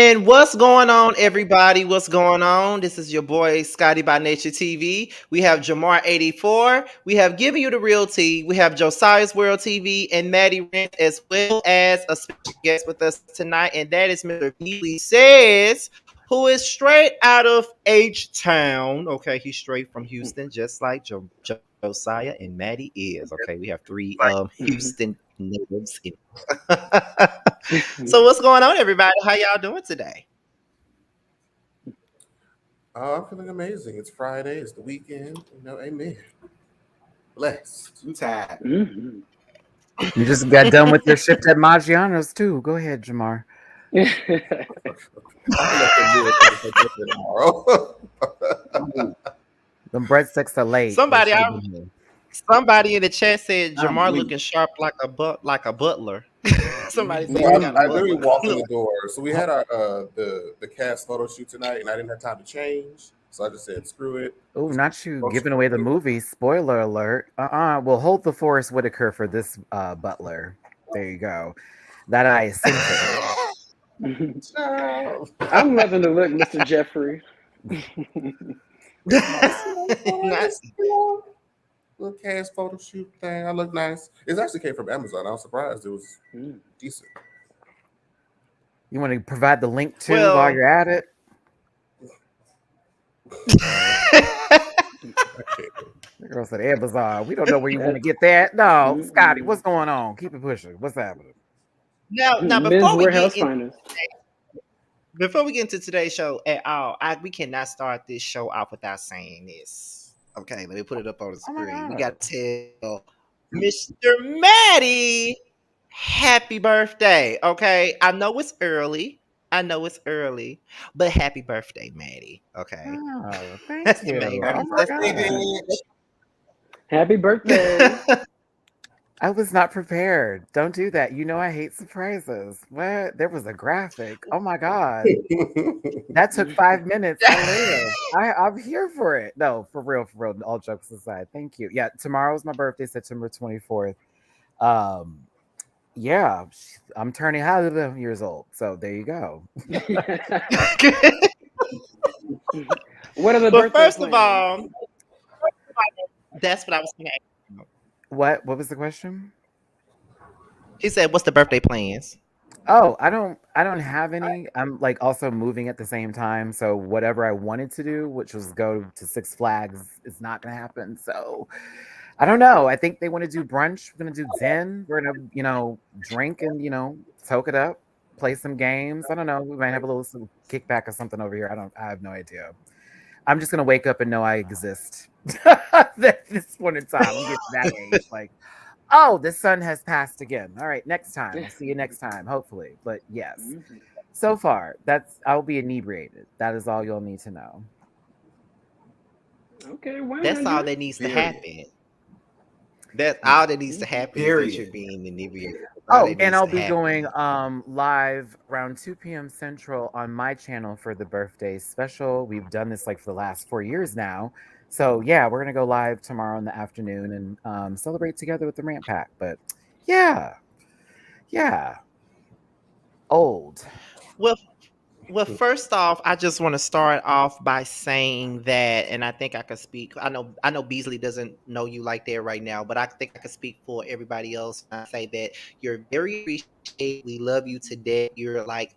And what's going on, everybody? What's going on? This is your boy Scotty by Nature TV. We have Jamar84. We have Giving You the Real Tea. We have Josiah's World TV and Maddie Rent, as well as a special guest with us tonight, and that is Mr. Beasley Says, who is straight out of H Town. Okay, he's straight from Houston, just like Josiah and Maddie is. Okay, we have three Houston natives in. So what's going on, everybody? How y'all doing today? Oh, I'm feeling amazing. It's Friday. It's the weekend. Amen. Blessed. I'm tired. Mm-hmm. You just got done with your shift at Maggiano's too. Go ahead, Jamar. The breadsticks are late. Somebody in the chat said Jamar looking sharp like a butler. Somebody said I literally walked in the door. So we had our the cast photo shoot tonight, and I didn't have time to change, so I just said screw it. Oh, not you giving away the movie. Spoiler alert. We'll hold the Forrest Whitaker for this butler. There you go. That I assented. I'm loving the look, Mr. Jeffrey. Nice. Little cast photo shoot thing. I look nice. It actually came from Amazon. I was surprised it was decent. You want to provide the link too while you're at it? The girl said Amazon. We don't know where you want to get that. No, Scotty, what's going on? Keep it pushing. What's happening? Now before we get into today's show at all, we cannot start this show off without saying this. Okay, let me put it up on the screen. We got to tell Mr. Maddie happy birthday. Okay, I know it's early, but happy birthday, Maddie. Okay, thank you. Happy birthday. I was not prepared. Don't do that. You know I hate surprises. What? There was a graphic. Oh my God. That took 5 minutes. I'm here for it. No, for real. All jokes aside. Thank you. Yeah, tomorrow's my birthday, September 24th. Yeah, I'm turning 11 years old. So there you go. What are the But first of all, that's what I was going to ask. What was the question? He said, "What's the birthday plans?" Oh, I don't have any. I'm like also moving at the same time, so whatever I wanted to do, which was go to Six Flags, is not gonna happen. So I don't know. I think they want to do brunch. We're gonna do Zen. We're gonna, drink and soak it up, play some games. I don't know. We might have a little kickback or something over here. I have no idea. I'm just gonna wake up and know I exist. At this point in time, I'm getting to that age. Like, oh, the sun has passed again. All right, next time. I'll see you next time, hopefully. But yes, so far I'll be inebriated. That is all you'll need to know. Okay, that's all that needs to happen. That's all that needs to happen. Is you're being inebriated. And I'll be going live around 2 p.m. Central on my channel for the birthday special. We've done this like for the last 4 years now. So yeah, we're gonna go live tomorrow in the afternoon and celebrate together with the Rant Pack. But yeah, old. Well, first off, I just want to start off by saying that, and I think I can speak. I know Beasley doesn't know you like that right now, but I think I can speak for everybody else. I say that you're very appreciated. We love you to death. You're like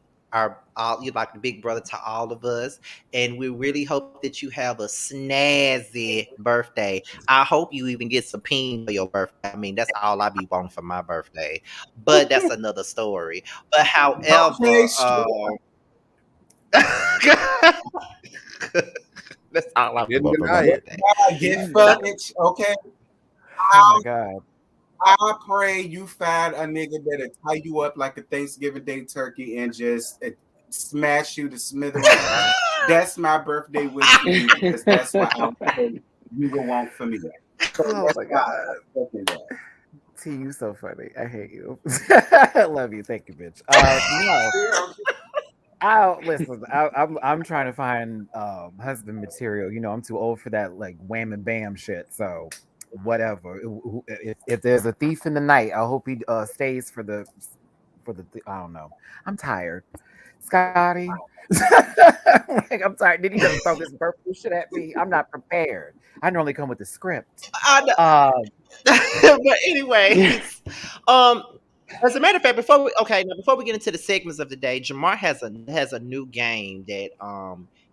you're like the big brother to all of us, and we really hope that you have a snazzy birthday. I hope you even get some peen for your birthday. I mean, that's all I be wanting for my birthday, but that's another story. But however, that's all I want for my birthday. Get fucked, okay? Oh my God. I pray you find a nigga that'll tie you up like a Thanksgiving Day turkey and just smash you to smithereens. That's my birthday wish for you because that's what you go want for me. Oh my God. T, you so funny. I hate you. I love you. Thank you, bitch. No. Listen. I'm trying to find husband material. I'm too old for that like wham and bam shit. So whatever. If there's a thief in the night, I hope he stays for the. I don't know. I'm tired. Scotty. Like, I'm sorry. Did he just throw this purple shit at me? I'm not prepared. I normally come with the script. But anyways, as a matter of fact, before we get into the segments of the day, Jamar has a new game that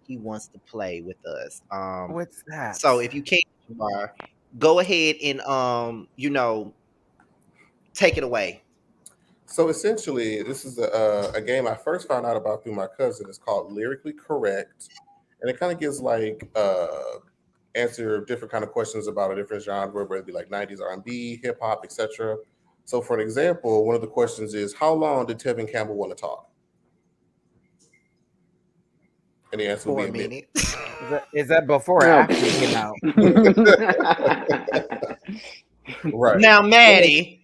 he wants to play with us. What's that? So if you can, Jamar, go ahead and take it away. So essentially, this is a game I first found out about through my cousin. It's called Lyrically Correct, and it kind of gives like answer different kind of questions about a different genre, whether it be like 90s R&B, hip hop, etc. So for an example, one of the questions is, how long did Tevin Campbell want to talk? And the answer would be a minute. Is that before or after he came out? Right. Now, Maddie.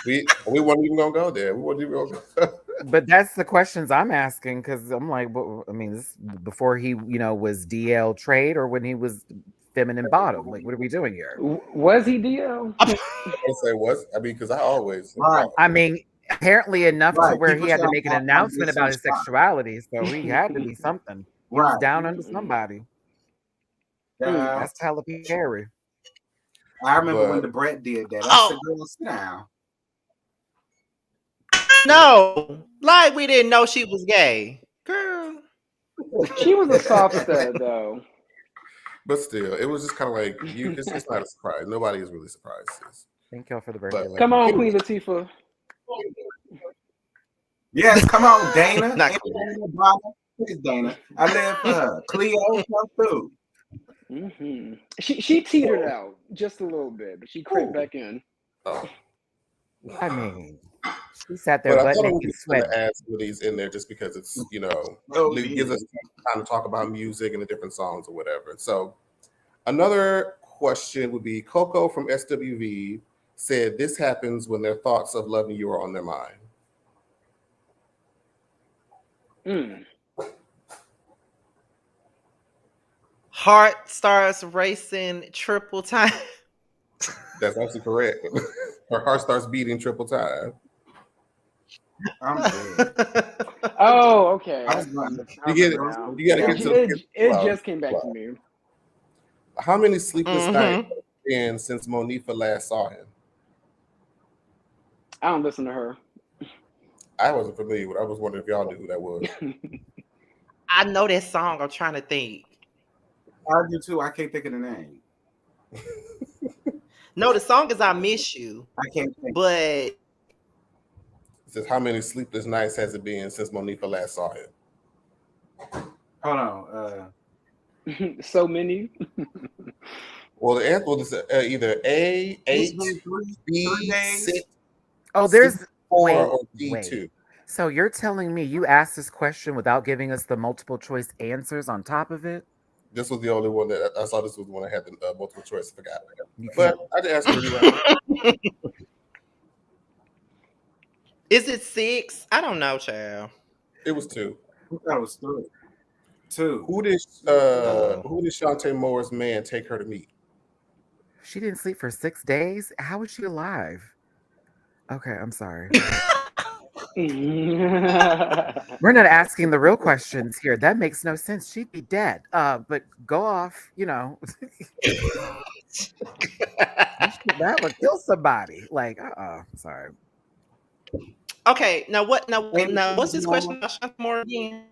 We weren't even gonna go there. We weren't even gonna go. But that's the questions I'm asking, because I'm like, I mean, this before he, was DL trade or when he was feminine bottom. Like, what are we doing here? Was he DL? I say was. I mean, because I always. Right. I mean, apparently enough to where he had to make an announcement about his sexuality, so he had to be something. He was down under somebody. That's Tyler Perry. I remember when the Brett did that. I said, girl, sit down. No, like we didn't know she was gay, girl. She was a soft stud, though. But still, it was just kind of like it's not a surprise. Nobody is really surprised. Thank y'all for the birthday. Come on, Queen Latifah. Yes, come on, Dana. Not Please, Dana. I live for her. Cleo, come through. Mm-hmm. She teetered out just a little bit, but she crept back in. Oh. I mean, she sat there But I butt thought it naked was sweating. going to add some of these in there just because it's, it gives us time to talk about music and the different songs or whatever. So another question would be, Coco from SWV said this happens when their thoughts of loving you are on their mind. Heart starts racing triple time. That's actually correct. Her heart starts beating triple time. I'm dead. Oh, okay. You get it. You got to get to it just came back to me. How many sleepless nights have been since Monifa last saw him? I don't listen to her. I wasn't familiar with it. I was wondering if y'all knew who that was. I know that song. I'm trying to think. I do too. I can't think of the name. No, the song is "I Miss You." I can't think. But it says, how many sleepless nights has it been since Monifa last saw him? Hold on. So many. Well, the answer is either A, 8, B, 6. Oh, there's 4, or D, 2. So you're telling me you asked this question without giving us the multiple choice answers on top of it? This was the only one that I saw. This was the one that had the multiple choice. I forgot. But I just asked you. is it 6? I don't know, child. It was 2. I thought it was 3. 2. Who did Shantae Moore's man take her to meet? She didn't sleep for 6 days. How is she alive? Okay, I'm sorry. We're not asking the real questions here. That makes no sense. She'd be dead. But go off, that would kill somebody. Like, sorry. Okay, now what's this question about Shantae Moore again?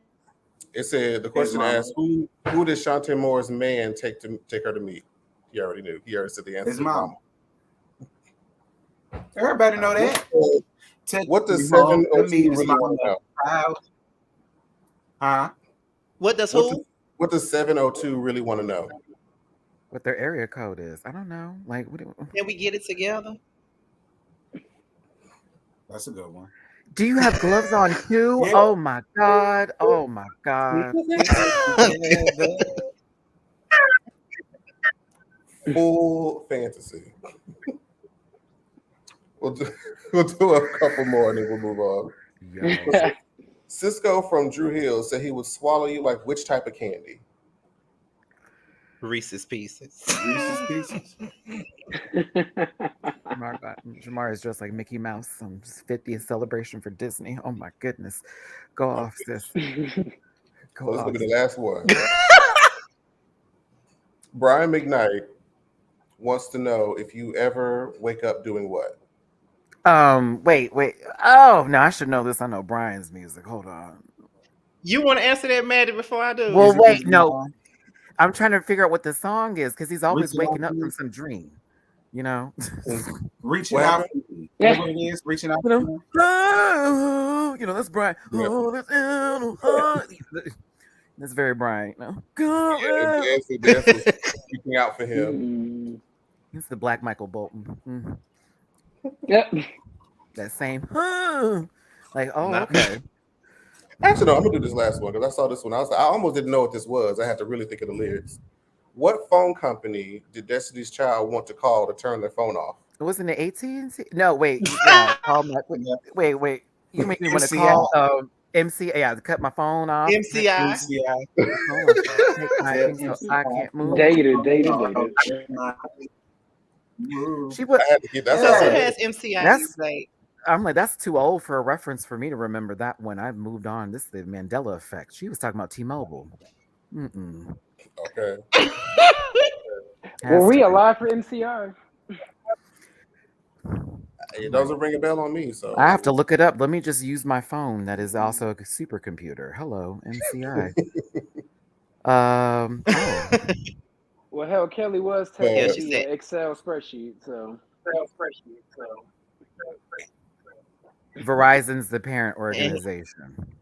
It said the question asked, who did Shantae Moore's man take her to meet? He already knew. He already said the answer. His mom. Everybody know that. What does 702 really want to know? Huh? What does who? What does 702 really want to know? What their area code is? I don't know. Like, can we get it together? That's a good one. Do you have gloves on too? Yeah. Oh my god! Oh my god! Full fantasy. We'll do a couple more and then we'll move on. Yeah. Cisco from Drew Hill said he would swallow you like which type of candy? Reese's Pieces. Reese's Pieces. Jamar is just like Mickey Mouse on 50th celebration for Disney. Oh my goodness. Go off, sis. So Go this is off. gonna be the last one. Brian McKnight wants to know if you ever wake up doing what? Wait. Oh, no, I should know this. I know Brian's music. Hold on. You want to answer that, Maddie, before I do? Well, Is it wait, just no. Jamal? I'm trying to figure out what the song is because he's always Reaching waking out up to from you? some dream, you know? Reaching What out. happened? You know what it is? Reaching out. You know, oh, you know, that's Brian. Yeah. Oh, that's very Brian. You know? Yeah, definitely speaking out for him. Mm. It's the Black Michael Bolton. Mm. Yep. That same. Like, oh, Not- okay. Actually, no, I'm gonna do this last one because I saw this one. I almost didn't know what this was. I had to really think of the lyrics. What phone company did Destiny's Child want to call to turn their phone off? Wasn't it AT&T? No, wait. Yeah, call my, wait. You make me want to call MC. Yeah, to cut my phone off. MCI. Yeah. I can't move. Dated. She was. I had to get that. So who Yeah. has MCI? That's- Like, I'm like, that's too old for a reference for me to remember that when I've moved on. This is the Mandela effect. She was talking about T-Mobile. Mm-mm. Okay. Were we alive for MCI? It doesn't ring a bell on me, so I have to look it up. Let me just use my phone. That is also a supercomputer. Hello, MCI. Oh. Well, hell, Kelly was Yeah, taking she the said- Excel spreadsheet, so. Verizon's the parent organization.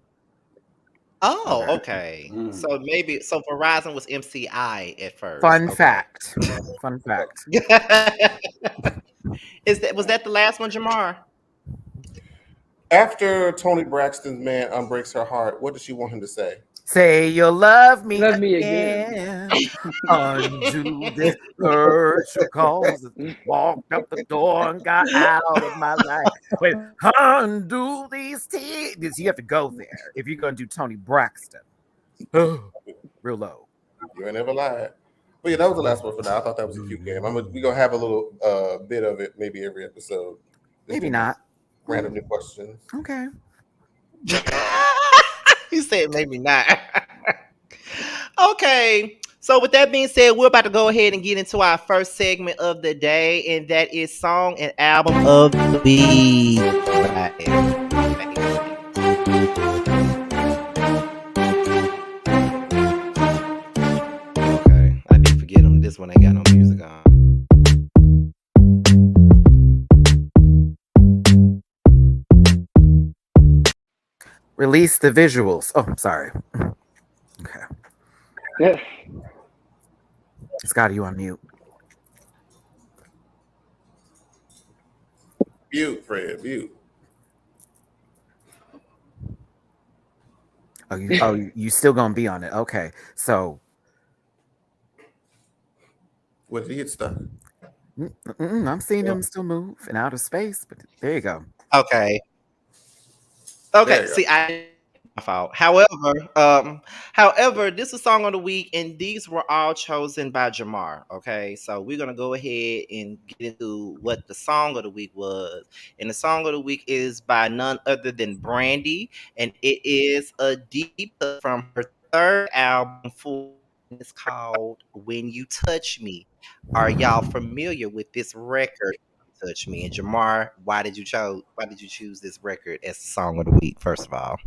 oh, okay. So Verizon was MCI at first. Fun Okay. fact. Fun fact. Was that the last one, Jamar? after Tony Braxton's man unbreaks her heart, what does she want him to say? Say you'll love me, Love me again. Undo this hurt cause walked out the door and got out of my life. Wait, undo these tears. You have to go there if you're gonna do Tony Braxton. Real low. You ain't never lied. But yeah, that was the last one for now. I thought that was a cute game. We're gonna have a little bit of it maybe every episode. Maybe not. Random new questions. Okay. He said maybe not. Okay. So with that being said, we're about to go ahead and get into our first segment of the day, and that is Song and Album of the Week. Okay. I did forget them. This one ain't got no music on. Release the visuals. Oh, sorry. Okay. Yeah. Scott, you on mute. Mute, Fred, mute. You still gonna be on it. Okay. So What did he get stuck? I'm seeing him still move in outer space, but there you go. Okay. There Okay. you go. See, my fault. However, this is Song of the Week, and these were all chosen by Jamar. Okay, so we're gonna go ahead and get into what the Song of the Week was, and the Song of the Week is by none other than Brandy, and it is a deep cut from her third album. It's called "When You Touch Me." Are y'all familiar with this record? Touch Me. And Jamar, why did you choose this record as the Song of the Week? First of all,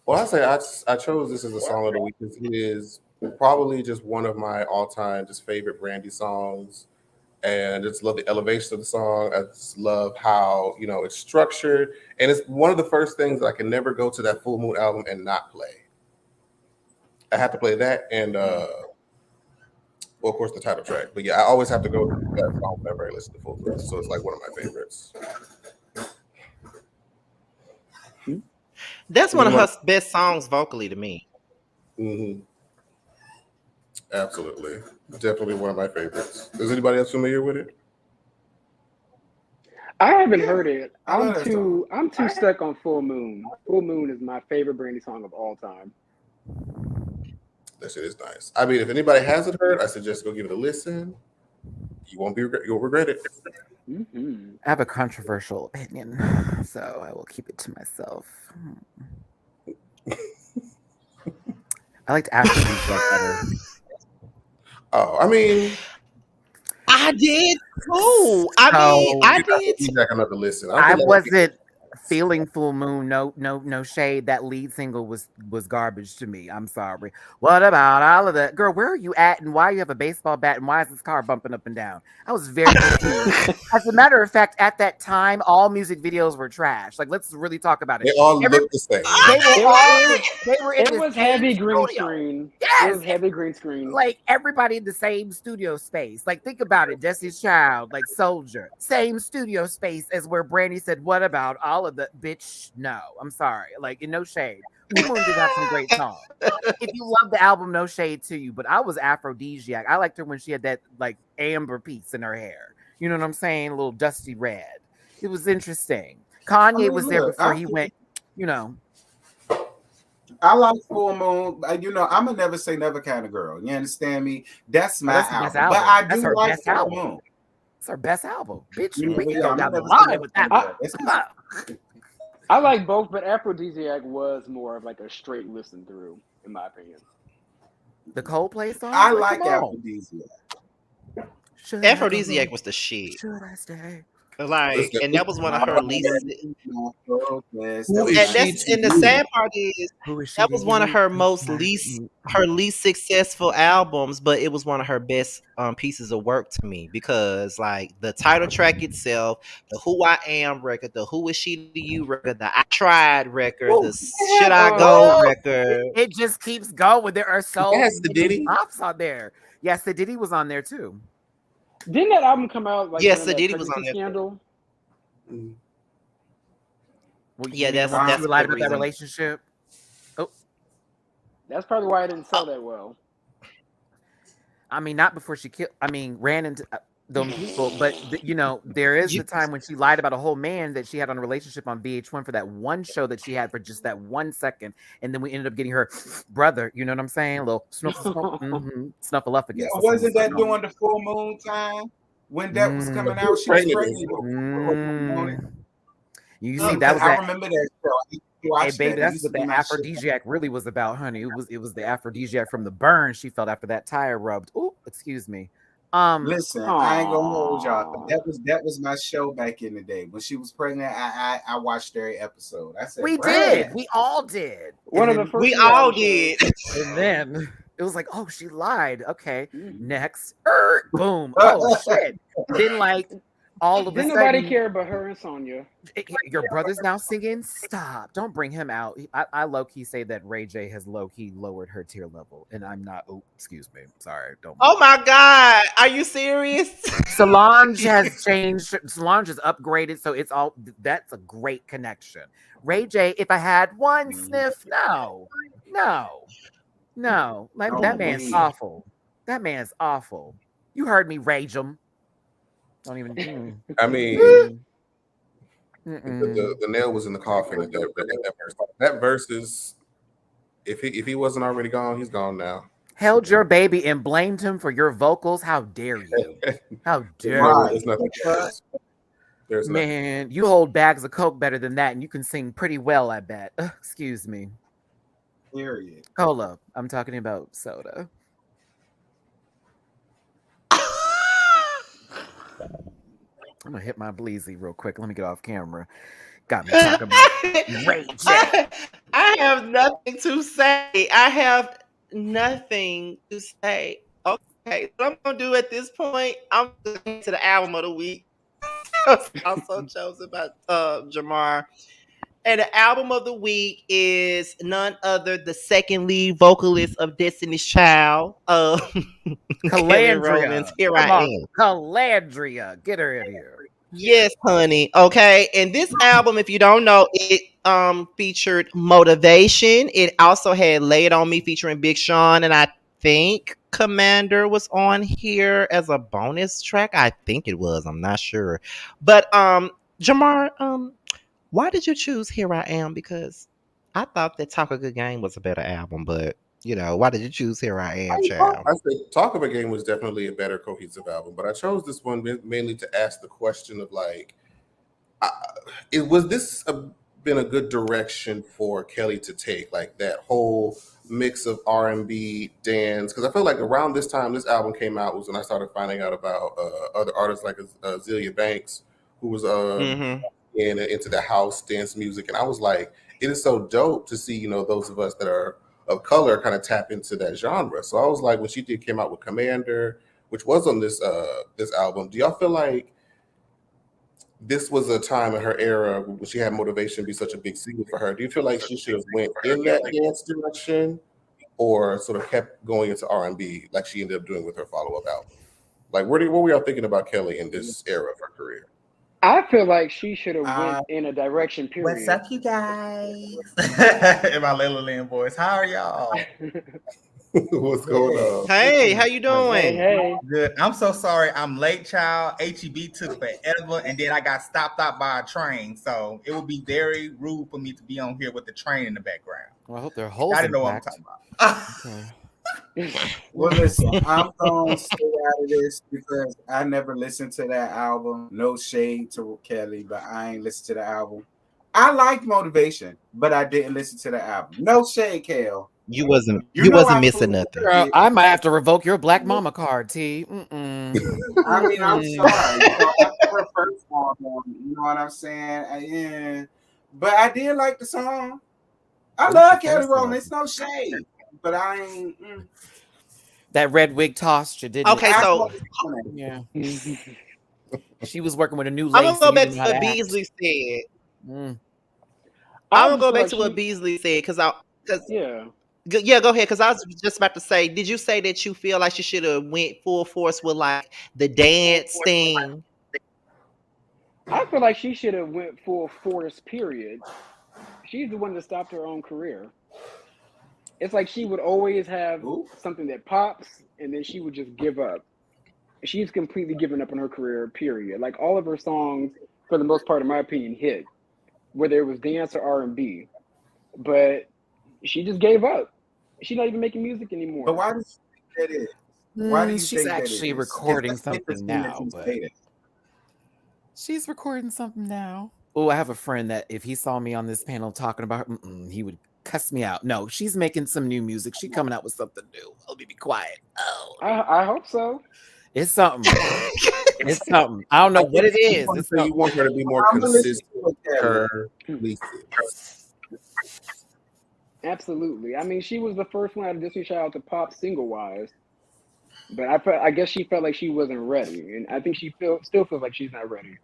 Well, I say I chose this as a song of the week because it is probably just one of my all-time just favorite Brandy songs, and I just love the elevation of the song. I just love how it's structured, and it's one of the first things that I can never go to that Full Moon album and not play. I have to play that, and well, of course, the title track. But yeah, I always have to go to that song whenever I listen to Full Moon, so it's like one of my favorites. that's one of her best songs vocally to me. Mm-hmm. Absolutely, definitely one of my favorites. Is anybody else familiar with it? I haven't heard it. I love I'm that too stuck on Full Moon. Full Moon is my favorite Brandy song of all time. That shit is nice. I mean, if anybody hasn't heard, I suggest go give it a listen. You won't be you'll regret it. Mm-hmm. I have a controversial opinion, so I will keep it to myself. I liked Afrobeat better. Oh, I mean, I did too. I did. Give back another listen. I think wasn't feeling Full Moon. No shade. That lead single was garbage to me. I'm sorry. What about all of that, girl? Where are you at? And why you have a baseball bat? And why is this car bumping up and down? I was very confused. As a matter of fact, at that time, all music videos were trash. Like, let's really talk about it. They all look the same. They were in It the was same heavy green studio. screen. Yes, It was heavy green screen. like everybody in the same studio space. Like, think about it. Destiny's Child, like Soldier, same studio space as where Brandy said, "What about all of the bitch?" No, I'm sorry. Like, in no shade, Full Moon did have some great songs. If you love the album, no shade to you. But I was aphrodisiac. I liked her when she had that like amber piece in her hair. You know what I'm saying? A little dusty red. It was interesting. Kanye was there before he went. You know. I like Full Moon. You know, I'm a never say never kind of girl. You understand me? That's my That's album. But I That's do her like best Full album. Moon. It's her best album. Bitch, You know, we can yeah, go I'm down the never say line with that never. one. I like both, but Aphrodisiac was more of like a straight listen through, in my opinion. The Coldplay song? I like Aphrodisiac. Aphrodisiac was the shit. Should I stay? Like, and that was one of her least. And is the sad part is that was one of her her least successful albums, but it was one of her best pieces of work to me because like the title track itself, the Who I Am record, the Who Is She to You record, the I Tried record, the Should I Go record. It just keeps going. There are so many pops on there. Yes, the Diddy was on there too. Didn't that album come out like yes, during the that Diddy was on pregnancy there. scandal? Well, Yeah, that's the lied about that reason. relationship. Oh, That's probably why I didn't sell that well. I mean, not before she killed. I mean, ran into them people, but you know, there is the time when she lied about a whole man that she had on a relationship on VH1 for that one show that she had for just that 1 second, and then we ended up getting her brother. You know what I'm saying? A little snuffleupagus. Yeah, wasn't that during the Full Moon time when that was coming out? She was pregnant. You see, that was I remember that show. Hey, baby, that's what the aphrodisiac really was about, honey. It was the aphrodisiac from the burn she felt after that tire rubbed. Oh, excuse me. Listen, I ain't gonna hold y'all. That was my show back in the day when she was pregnant. I watched every episode. I said we did. We all did. One of the first. We all did. And then it was like, oh, she lied. Okay, next, boom. Oh shit. Then like all of a Didn't sudden, nobody care but her and Sonya. Your brother's now singing. Stop! Don't bring him out. I low key say that Ray J has low key lowered her tier level, and I'm not. Oh, excuse me. Sorry. Don't. Oh my God! Are you serious? Solange has changed. Solange has upgraded, so it's all. That's a great connection. Ray J. If I had one sniff, no. Like that man's awful. That man's awful. You heard me rage him. Don't even. I mean, the nail was in the coffin at that verse. That verse is, if he wasn't already gone, he's gone now. Held your baby and blamed him for your vocals. How dare you? How dare you? There's nothing. There's man, you hold bags of coke better than that, and you can sing pretty well. I bet. Excuse me. Period. Cola. I'm talking about soda. I'm gonna hit my bleezy real quick. Let me get off camera. Got me talking about rage. I have nothing to say. Okay, what I'm gonna do at this point, I'm going to the album of the week. Also chosen by Jamar. And the album of the week is none other the second lead vocalist of Destiny's Child, Calandria. Here I Am. Calandria, get her in here. Yes, honey. Okay, and this album, if you don't know, it featured Motivation. It also had Lay It On Me featuring Big Sean, and I think Commander was on here as a bonus track. I think it was. I'm not sure, but Jamar, why did you choose Here I Am? Because I thought that Talk a Good Game was a better album, but Why did you choose Here I Am, I child? said Talk of a Game was definitely a better cohesive album, but I chose this one mainly to ask the question of like, I, it was this been a good direction for Kelly to take, like that whole mix of R&B dance? Because I feel like around this time this album came out was when I started finding out about other artists like Azealia Banks, who was Mm-hmm. into the house dance music, and I was like, it is so dope to see those of us that are of color kind of tap into that genre. So I was like, when she came out with Commander, which was on this album, do y'all feel like this was a time in her era when she had Motivation be such a big single for her? Do you feel like she should have went in that dance direction, or sort of kept going into R&B like she ended up doing with her follow-up album? Like, what were y'all thinking about Kelly in this era of her career? I feel like she should have went in a direction. What's Period. up, you guys? In my little Lynn voice. How are y'all? What's going on? Hey, how you doing? Hey. Good. I'm so sorry. I'm late, child. HEB took forever, and then I got stopped out by a train. So it would be very rude for me to be on here with the train in the background. Well, I hope they're holes. I didn't know what I'm talking about. Okay. Well, listen, I'm going to stay out of this because I never listened to that album. No shade to Kelly, but I ain't listened to the album. I like Motivation, but I didn't listen to the album. No shade, Kel. You wasn't I missing fooled nothing. Girl, I might have to revoke your Black Mama card, T. I mean, I'm sorry. After her first album, you know what I'm saying? But I did like the song. I love Kelly Rowland. It's no shade, but I ain't. That red wig tossed you, didn't Okay, it? so Yeah. She was working with a new I'm lace. gonna go and back didn't to know how what to act. Beasley said. Mm. I'm gonna go back to what Beasley said because Yeah. Yeah, go ahead. Because I was just about to say, did you say that you feel like she should have went full force with like the dance thing? I feel like she should have went full force. Period. She's the one that stopped her own career. It's like she would always have something that pops, and then she would just give up. She's completely given up on her career. Period. Like all of her songs, for the most part, in my opinion, hit, whether it was dance or R&B, but she just gave up. She's not even making music anymore. But why do you think that is? Why do you She's think actually that is? recording something now. But she's recording something now. Oh, I have a friend that if he saw me on this panel talking about her, he would cuss me out. No, she's making some new music. She's coming out with something new. Let me be quiet. Oh, I hope so. it's something. It's something. I don't know what it is. It's So you want her to be more consistent with her releases. Absolutely. I mean, she was the first one out of Destiny Child to pop single wise, but I guess she felt like she wasn't ready, and I think she still feels like she's not ready.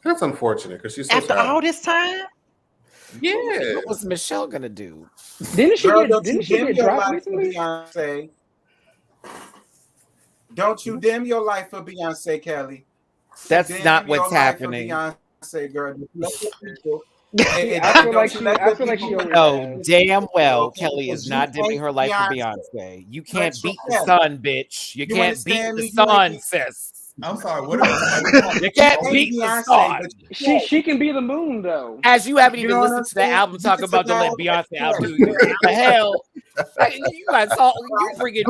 That's unfortunate because she's so After all this time. Yeah. What was Michelle gonna do? Didn't she Girl, get dropped recently? Beyonce. Don't you dim your life for Beyonce, Kelly? That's Dim not your what's life for happening. Beyonce, girl. I feel like she always No, has. damn well, Okay, Kelly because is you not dimming hate her life for Beyonce. Beyonce. You can't But beat you the can. sun, bitch. You You can't beat understand the me? You sun, ain't- sis. I'm sorry. What are You can't hate beat the Beyonce, sun. but you She can be the moon though. As you haven't You even know what listened I'm to that saying? album talking about the let Beyonce album. What the hell? Like, you guys all you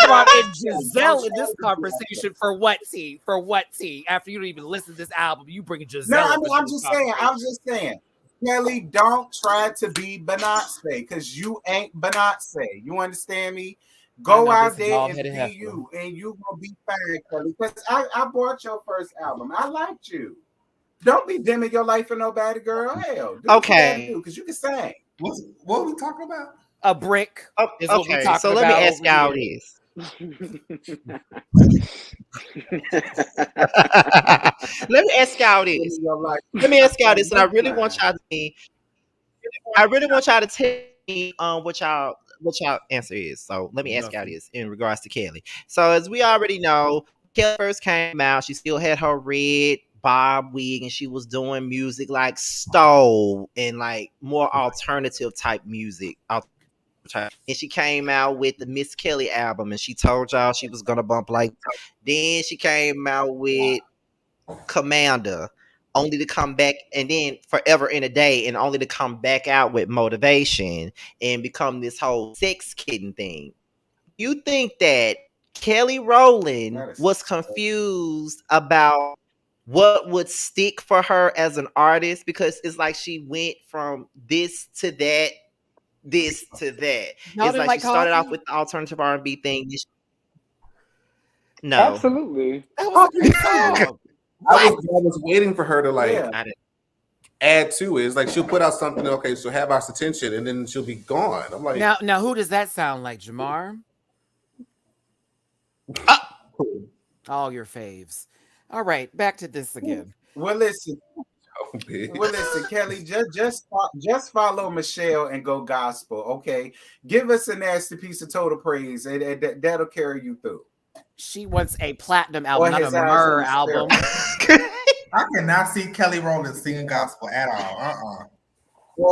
brought in Giselle in this conversation for what, T? For what, T? After you don't even listen to this album, you bring Giselle. No, I into mean, I'm this just saying. conversation. I'm just saying. Kelly, don't try to be Beyonce because you ain't Beyonce. You understand me? Go know, out this there and bald-headed be heifer. you, and you gonna be fine, Kelly. Because I bought your first album. I liked you. Don't be dimming your life for nobody, girl. Hell, do what you gotta do because you can sing. what are we talking about? A brick is what we're Okay, talking so let me about ask over y'all here. this. Let me ask y'all this. Let me ask y'all this, and I really want y'all to tell me what y'all answer is. So let me ask y'all this in regards to Kelly. So as we already know, Kelly first came out, she still had her red bob wig, and she was doing music like Stole and like more alternative type music. And she came out with the Miss Kelly album, and she told y'all she was gonna bump like. Then she came out with Commander, only to come back and then forever in a day and only to come back out with motivation and become this whole sex kitten thing. You think that Kelly Rowland was confused about what would stick for her as an artist? Because it's like she went from this to that, this to that. Y'all It's didn't like she like started off coffee? with the alternative R&B thing. No. Absolutely. That was a great song. I was waiting for her to like I didn't. add to it. It's like she'll put out something, okay, she'll have our attention, and then she'll be gone. I'm like, Now, who does that sound like, Jamar? All your faves. All right, back to this again. Well, listen, Kelly, just follow Michelle and go gospel, okay? Give us a nasty piece of total praise, and that'll carry you through. She wants a platinum album, not a myrrh album. I cannot see Kelly Rowland singing gospel at all.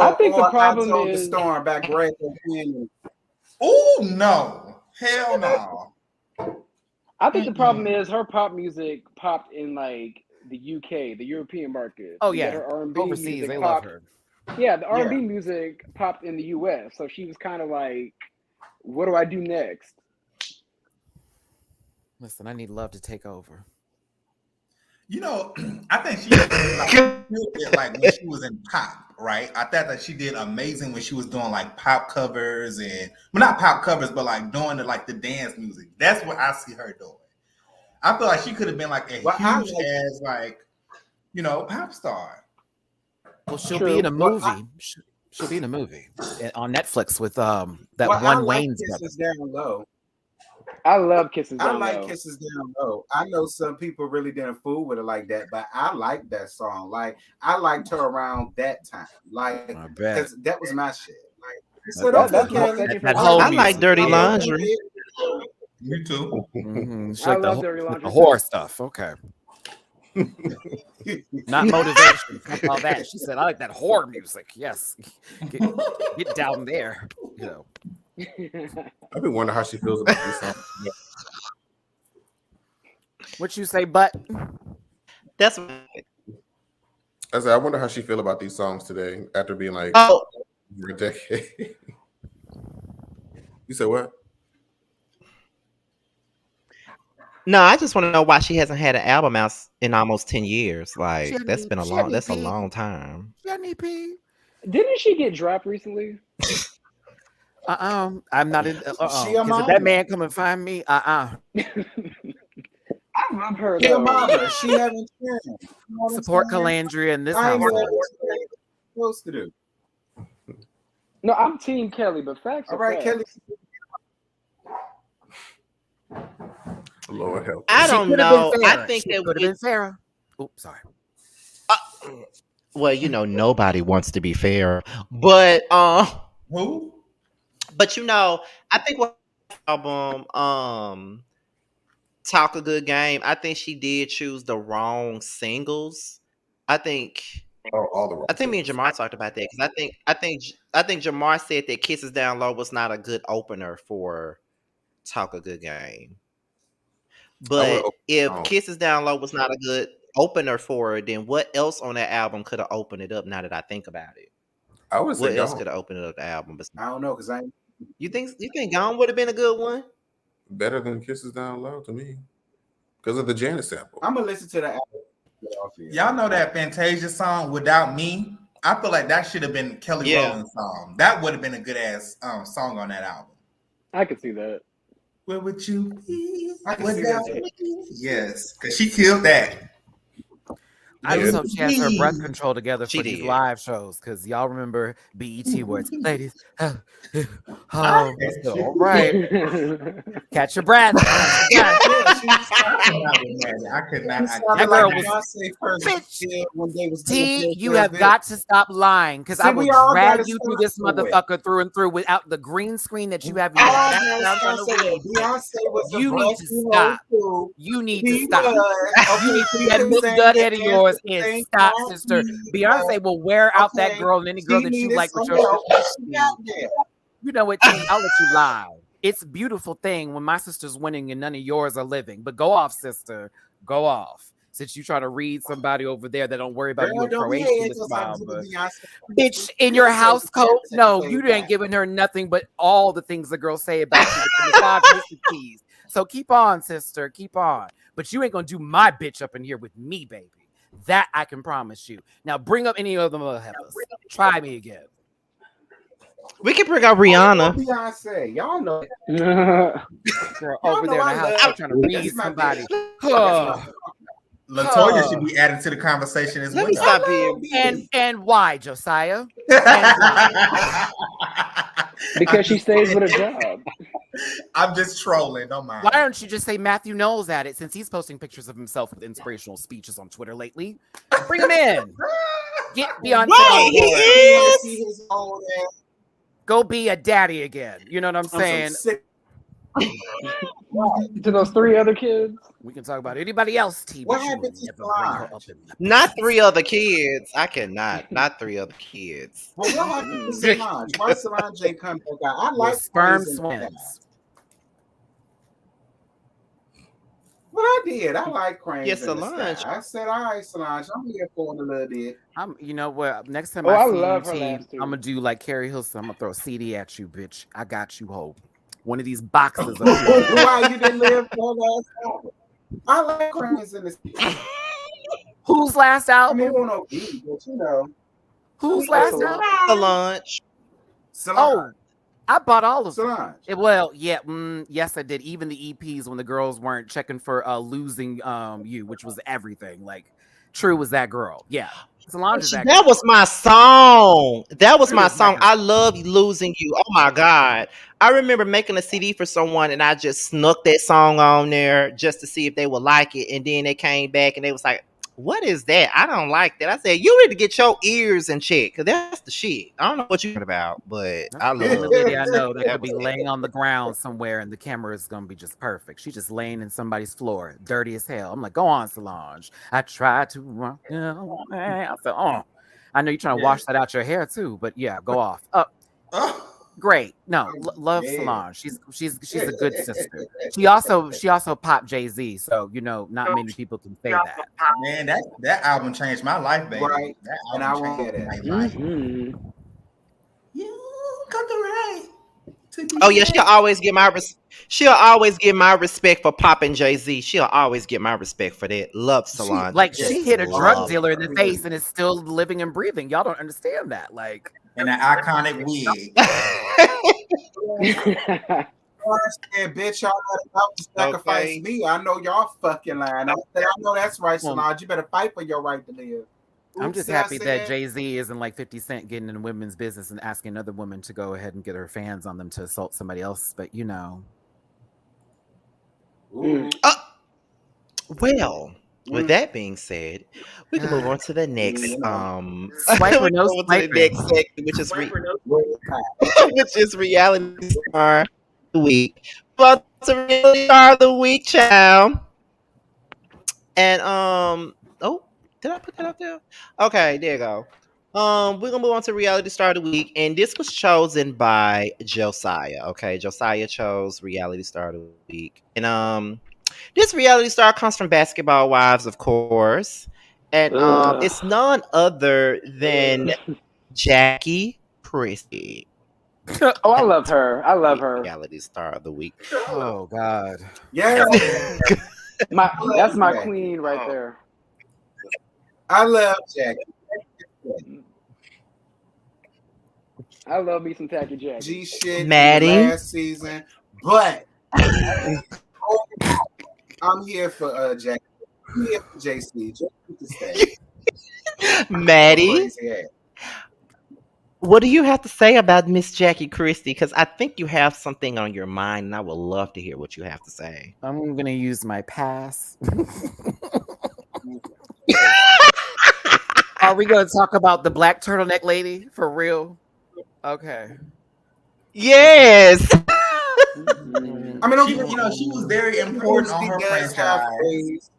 I think the problem is the storm back right there. Oh no, hell no. I think the problem is her pop music popped in like the UK, the European market. Oh yeah, her R&B overseas they popped, love her. Yeah, the R&B music popped in the US, so she was kind of like, "What do I do next?" Listen, I need love to take over. You know, I think she did like when she was in pop, right? I thought that she did amazing when she was doing like pop covers and not pop covers, but like doing the dance music. That's what I see her doing. I feel like she could have been like a huge ass pop star. Well, she'll be in a movie. She'll be in a movie on Netflix with that Wayne's Kisses Down Low. I love Kisses Down Low. I like Kisses Down Low. I know some people really didn't fool with it like that, but I like that song. Like I liked her around that time. Like because that was my shit. Like I like Dirty Laundry. Me too. Mm-hmm. I love Dirty Laundry. The horror stuff. Okay. Not motivation. All that. She said, I like that horror music. Yes. Get down there. You know. I've been wondering how she feels about this song. What you say, but that's I said, I wonder how she feel about these songs today after being like for a decade. You said what? No, I just want to know why she hasn't had an album out in almost 10 years. Like that's a long time. Didn't she get dropped recently? I'm not in. She a mama. If that man come and find me, I love her. She haven't support Calandria in this house. Supposed to do. No, I'm Team Kelly, but facts. All right, Kelly. Lord help. I don't know. I think that would have been Sarah. Oops, sorry. Well, nobody wants to be fair, but who? But I think what album Talk a Good Game, I think she did choose the wrong singles. I think all the wrong I think me and Jamar talked about that because I think Jamar said that Kisses Down Low was not a good opener for Talk a Good Game. But if Kisses Down Low was not a good opener for her, then what else on that album could have opened it up? Now that I think about it, I would say what else could have opened up the album? I don't know because You think Gone would have been a good one? Better than Kisses Down Low to me because of the Janet sample. I'm gonna listen to the album. Y'all know that Fantasia song Without Me? I feel like that should have been Kelly Rowland's song. That would have been a good ass song on that album. I could see that. Where would you be? I can see that. Yes, because she killed that. I just hope she has her breath control together for these live shows because y'all remember BET words, ladies. All right, catch your breath. I could not. That girl was. T, you have got to stop lying because I will drag you through this motherfucker through and through without the green screen that you have. You need to stop. You need to stop. You need to let Miss Dudhead of yours and stop, sister. Beyonce will wear out that girl and any girl that you like with your. You know what, T? I'll let you lie. It's a beautiful thing when my sister's winning and none of yours are living. But go off, sister. Go off. since you trying to read somebody over there that don't worry about you in don't we Croatian, hate Miss those type of Mama. Beyonce? Bitch, in your house coat? No, you ain't giving her nothing but all the things the girls say about you with the misogynistic keys. So keep on, sister, keep on. But you ain't gonna do my bitch up in here with me, baby. That I can promise you. Now bring up any of them other heifers. Try me again. We can bring out Rihanna. Beyonce, y'all know. Girl, over there in the house, I'm trying to read somebody. Latoya should be added to the conversation as Let well. me stop being. And why, Josiah? Because she stays with a job. I'm just trolling. Don't mind. Why don't you just say Matthew Knowles at it, since he's posting pictures of himself with inspirational speeches on Twitter lately? Bring him in. Get Beyonce on He board. is. Go be a daddy again. You know what I'm saying? To those 3 other kids. We can talk about anybody else, T. What but you happened will to never bring her Solange? up in the Not 3 other kids. I cannot. Not 3 other kids. Well, what happened to Solange? Why Solange ain't come back out? I like sperm Cranes in the twins. past. Well, I did. I like Cranes Yes, in the Solange. sky. I said, all right, Solange, I'm here for it a little bit. You know what? Next time Oh, I I see love you, her T, last 2. I'm gonna do like Carrie Hilson. I'm gonna throw a CD at you, bitch. I got you, hope. One of these boxes. Why you didn't live for last album? I like Cranes in the sky. Whose last I mean, it album? won't no beat, but you know. Whose last album? Solange. Oh, I bought all of them. Solange. Well, yeah, yes, I did. Even the EPs when the girls weren't checking for losing you, which was everything. Like, True was that girl. Yeah, Solange is that girl. That was my song. That was True my is that song. girl. I love Losing You. Oh my God. I remember making a CD for someone and I just snuck that song on there just to see if they would like it. And then they came back and they was like, what is that? I don't like that. I said, you need to get your ears in check because that's the shit. I don't know what you're talking about, but I The only love lady I know that That could be was laying on the ground somewhere and the camera is gonna be just perfect. She's just laying in somebody's floor, dirty as hell. I'm like, go on, Solange. I tried to run away. I said, oh, I know you're trying to wash that out your hair too, but yeah, go off. Great. No, love Solange. She's a good sister. She also popped Jay-Z, so you know, not many people can say that. Man, that album changed my life, baby. Right. That And I album won't changed get my it. life. Mm-hmm. You got the right to be Oh yeah, great. she'll always get my respect for popping Jay-Z. She'll always get my respect for that. Love Solange. Like Yes, she hit a drug love dealer in the her. face and is still living and breathing. Y'all don't understand that. Like, And that iconic wig. Yeah, bitch, y'all about to sacrifice Okay. me. I know y'all fucking lying. I said, I know that's right, Solange. You better fight for your right to live. I'm Oops, just did I happy say that Jay-Z isn't like 50 Cent getting in women's business and asking other women to go ahead and get her fans on them to assault somebody else. But you know. Ooh. Well, with that being said, we can move on to the next Swiper, we no can move on to the next swiping. section, which is reality star of the week. But to reality star of the week, child. And oh, did I put that up there? Okay, there you go. We're gonna move on to reality star of the week, and this was chosen by Josiah. Okay, Josiah chose reality star of the week, and this reality star comes from Basketball Wives, of course, and it's none other than Jackie Christie. Oh, I love her. I love her. Reality star of the week. Oh God. Yeah. That's my queen right there. I love Jackie. I love me some Tacky Jackie. G shit Maddie. last season, but I'm here for Jackie. I'm here for JC. Just to stay. Maddie, Crazy ass. what do you have to say about Miss Jackie Christie? Because I think you have something on your mind, and I would love to hear what you have to say. I'm gonna use my pass. Are we gonna talk about the black turtleneck lady for real? Okay. Yes. I mean, don't She, get me you know, wrong. she was very important on her Christie does have franchise. ways.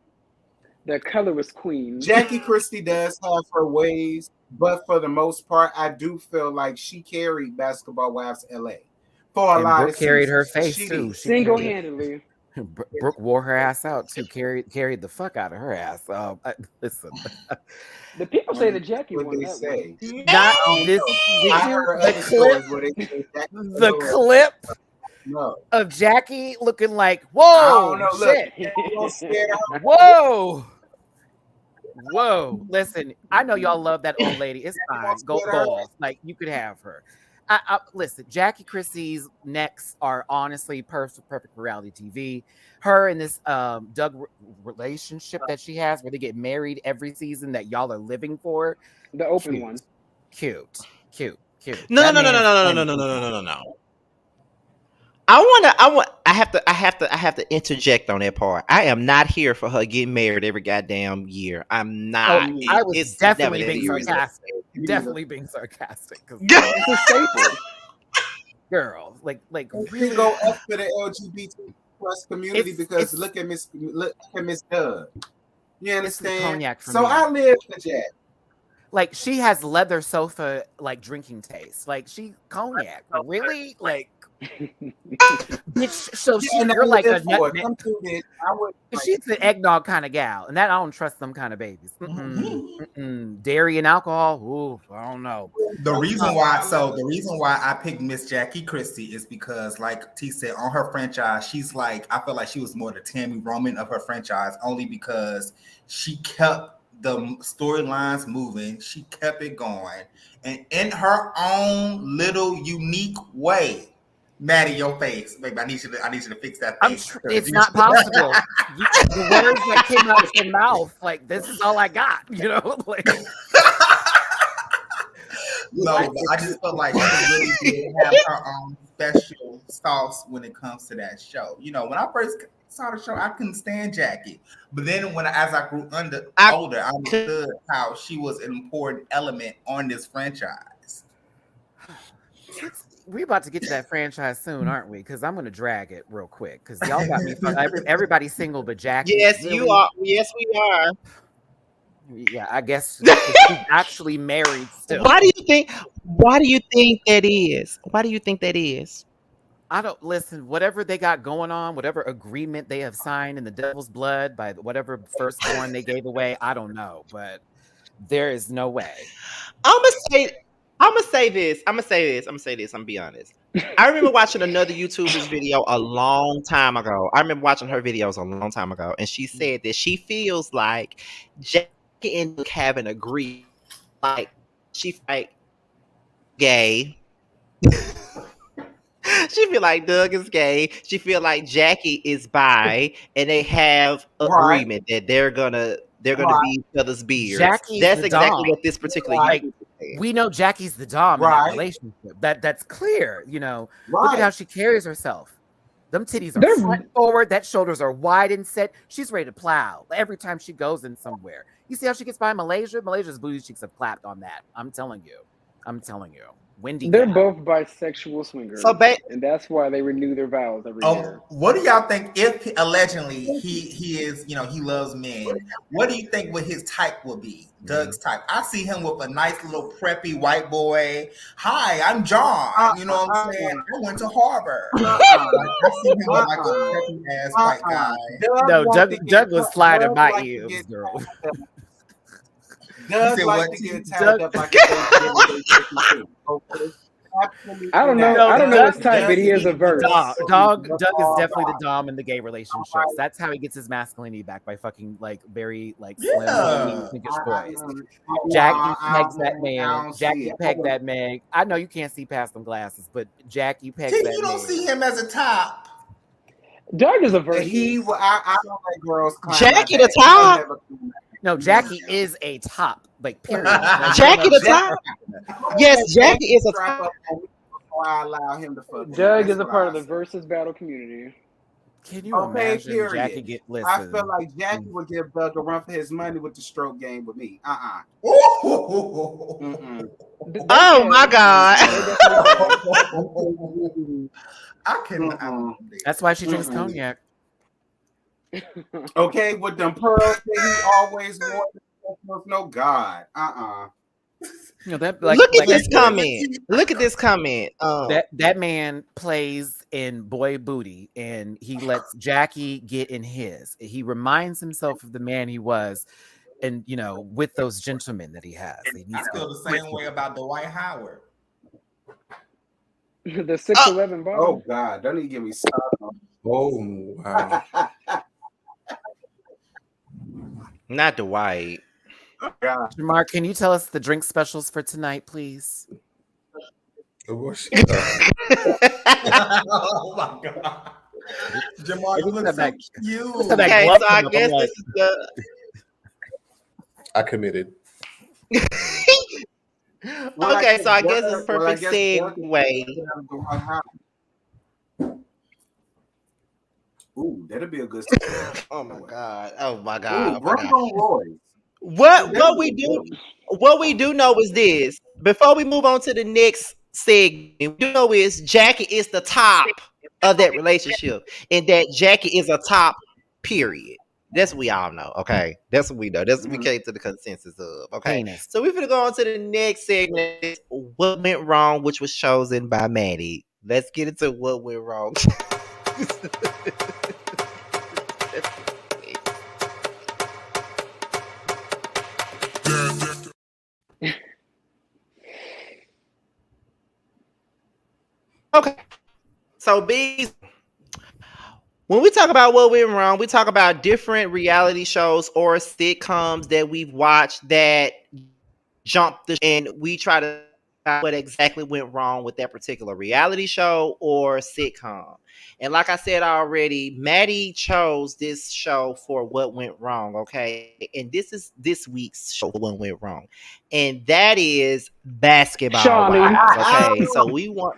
The colorist queen. Jackie Christie does have her ways, but for the most part, I do feel like she carried Basketball Wives LA for a And lot Brooke of carried her seasons. face She too. did. Single-handedly. Brooke wore her ass out too. Carried the fuck out of her ass. Listen, The people say that Jackie What won they that say? not I don't this. know. Did I you heard the other clip? stories where they say Jackie The won. clip No, of Jackie looking like, I whoa, don't know. Look, shit, you don't scared her. whoa, whoa. Listen, I know y'all love that old lady. It's You don't fine. Go scared her. off. Like you could have her. Listen, Jackie Christie's necks are honestly perfect for reality TV. Her and this Doug relationship that she has, where they get married every season, that y'all are living for. The open Cute, one. cute. No, That no, no, no, man's no, no, no, no, no, no, no, no. I have to interject on that part. I am not here for her getting married every goddamn year. I'm not. I was It's never definitely that being serious. sarcastic. Me Definitely being sarcastic. 'Cause, It's a staple. girl, like She really. go up for the LGBT plus community It's- because it's- look at Miss Doug. You It's the understand? cognac for So me. I live for Jack. Like she has leather sofa like drinking taste. Like she cognac. Really? Like bitch. So you're like a nutmeg. Come through this. I would. She's an eggnog kind of gal, and that I don't trust them kind of babies. Dairy and alcohol. Ooh, I don't know. The reason why I picked Miss Jackie Christie is because, like T said, on her franchise, she's like, I feel like she was more the Tammy Roman of her franchise, only because she kept the storylines moving, she kept it going, and in her own little unique way. Maddie, your face, baby. I need you to fix that face. It's not possible. The words that came out of your mouth, like this is all I got. You know, like. No, but I just felt like she really did have her own special sauce when it comes to that show. You know, when I first saw the show, I couldn't stand Jackie, but then as I grew older, I understood how she was an important element on this franchise. We about to get to that franchise soon, aren't we? Because I'm gonna drag it real quick. Because y'all got me. Everybody's single, but Jackie. Yes, really? you are. Yes, we are. Yeah, I guess she's actually married still. Why do you think? Why do you think that is? Why do you think that is? I don't listen. Whatever they got going on, whatever agreement they have signed in the devil's blood by whatever firstborn they gave away, I don't know. But there is no way. I'm gonna say this. I'm gonna be honest. I remember watching another YouTuber's video a long time ago. I remember watching her videos a long time ago, and she said that she feels like Jackie and Luke have an agreement, like she like gay. She feel like Doug is gay. She feel like Jackie is bi, and they have agreement that they're gonna be each other's beards. Jackie's That's the exactly dom. what this particular Like, YouTuber said. we know Jackie's the dom in that relationship. That's clear. You know, look at how she carries herself. Them titties are front forward. That shoulders are wide and set. She's ready to plow every time she goes in somewhere. You see how she gets by Malaysia? Malaysia's booty cheeks have clapped on that. I'm telling you. Wendy. They're both bisexual swingers, So and that's why they renew their vows every year. What do y'all think? If allegedly he is, you know, he loves men, what do you think what his type will be? Doug's type. I see him with a nice little preppy white boy. Hi, I'm John. You know what I'm saying? I went to Harvard. I see him with like a preppy ass white guy. No, Doug was sliding my ears, girl. Doug like to get tied up like a I don't know his type, but he is a verse. Doug is definitely the dom in the gay relationships. That's how he gets his masculinity back, by fucking like very like slim, pinkish boys. Jackie pegs that man. Jackie pegged that man. I know you can't see past them glasses, but Jackie pegs that man. You don't see him as a top. Doug is a verse. I don't like girls. Jackie the top. No, Jackie is a top, like period. Jackie the top. Yes, Jackie is a top. I allow him to fuck. Doug is a part of the versus battle community. Can you imagine Jackie get listed? I feel like Jackie would give Doug a run for his money with the stroke game with me. Oh my God. I can. That's why she drinks cognac. Okay, with them pearls that he always wore. No God. You know, that, look at this comment. Look at this comment. That man plays in Boy Booty and he lets Jackie get in his. He reminds himself of the man he was, and with those gentlemen that he has. He I needs to feel go. the same way about Dwight Howard. The 6'11" bottom. Oh God! Don't even get me started. Oh wow! Not Dwight. God. Jamar, can you tell us the drink specials for tonight, please? Oh my God. Jamar, you look so that cute. Okay, glove so I come up, I'm guess like- this is the. I committed. Okay, so I guess it's a perfect segue. Ooh, that'll be a good. Oh my god! Oh my god! Ooh, Oh my god! Royce. What we do know is this. Before we move on to the next segment, we do know is Jackie is the top of that relationship, and that Jackie is a top. Period. That's what we all know. Okay, that's what we know. That's what we came to the consensus of. Okay, Heinous. so we're gonna go on to the next segment. What went wrong, which was chosen by Maddie. Let's get into what went wrong. Okay, so bees. When we talk about what went wrong, we talk about different reality shows or sitcoms that we've watched that jumped and we try to find what exactly went wrong with that particular reality show or sitcom. And like I said already, Maddie chose this show for what went wrong, okay? And this is this week's show for what went wrong. And that is Basketball Shawnee. Wives, okay? So we want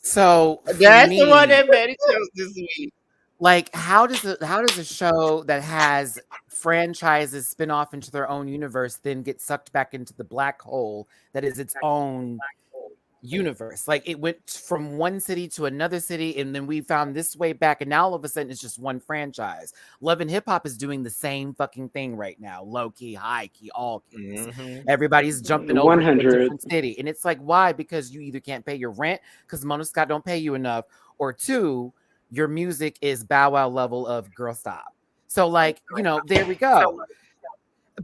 So that's me, the one that Maddie chose this week. like, how does a show that has franchises spin off into their own universe then get sucked back into the black hole that is its own universe? Like, it went from one city to another city, and then we found this way back, and now all of a sudden it's just one franchise. Love and Hip Hop is doing the same fucking thing right now. Low key, high key, all keys. Everybody's jumping over to a 100. different city, and it's like, why? Because you either can't pay your rent because Mona Scott don't pay you enough, or two, your music is Bow Wow level of girl stop. So, like, there we go.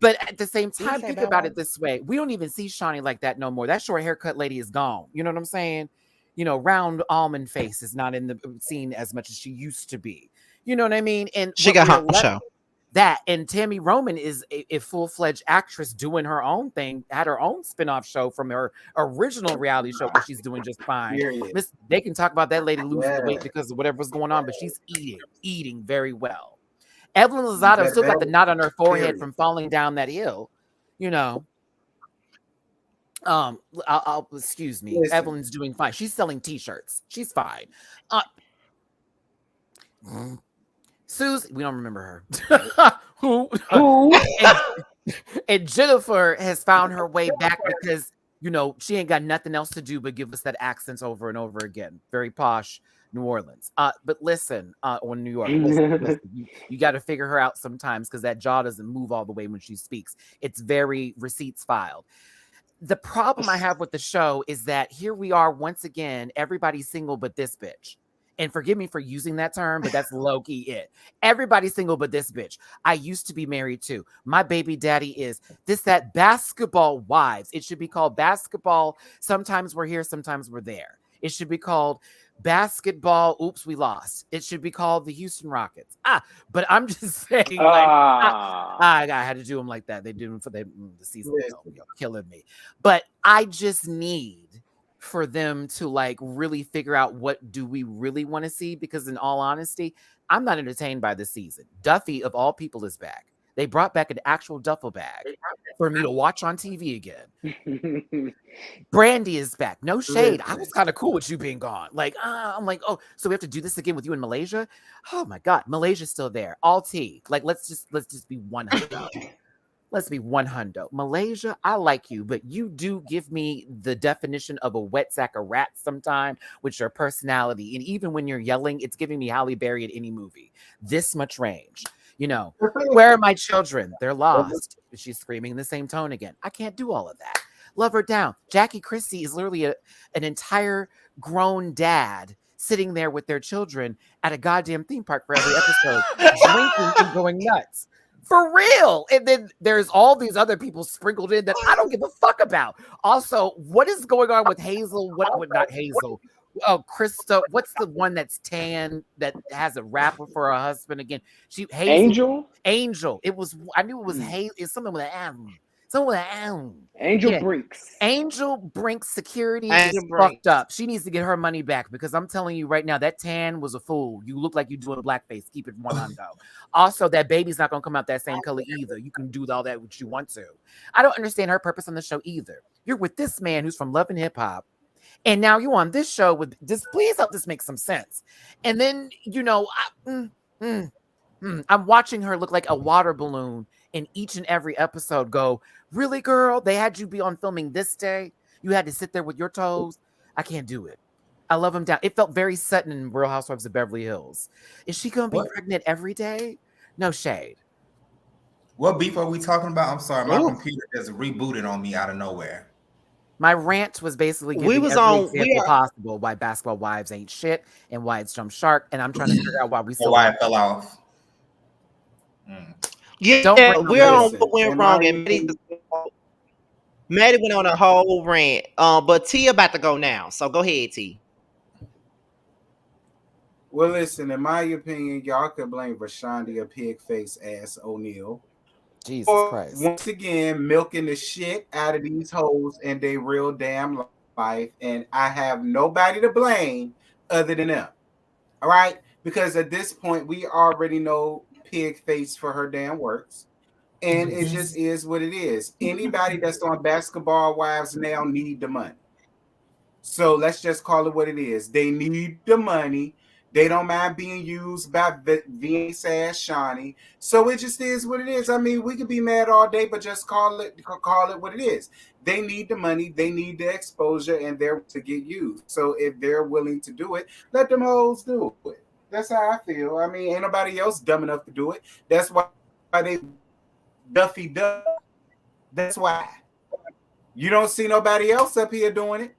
But at the same time, think about it this way. We don't even see Shawnee like that no more. That short haircut lady is gone. You know what I'm saying? Round almond face is not in the scene as much as she used to be. You know what I mean? And She got her show. That, and Tammy Roman is a full-fledged actress doing her own thing, had her own spin-off show from her original reality show, where she's doing just fine. They can talk about that lady losing the weight because of whatever's going on, but she's eating very well. Evelyn Lozado still got the knot on her forehead from falling down that hill. I'll excuse me. Listen. Evelyn's doing fine. She's selling t-shirts. She's fine. Suze, we don't remember her. Who? And Jennifer has found her way back because she ain't got nothing else to do but give us that accents over and over again. Very posh New Orleans. But listen, or New York, listen, you got to figure her out sometimes because that jaw doesn't move all the way when she speaks. It's very receipts filed. The problem I have with the show is that here we are once again, everybody's single but this bitch. And forgive me for using that term, but that's low-key it. Everybody's single but this bitch. I used to be married too. My baby daddy is that Basketball Wives. It should be called Basketball. Sometimes we're here, sometimes we're there. It should be called Basketball. Oops, we lost. It should be called the Houston Rockets. But I'm just saying, I had to do them like that. They do them for the season. Killing me. But I just need for them to really figure out what do we really want to see, because in all honesty, I'm not entertained by this season. Duffy of all people is back. They brought back an actual duffel bag for me to watch on TV again. Brandy is back. No shade. I was kind of cool with you being gone. I'm like, oh, so we have to do this again with you in Malaysia? Oh my God, Malaysia's still there. All tea. Let's just be 100. Let's be 100. Malaysia, I like you, but you do give me the definition of a wet sack of rats sometime with your personality. And even when you're yelling, it's giving me Halle Berry in any movie. This much range. Where are my children? They're lost. She's screaming in the same tone again. I can't do all of that. Love her down. Jackie Christie is literally an entire grown dad sitting there with their children at a goddamn theme park for every episode, drinking and going nuts. For real. And then there's all these other people sprinkled in that I don't give a fuck about. Also, what is going on with Hazel? What not Hazel? Oh, Krista. What's the one that's tan that has a rapper for a husband again? Hazel. Angel. It was. I knew it was Hazel. It's something with an M. Something with an M. Angel Brinks. Angel Brinks security is fucked up. She needs to get her money back because I'm telling you right now, that tan was a fool. You look like you're doing a blackface. Keep it one on go. Also, that baby's not gonna come out that same color either. You can do all that what you want to. I don't understand her purpose on the show either. You're with this man who's from Love and Hip Hop. And now you on this show with this. Please help this make some sense. And then, I'm watching her look like a water balloon in each and every episode. Go, really, girl? They had you be on filming this day? You had to sit there with your toes? I can't do it. I love him down. It felt very Sutton in Real Housewives of Beverly Hills. Is she going to be pregnant every day? No shade. What beef are we talking about? I'm sorry. My computer just rebooted on me out of nowhere. My rant was basically giving every example possible why Basketball Wives ain't shit and why it's Jump Shark, and I'm trying to figure out why we still why it fell off. Yeah, we're on what went wrong, and Maddie went on a whole rant. But T about to go now, so go ahead, T. Well, listen, in my opinion, y'all could blame Rashonda a pig face ass O'Neal. Jesus Christ. Once again, milking the shit out of these hoes and they real damn life. And I have nobody to blame other than them. All right? Because at this point, we already know pig face for her damn works. And it just is what it is. Anybody that's on Basketball Wives now need the money. So let's just call it what it is. They need the money. They don't mind being used by Vince ass Shawnee. So it just is what it is. I mean, we could be mad all day, but just call it what it is. They need the money, they need the exposure, and they're to get used. So if they're willing to do it, let them hoes do it. That's how I feel. I mean, ain't nobody else dumb enough to do it. That's why they Duffy Duck. That's why. You don't see nobody else up here doing it.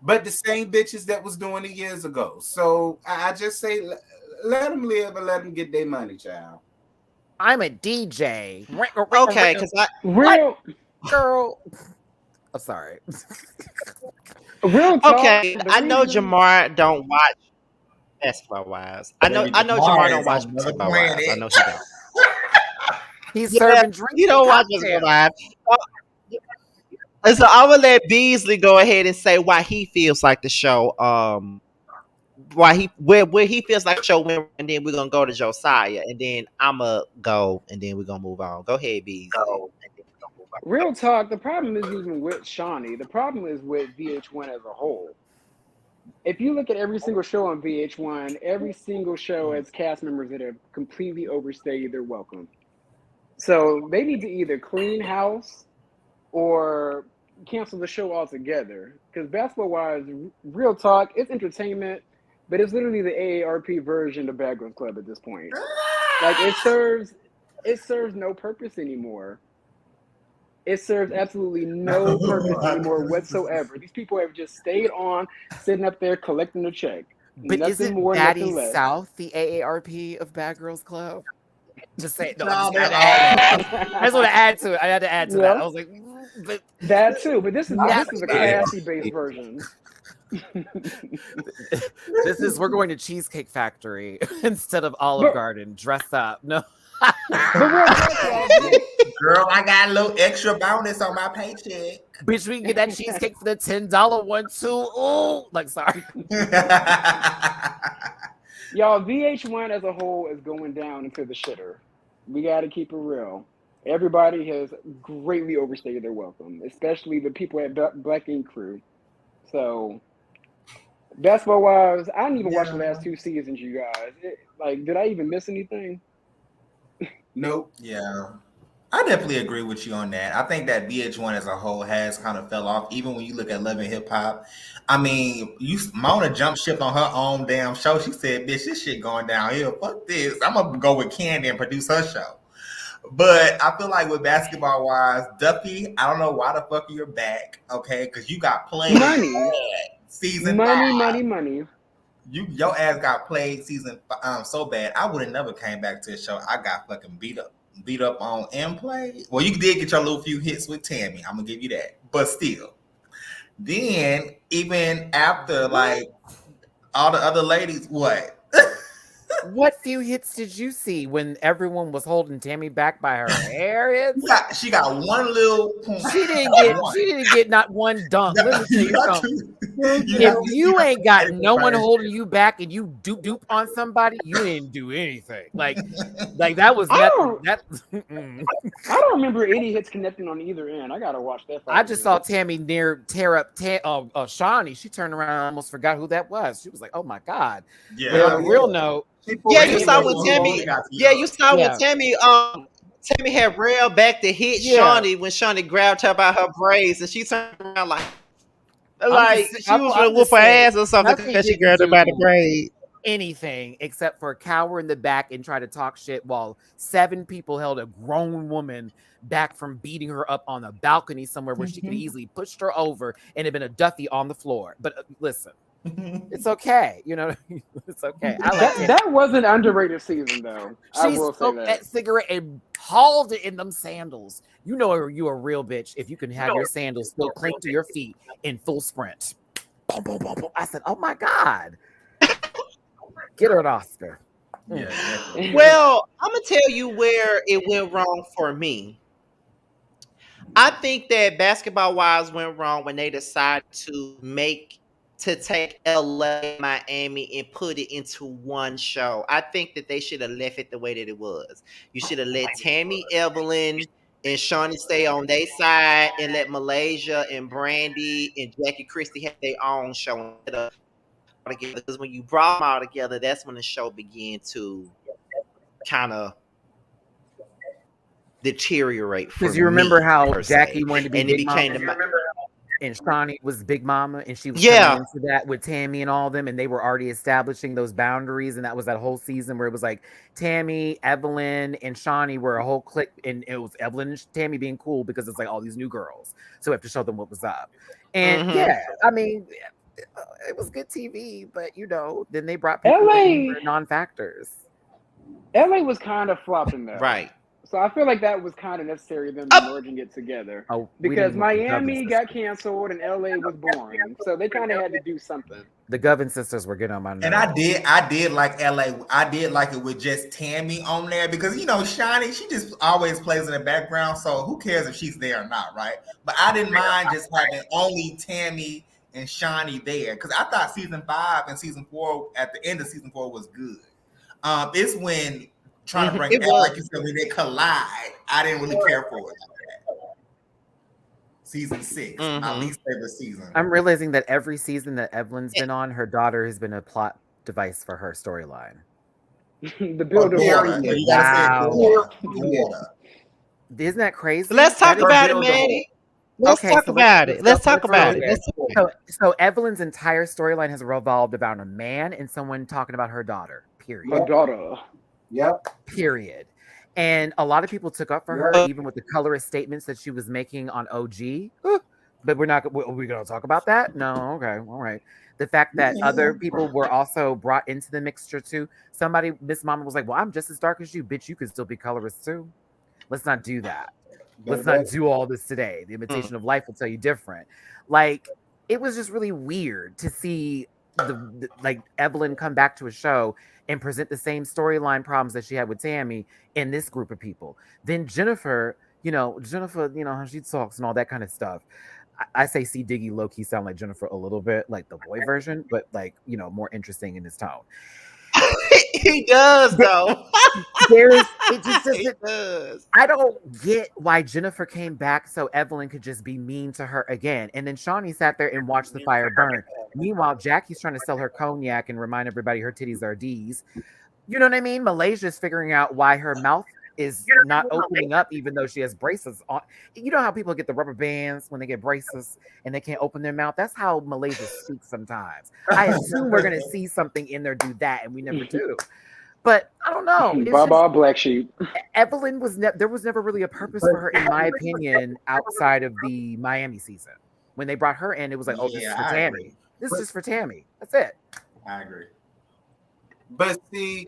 But the same bitches that was doing it years ago. So I just say, let them live and let them get their money, child. I'm a DJ. Okay, because real girl. I'm sorry. Real talk, okay, I know Jamar don't watch Basketball Wives. I know Jamar don't watch Basketball Wives. I know he don't. He's serving drinks. You don't watch Basketball Wives. So I'm gonna let Beasley go ahead and say why he feels like the show, where he feels like the show went, and then we're gonna go to Josiah, and then I'ma go, and then we're gonna move on. Go ahead, Beasley. Real talk. The problem is even with Shawnee. The problem is with VH1 as a whole. If you look at every single show on VH1, every single show has cast members that have completely overstayed their welcome. So they need to either clean house or cancel the show altogether. Because Basketball Wives, real talk, it's entertainment, but it's literally the AARP version of Bad Girls Club at this point. Like it serves no purpose anymore. It serves absolutely no purpose anymore whatsoever. These people have just stayed on, sitting up there collecting a check. But nothing isn't more, Daddy nothing less. South the AARP of Bad Girls Club? Just say no. No, I just want to add to it. I had to add to that. I was like, but that too. But this is a classy-based version. We're going to Cheesecake Factory instead of Olive Garden. Dress up. No. Girl, I got a little extra bonus on my paycheck. Bitch, we can get that cheesecake for the $10 one too. Ooh, like sorry. Y'all, VH1 as a whole is going down into the shitter. We got to keep it real. Everybody has greatly overstayed their welcome, especially the people at Black Ink Crew. So, Basketball Wives, I didn't even watch the last 2 seasons, you guys. Did I even miss anything? Nope. Yeah. I definitely agree with you on that. I think that VH1 as a whole has kind of fell off. Even when you look at Love and Hip Hop, I mean, Mona jumped ship on her own damn show. She said, "Bitch, this shit going downhill. Fuck this. I'm gonna go with Candy and produce her show." But I feel like with basketball wise, Duffy, I don't know why the fuck you're back, okay? Because you got played season 5. Money. Your ass got played so bad. I would have never came back to the show. I got fucking beat up on and played. Well, you did get your little few hits with Tammy. I'm gonna give you that. But still, then even after like all the other ladies, what? What few hits did you see when everyone was holding Tammy back by her hair? She got one little point. She didn't get not one dunk. Let me tell you something. If you ain't got no one holding you back and you dupe on somebody, you didn't do anything. Like that was that. I don't remember any hits connecting on either end. I gotta watch that. I just saw Tammy tear up Shawnee. She turned around and almost forgot who that was. She was like, "Oh my god!" Yeah. But on a real note, you saw when Tammy. Yeah, you saw when Tammy. Tammy had railed back to hit Shawnee when Shawnee grabbed her by her braids, and she turned around like she was gonna whoop her ass or something because she grabbed her by the braid. Anything except for cower in the back and try to talk shit while 7 people held a grown woman back from beating her up on a balcony somewhere where she could easily pushed her over and had been a Duffy on the floor. But listen, it's okay, it's okay. I like that was an underrated season though. She smoked that cigarette and hauled it in them sandals. You know you a real bitch if you can have your sandals still cling to your feet in full sprint. Boom, boom, boom, boom. I said, oh my god. Get her an Oscar. Yeah. Well, I'm gonna tell you where it went wrong for me. I think that basketball wise went wrong when they decided to take LA, Miami, and put it into one show. I think that they should have left it the way that it was. You should have let Tammy, Evelyn, and Shawnee stay on their side, and let Malaysia and Brandy and Jackie Christie have their own show together. Because when you brought them all together, that's when the show began to kind of deteriorate. Because you remember how Jackie wanted to be Big Mama, and Shawnee was Big Mama, and she was coming into that with Tammy and all of them, and they were already establishing those boundaries, and that was that whole season where it was like Tammy, Evelyn, and Shawnee were a whole clique, and it was Evelyn and Tammy being cool because it's like all these new girls, so we have to show them what was up. And I mean, it was good TV, but then they brought people non-factors. LA was kind of flopping though, right? So I feel like that was kind of necessary them merging it together. Because Miami got canceled and LA was boring, so they kind of had to do something. The Govern sisters were getting on my nerves. And I did like LA. I did like it with just Tammy on there because Shawnee, she just always plays in the background, so who cares if she's there or not, right? But I didn't mind just having only Tammy and Shawnee there because I thought season 5 and season 4 at the end of season 4 was good. It's when trying to bring like you said when they collide, I didn't really care for it like that. Season 6, my least favorite season. I'm realizing that every season that Evelyn's been on, her daughter has been a plot device for her storyline. The build of Isn't that crazy? Let's talk about it, Manny. Let's talk about it. So Evelyn's entire storyline has revolved about a man and someone talking about her daughter. Period. Her daughter. Yep. Period. And a lot of people took up for her, even with the colorist statements that she was making on OG. But we're going to talk about that? No. Okay. All right. The fact that other people were also brought into the mixture too. Somebody, Miss Mama was like, well, I'm just as dark as you. Bitch, you could still be colorist too. Let's not do that. Let's not do all this today. The imitation of life will tell you different. Like, it was just really weird to see the Evelyn come back to a show and present the same storyline problems that she had with Tammy in this group of people. Then Jennifer, how she talks and all that kind of stuff. I say C. Diggy low-key sound like Jennifer a little bit, like the boy version, but more interesting in his tone. He does though. It does. I don't get why Jennifer came back so Evelyn could just be mean to her again. And then Shawnee sat there and watched the fire burn. Meanwhile, Jackie's trying to sell her cognac and remind everybody her titties are D's. You know what I mean? Malaysia's figuring out why her mouth is not opening up even though she has braces on. You know how people get the rubber bands when they get braces and they can't open their mouth? That's how Malaysia speaks sometimes. I assume we're going to see something in there do that, and we never do. But I don't know. It's just Baba Black Sheep. Evelyn was there was never really a purpose for her, in my opinion, outside of the Miami season. When they brought her in, it was like, oh, this is Yeah, for I Tammy. agree. This is just for Tammy. That's it. I agree. But see,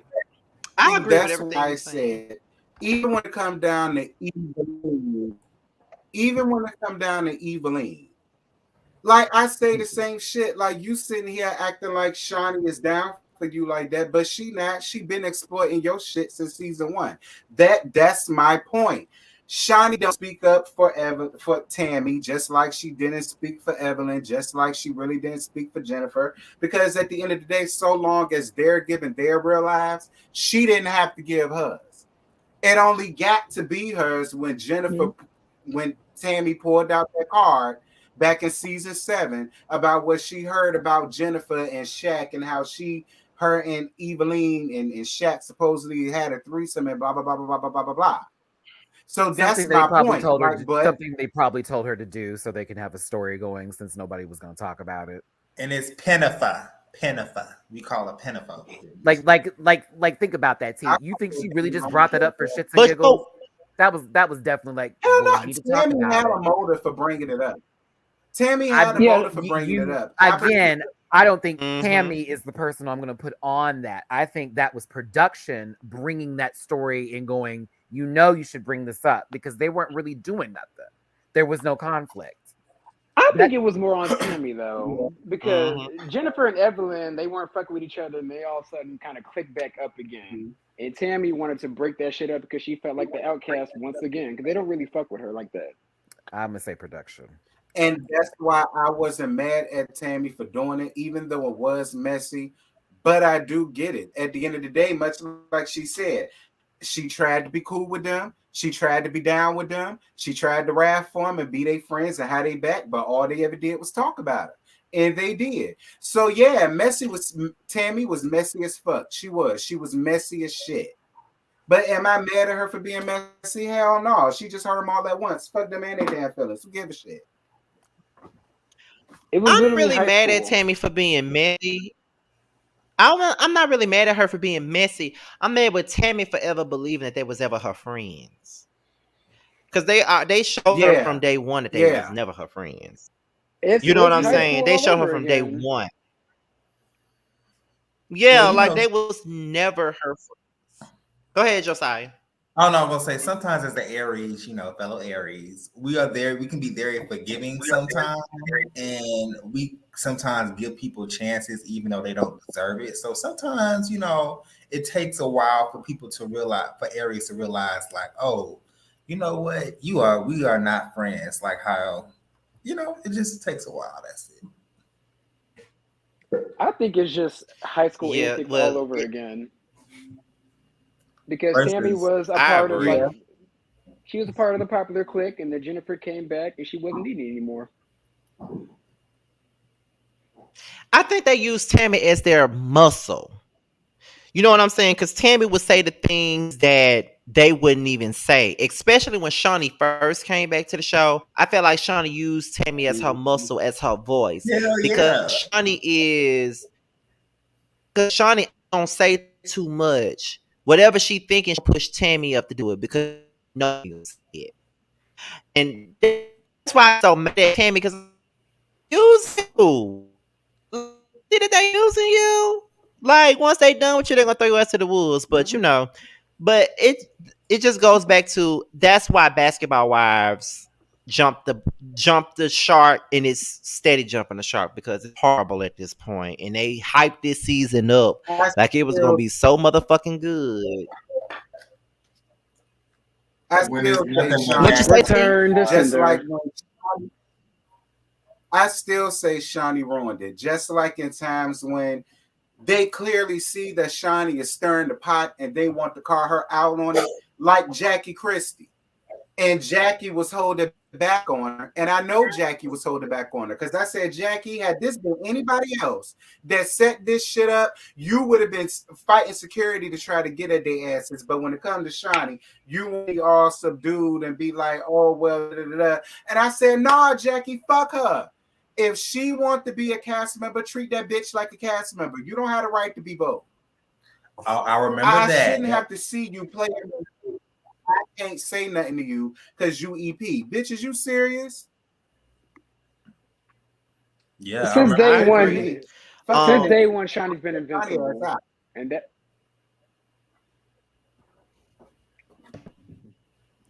I agree with that's everything why I you're saying. said, even when it come down to Evelyn, like I say the same shit. Like you sitting here acting like Shawnee is down for you like that, but she not. She been exploiting your shit since season 1. That's my point. Shawnee don't speak up for Tammy, just like she didn't speak for Evelyn, just like she really didn't speak for Jennifer. Because at the end of the day, so long as they're giving their real lives, she didn't have to give hers. It only got to be hers when when Tammy pulled out that card back in season 7 about what she heard about Jennifer and Shaq and how her and Evelyn and Shaq supposedly had a threesome and blah blah blah blah blah blah blah blah. So that's my point. Something they probably told her to do so they can have a story going since nobody was going to talk about it. And it's Penifa. We call it Penifa. Like think about that, T. You think she really just brought that up for shits and giggles? That was definitely like, well, we need to talk Tammy about had it. a motive for bringing it up. Tammy had a motive for bringing it up. Again, I don't think Tammy is the person I'm going to put on that. I think that was production bringing that story and going, you should bring this up, because they weren't really doing nothing. There was no conflict. I think it was more on Tammy though, because Jennifer and Evelyn, they weren't fucking with each other, and they all of a sudden kind of clicked back up again. And Tammy wanted to break that shit up because she felt like the outcast once again, because they don't really fuck with her like that. I'm gonna say production. And that's why I wasn't mad at Tammy for doing it, even though it was messy. But I do get it. At the end of the day, much like she said, she tried to be cool with them. She tried to be down with them. She tried to rap for them and be their friends and have they back. But all they ever did was talk about it. And they did. So yeah, Tammy was messy as fuck. She was messy as shit. But am I mad at her for being messy? Hell no. She just heard them all at once. Fuck them and their damn feelings. Who give a shit? I'm really mad at Tammy for being messy. I'm not really mad at her for being messy. I'm mad with Tammy for ever believing that they was ever her friends. Because they showed her from day one that they was never her friends. You know what I'm saying? They showed her from day one. Yeah, like they was never her friends. Go ahead, Josiah. Oh no, I'm gonna say sometimes as the Aries, fellow Aries, we can be very forgiving sometimes, and we sometimes give people chances even though they don't deserve it. So sometimes, it takes a while for people to realize, for Aries to realize, like, oh, you know what, we are not friends. Like how, it just takes a while. That's it. I think it's just high school antics all over again. Because Tammy was a part of she was a part of the popular clique, and then Jennifer came back and she wasn't needed anymore. I think they used Tammy as their muscle. You know what I'm saying? Because Tammy would say the things that they wouldn't even say, especially when Shawnee first came back to the show. I felt like Shawnee used Tammy as her muscle, as her voice. Because Shawnee don't say too much. Whatever she thinking, she'll push Tammy up to do it because no it. And that's why I'm so mad at Tammy, because use you. See that they using you? Like once they done with you, they're gonna throw you out to the wolves. But but it just goes back to, that's why Basketball Wives jumped the shark, and it's steady jumping the shark because it's horrible at this point, and they hyped this season up like it was gonna be so motherfucking good. I still say Shawnee ruined it. Just like in times when they clearly see that Shawnee is stirring the pot and they want to call her out on it, like Jackie Christie. And Jackie was holding back on her. And I know Jackie was holding back on her because I said, Jackie, had this been anybody else that set this shit up, you would have been fighting security to try to get at their asses. But when it comes to Shawnee, you will be all subdued and be like, oh, well, da, da, da. And I said, nah, Jackie, fuck her. If she wants to be a cast member, treat that bitch like a cast member. You don't have the right to be both. I remember I that. shouldn't have to see you play. I can't say nothing to you because you EP. Bitch, is you serious? Yeah, Since I day one, agree. since day one, Shawnee's been invincible, and that.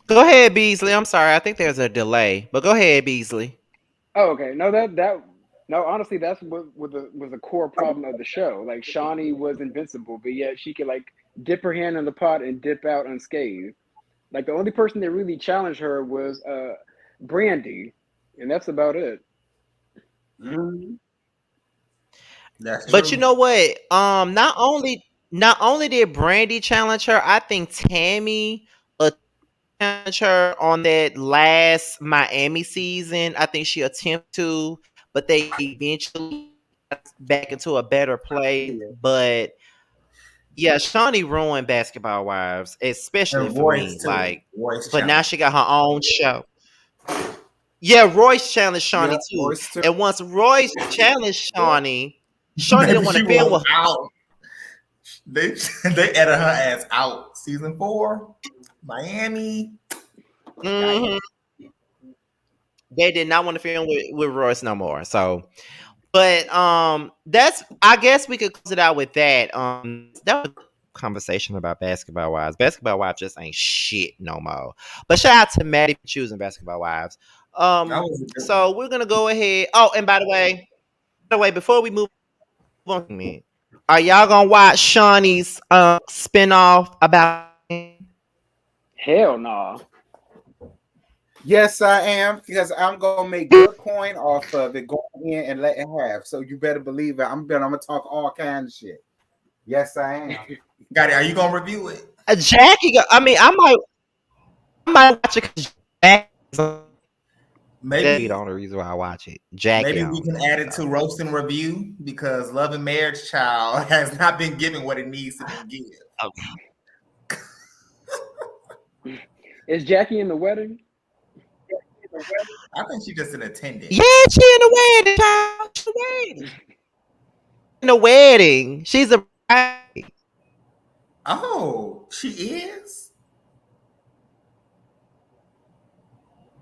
Go ahead, Beasley. I'm sorry. I think there's a delay, but go ahead, Beasley. Oh, okay. No, no. Honestly, that's what was the core problem of the show. Like Shawnee was invincible, but yet she could like dip her hand in the pot and dip out unscathed. Like the only person that really challenged her was Brandy, and that's about it. Mm-hmm. That's But you true. know what? Not only did Brandy challenge her, I think Tammy challenged her on that last Miami season. I think she attempted to, but they eventually got back into a better place. But yeah, Shawnee ruined Basketball Wives, especially And for Royce me. too. Like, Royce but now challenge. she got her own show. Yeah, Royce challenged Shawnee Yeah, too. Royce too. And once Royce challenged Shawnee Maybe didn't want she to film was with. out. They they edited her ass out. Season 4, Miami. Mhm. They did not want to film with Royce no more. So, but that's, I guess we could close it out with that. That was a conversation about Basketball Wives. Basketball Wives just ain't shit no more. But shout out to Maddie for choosing Basketball Wives. That was a good So one. we're gonna go ahead. Oh, and by the way, before we move on, are y'all gonna watch Shawnee's spinoff about? Hell no. Yes, I am, because I'm gonna make good coin off of it, going in and letting have. So you better believe it. I'm gonna talk all kinds of shit. Yes, I am. Got it. Are you gonna review it? Jackie. I mean, I might watch it because Jackie's the Maybe only reason why I watch it. Jackie maybe we on can there. add it to So. roast and review because Love and Marriage Child has not been given what it needs to be given. Is Jackie in the wedding? I think she's just an attendant. Yeah, she in the wedding, child. She in the wedding. In the wedding. She's a bride. Oh, she is?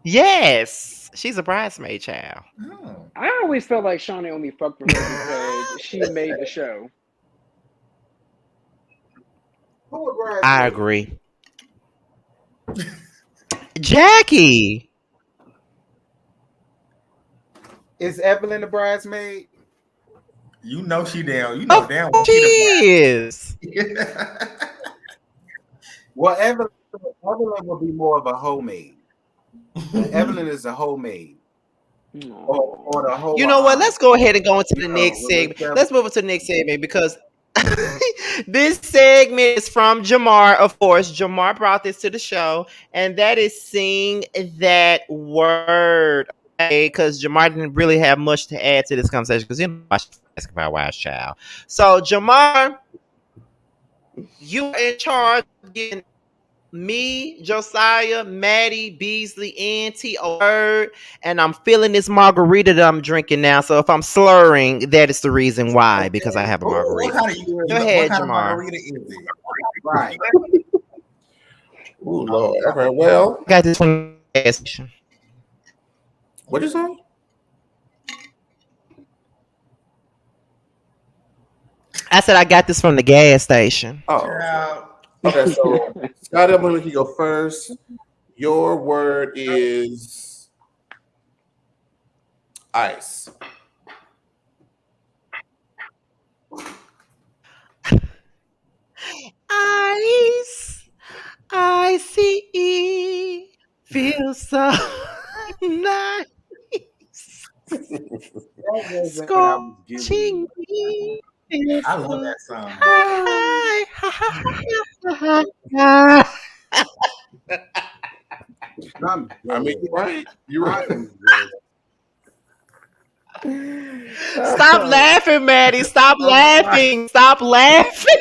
Yes. She's a bridesmaid, child. Oh. I always felt like Shawnee only fucked with her because she made the show. I agree. Jackie. Is Evelyn the bridesmaid? You know she down. You know Of damn course well she she is. the Well, Evelyn will be more of a homemaid. Evelyn is a homemaid. Or the whole. You know what? Let's go ahead and go into the next with segment. Evelyn. Let's move into the next segment because this segment is from Jamar, of course. Jamar brought this to the show, and that is Sing That Word. Okay, because Jamar didn't really have much to add to this conversation because he didn't watch Basketball Wives, child. So, Jamar, you are in charge of getting me, Josiah, Maddie, Beasley, and T a word, and I'm feeling this margarita that I'm drinking now. So if I'm slurring, that is the reason why, because I have a What margarita. kind of Go ahead, what kind of Jamar. margarita is it? Right. Oh Lord. All right. Well, I got this from the gas station. what'd you say? I said I got this from the gas station. Oh. Child. Okay. So Scotty, I'm gonna let you go first. Your word is ice. Ice, icy, feels so nice, scorching me. I love that song. Hi, hi. I mean, you're right. You're right. Stop laughing, Maddie. Stop laughing. Stop laughing.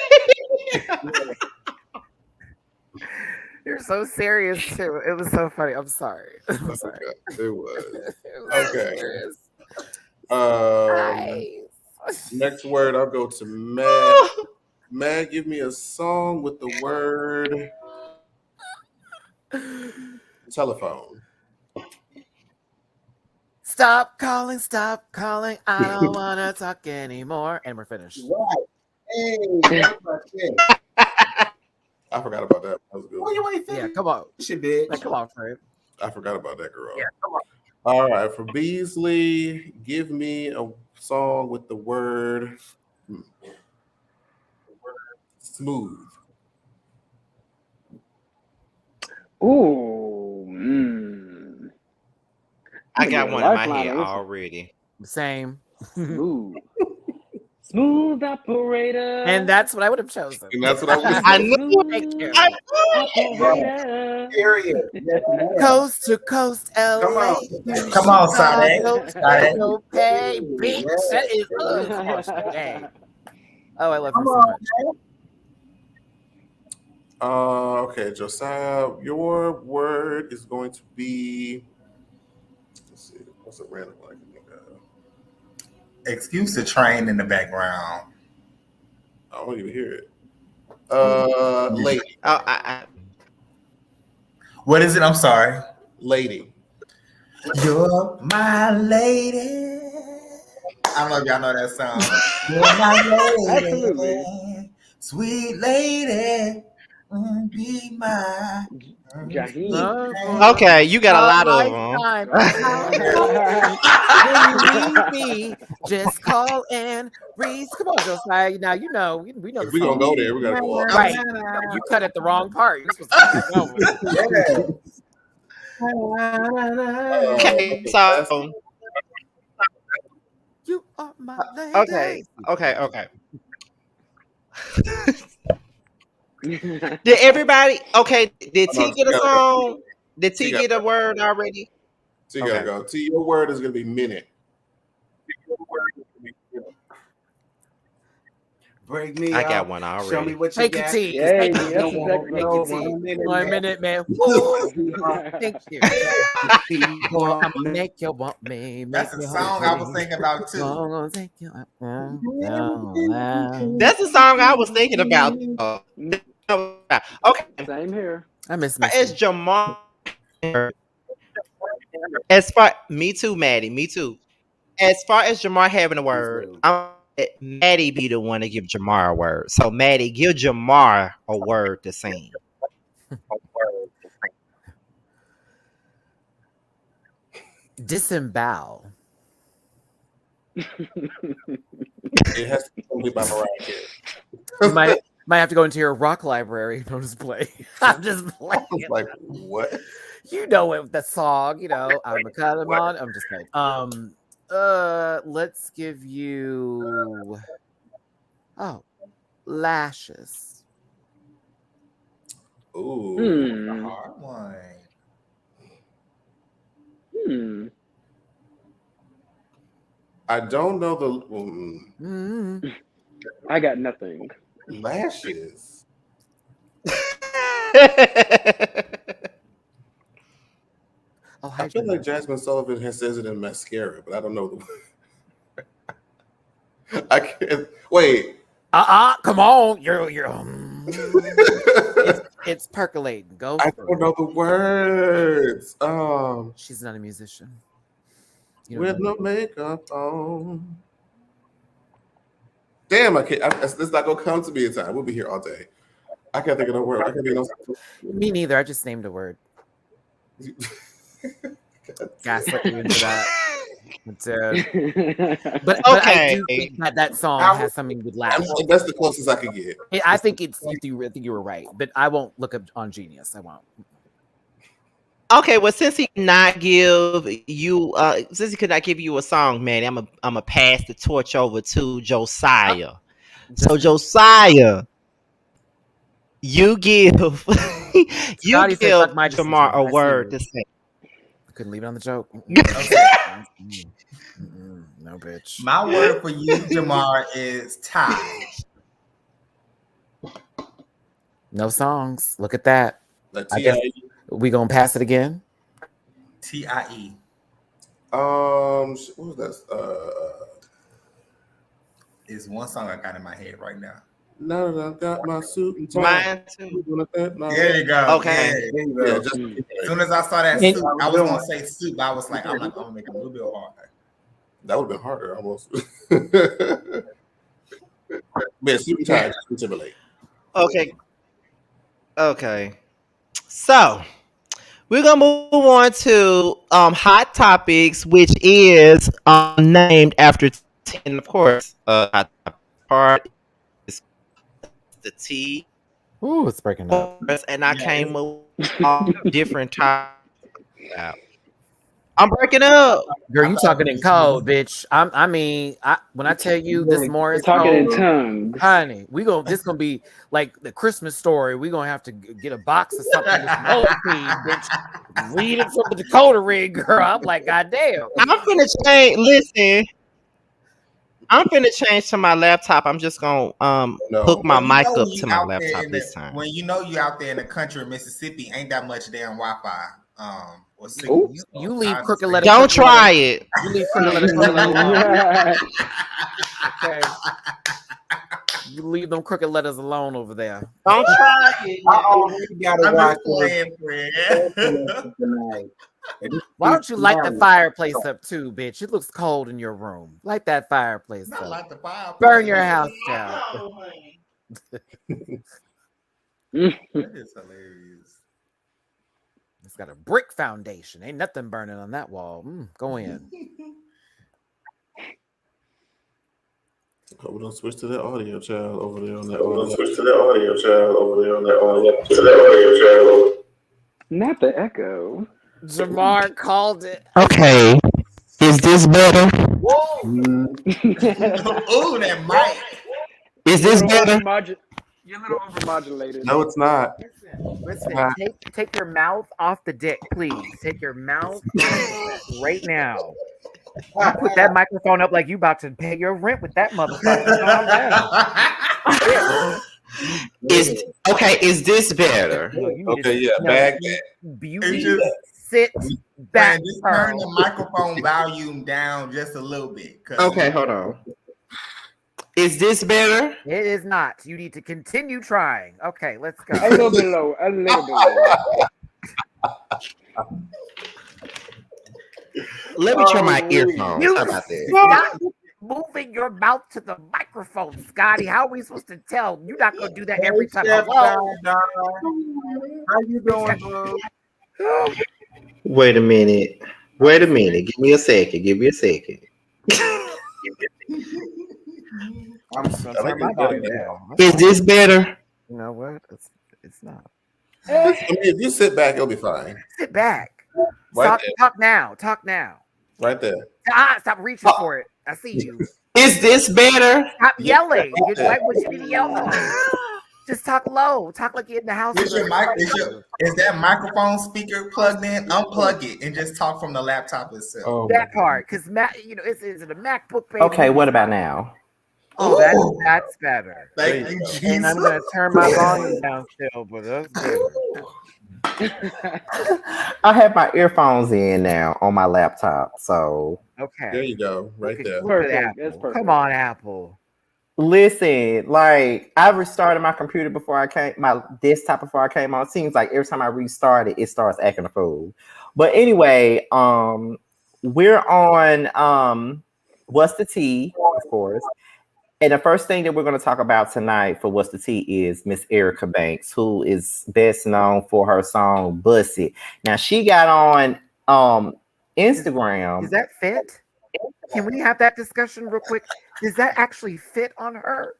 You're so serious too. It was so funny. I'm sorry. I'm sorry. It was. It was so Okay. serious. Next word, I'll go to Matt. Mag, give me a song with the word telephone. Stop calling, stop calling. I don't want to talk anymore. And we're finished. Right. Hey, that's my shit. I forgot about that. That was good. What you ain't Yeah, thinking? come on. Shit, bitch. Like, come on, Fred. I forgot about that girl. Yeah, come on. All right, for Beasley, give me a song with the word smooth. Ooh. I got one in my Lifeline head on this one. already. Same. Smooth. Smooth operator. And that's what I would have chosen. And that's what I was. I knew Thank you. Operator. Period. Coast to coast, LA. Come on. Come on, Sade. Sade. Pay, bitch. That is come on, Sade. Oh, I love her so much. Okay, Josiah, your word is going to be. Let's see, what's a random one I can think of? Excuse the train in the background. I don't even hear it. Lady. What is it? I'm sorry. Lady. You're my lady. I don't know if y'all know that song. You're my lady. Absolutely. Sweet lady. Be my. Jaheim. Okay, you got a lot of them. When you need me, just call and Reese. Come on, Josiah. Now you know we know. If we're gonna go there, we gotta go up. Right. You cut at the wrong part. You're supposed to keep going. Okay, so You are my lady. okay. Did everybody? Okay, did T get a song? Did T get a word already? So you gotta go. T, your word is gonna be minute. Break me. I got one already. Show me what you Take got. it, T. Yay, Take that's it, exactly T. what Take I'm it, T. doing. 1 minute, man. Thank you. I'm gonna make you want me. That's the song I was thinking about too. That's the song I was thinking about. Okay, Same here. I miss as Jamar. As far me too, Maddie. Me too. As far as Jamar having a word, I'm let Maddie be the one to give Jamar a word. So Maddie, give Jamar a word to sing. Disembowel. It has to be by Mariah Carey. You might have to go into your rock library. Don't just play. I'm just playing. Like what? You know it, the song. You know, I'm a Kalamon. I'm just playing. Let's give you. Oh, lashes. Ooh, A hard one. I don't know the I got nothing. lashes. I feel like Jasmine Sullivan says it in mascara, but I don't know the. I can't wait. Come on, you're. It's percolating. Go. I don't know the words. She's not a musician. With no makeup on. Damn, I can't. It's not gonna come to me in time. We'll be here all day. I can't think of no word. I can't think of no. Me neither. I just named a word. Gaslit you into that. But I do think that song has something with laughs. That's the closest I could get. I think I think you were right, but I won't look up on Genius. I won't. Okay, well, since he could not give you, a song, man, I'm a pass the torch over to Josiah. So Josiah, you give Jamar a word to say. I couldn't leave it on the joke. No, bitch. My word for you, Jamar, is tie. No songs. Look at that. I guess we gonna pass it again. TIE. What was that? Is one song I got in my head right now. Now that I've got my suit and tie, Mine too. There you go. Okay. Yeah. There you go. Yeah, just As soon as I saw that And- soup, I was gonna say soup. I was like, I'm gonna make it a little bit harder. that would have been harder almost. Man, suit and tie, Justin Timberlake. Okay. So we're gonna move on to hot topics, which is named after 10, of course. Hot topic part is the tea, Ooh, it's breaking up. and I came up with all different topics. I'm breaking up. Girl, you talking in code, bitch. When I tell you this more is Talking in code, tongues. honey, this gonna be like the Christmas story. We gonna have to get a box or something with some old cream, bitch. Read it from the Dakota rig, girl. I'm like, goddamn. I'm finna change. Listen, I'm finna change to my laptop. I'm just gonna hook my mic up to my laptop this time. When you know you out there in the country of Mississippi, ain't that much damn Wi-Fi. Or Ooh, you leave crooked letters. Don't try it. You leave crooked letters alone. Okay. You leave them crooked letters alone over there. Don't try it. You gotta I'm watch just playing, friend. tonight. Why don't you light the fireplace up too, bitch? It looks cold in your room. Light that fireplace Not up. like the fireplace. Burn your house down. That is hilarious. It's got a brick foundation. Ain't nothing burning on that wall. Go in. Oh, we're gonna switch to that audio child over there on that audio. Not the echo. Jamar called it. Okay. Is this better? Ooh, that mic. Is this better? You're a little overmodulated. No, it's not. Listen, take your mouth off the dick, please. Take your mouth off right now. You put that microphone up like you about to pay your rent with that motherfucker. Calm down. Is this better? No, you need Okay, to, yeah, no, bag you It's need just- to sit back. Man, just turn the microphone volume down just a little bit. Okay, hold on. Is this better? It is not. You need to continue trying. Okay, let's go. A little bit low. A little bit low. Let me turn my earphones. You How about that? stop moving your mouth to the microphone, Scotty. How are we supposed to tell? You're not gonna do that every time. Hello? How you doing, bro? Wait a minute. Give me a second. I'm so I like Turn my it. volume down. Is this better? You know what? It's not. I mean, if you sit back, it'll be fine. Sit back. Right Talk now. Talk now. Right there. Stop reaching for it. I see you. Is this better? Stop yelling. It's like what you need to yell for. Just talk low. Talk like you're in the house. Is that microphone speaker plugged in? Unplug it and just talk from the laptop itself. Oh, That part, because is it a MacBook? Baby? Okay, what about now? Oh, that's better. Thank you, Jesus. And I'm gonna turn my volume down still, but that's better. I have my earphones in now on my laptop, so Okay. there you go, right there. Perfect. That's perfect. Come on, Apple. listen. Like I restarted my computer my desktop before I came on. It seems like every time I restart it, it starts acting a fool. But anyway, we're on What's the Tea, of course. And the first thing that we're going to talk about tonight for What's the Tea is Miss Erica Banks, who is best known for her song Bussy. Now she got on Instagram. Does that fit? Can we have that discussion real quick? Does that actually fit on her?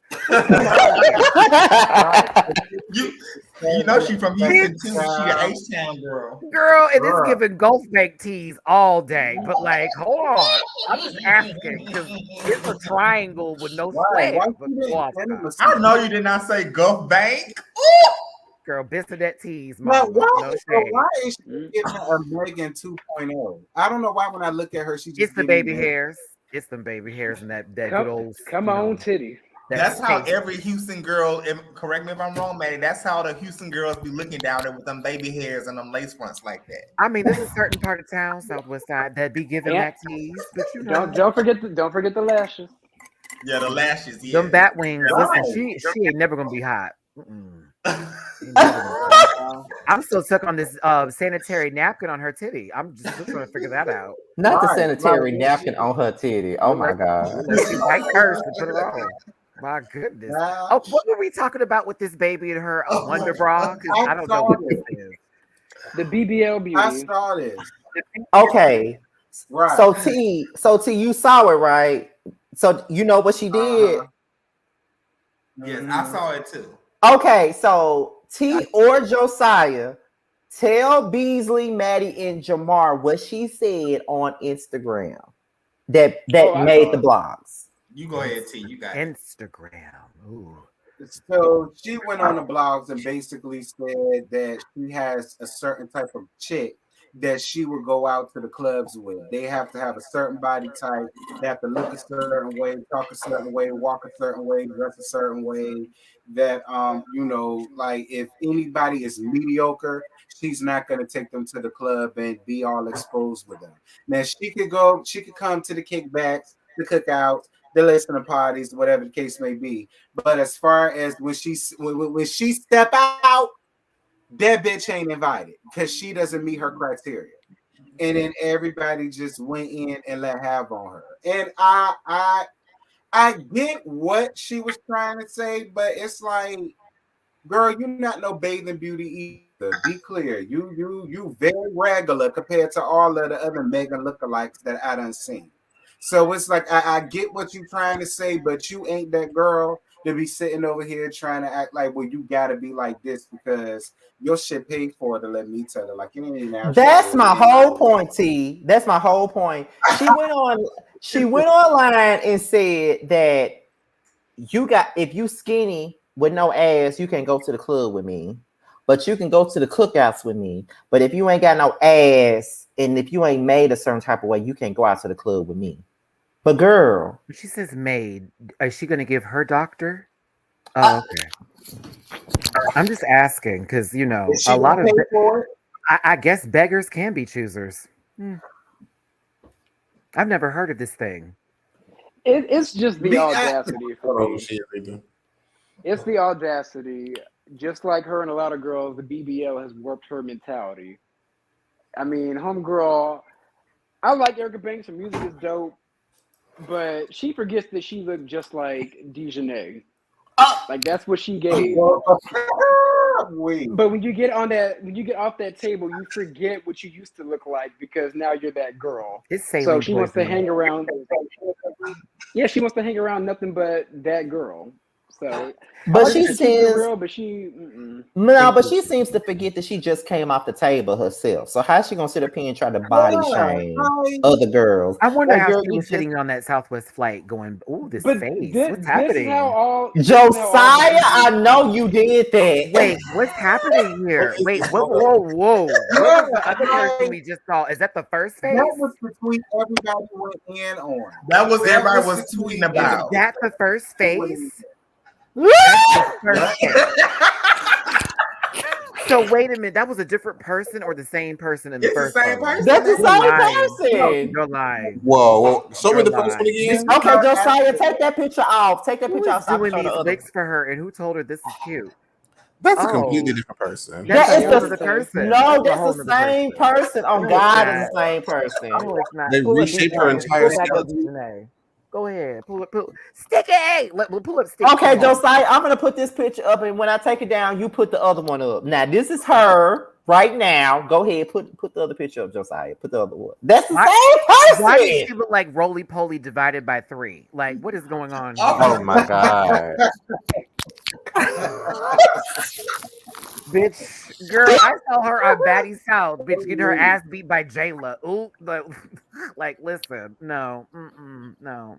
You know she from Houston too. She an H-Town girl. Girl, and it's giving Gulf Bank teas all day. But like, hold on. I'm just asking because it's a triangle with no square. I know you did not say Gulf Bank. Girl, Bissonette teas. But why, No so shade. why is she giving a Megan 2.0? I don't know why when I look at her, she just It's the giving baby me- hairs. It's the baby hairs and that good old. Come on, titty. That's how every Houston girl, correct me if I'm wrong, Maddie, that's how the Houston girls be looking down there with them baby hairs and them lace fronts like that. I mean, there's a certain part of town, Southwest side, that be giving that tease, but you know. Don't forget the lashes. Yeah, the lashes. Yeah. Them bat wings. Right. Listen, she ain't never gonna be hot. Ain't never gonna be hot. I'm still stuck on this sanitary napkin on her titty. I'm just still trying to figure that out. Not the Right, sanitary right. napkin on her titty. Oh my God. Let's see, white first and put it on. My goodness. Oh, what were we talking about with this baby and her Wonder Bra? Because I don't know what this is. The BBL beauty. I saw this. Okay. Right. So T, you saw it, right? So you know what she did? Yes, I saw it too. Okay, so T or Josiah, tell Beasley, Maddie, and Jamar what she said on Instagram that made the blogs. You go ahead, T. You got it. Instagram. Ooh. So she went on the blogs and basically said that she has a certain type of chick that she would go out to the clubs with. They have to have a certain body type. They have to look a certain way, talk a certain way, walk a certain way, dress a certain way. That like if anybody is mediocre, she's not gonna take them to the club and be all exposed with them. Now she could come to the kickbacks, the cookouts, the listening parties, whatever the case may be. But as far as when she step out, that bitch ain't invited because she doesn't meet her criteria. And then everybody just went in and let have on her. And I get what she was trying to say, but it's like, girl, you're not no bathing beauty either. Be clear. You very regular compared to all of the other Megan lookalikes that I done seen. So it's like I get what you're trying to say, but you ain't that girl to be sitting over here trying to act like, well, you gotta be like this because your shit paid for it, to let me tell it. Like you ain't now. That's my whole point, T. That's my whole point. She went online and said that if you skinny with no ass, you can go to the club with me. But you can go to the cookouts with me. But if you ain't got no ass and if you ain't made a certain type of way, you can't go out to the club with me. But girl, she says maid. Is she gonna give her doctor? Oh, okay. I'm just asking because a lot of I guess beggars can be choosers. I've never heard of this thing. It's just the audacity for me. It's the audacity. Just like her and a lot of girls, the BBL has warped her mentality. I mean, homegirl, I like Erica Banks. Her music is dope. But she forgets that she looked just like Dejanay. Like that's what she gave. But when you get off that table, you forget what you used to look like because now you're that girl. So she wants to hang around. Yeah, she wants to hang around nothing but that girl. So, but she seems real, but she she seems to forget that she just came off the table herself. So how's she gonna sit up here and try to body shame other girls? I wonder how she was sitting on that Southwest flight, going, "Ooh, this face, what's happening?" Josiah, I know you did that. Wait, what's happening here? Wait, whoa! What was the other person we just saw? Is that the first face? That was the tweet everybody went in on. That was everybody was tweeting about. Is that the first face? So wait a minute, that was a different person or the same person in the first one? That's the same person. You're lying. Whoa, show me the first one again. Okay, Josiah, take that picture off. Take that picture off. Who's doing these wigs for her, and who told her this is cute? That's a completely different person. That is the person. No, that's the same person. Oh God, it's the same person. Oh, it's not. They reshaped her entire skeleton. Go ahead, pull it. Sticky. We'll pull up Sticky. Okay, Josiah, I'm gonna put this picture up, and when I take it down, you put the other one up. Now this is her right now. Go ahead, put the other picture up, Josiah. Put the other one. That's the same person. Why does she look like roly poly divided by 3? Like, what is going on? Oh my God. Bitch, girl, I saw her on Batty South. Bitch, get her ass beat by Jayla. Ooh, like, listen, no, no.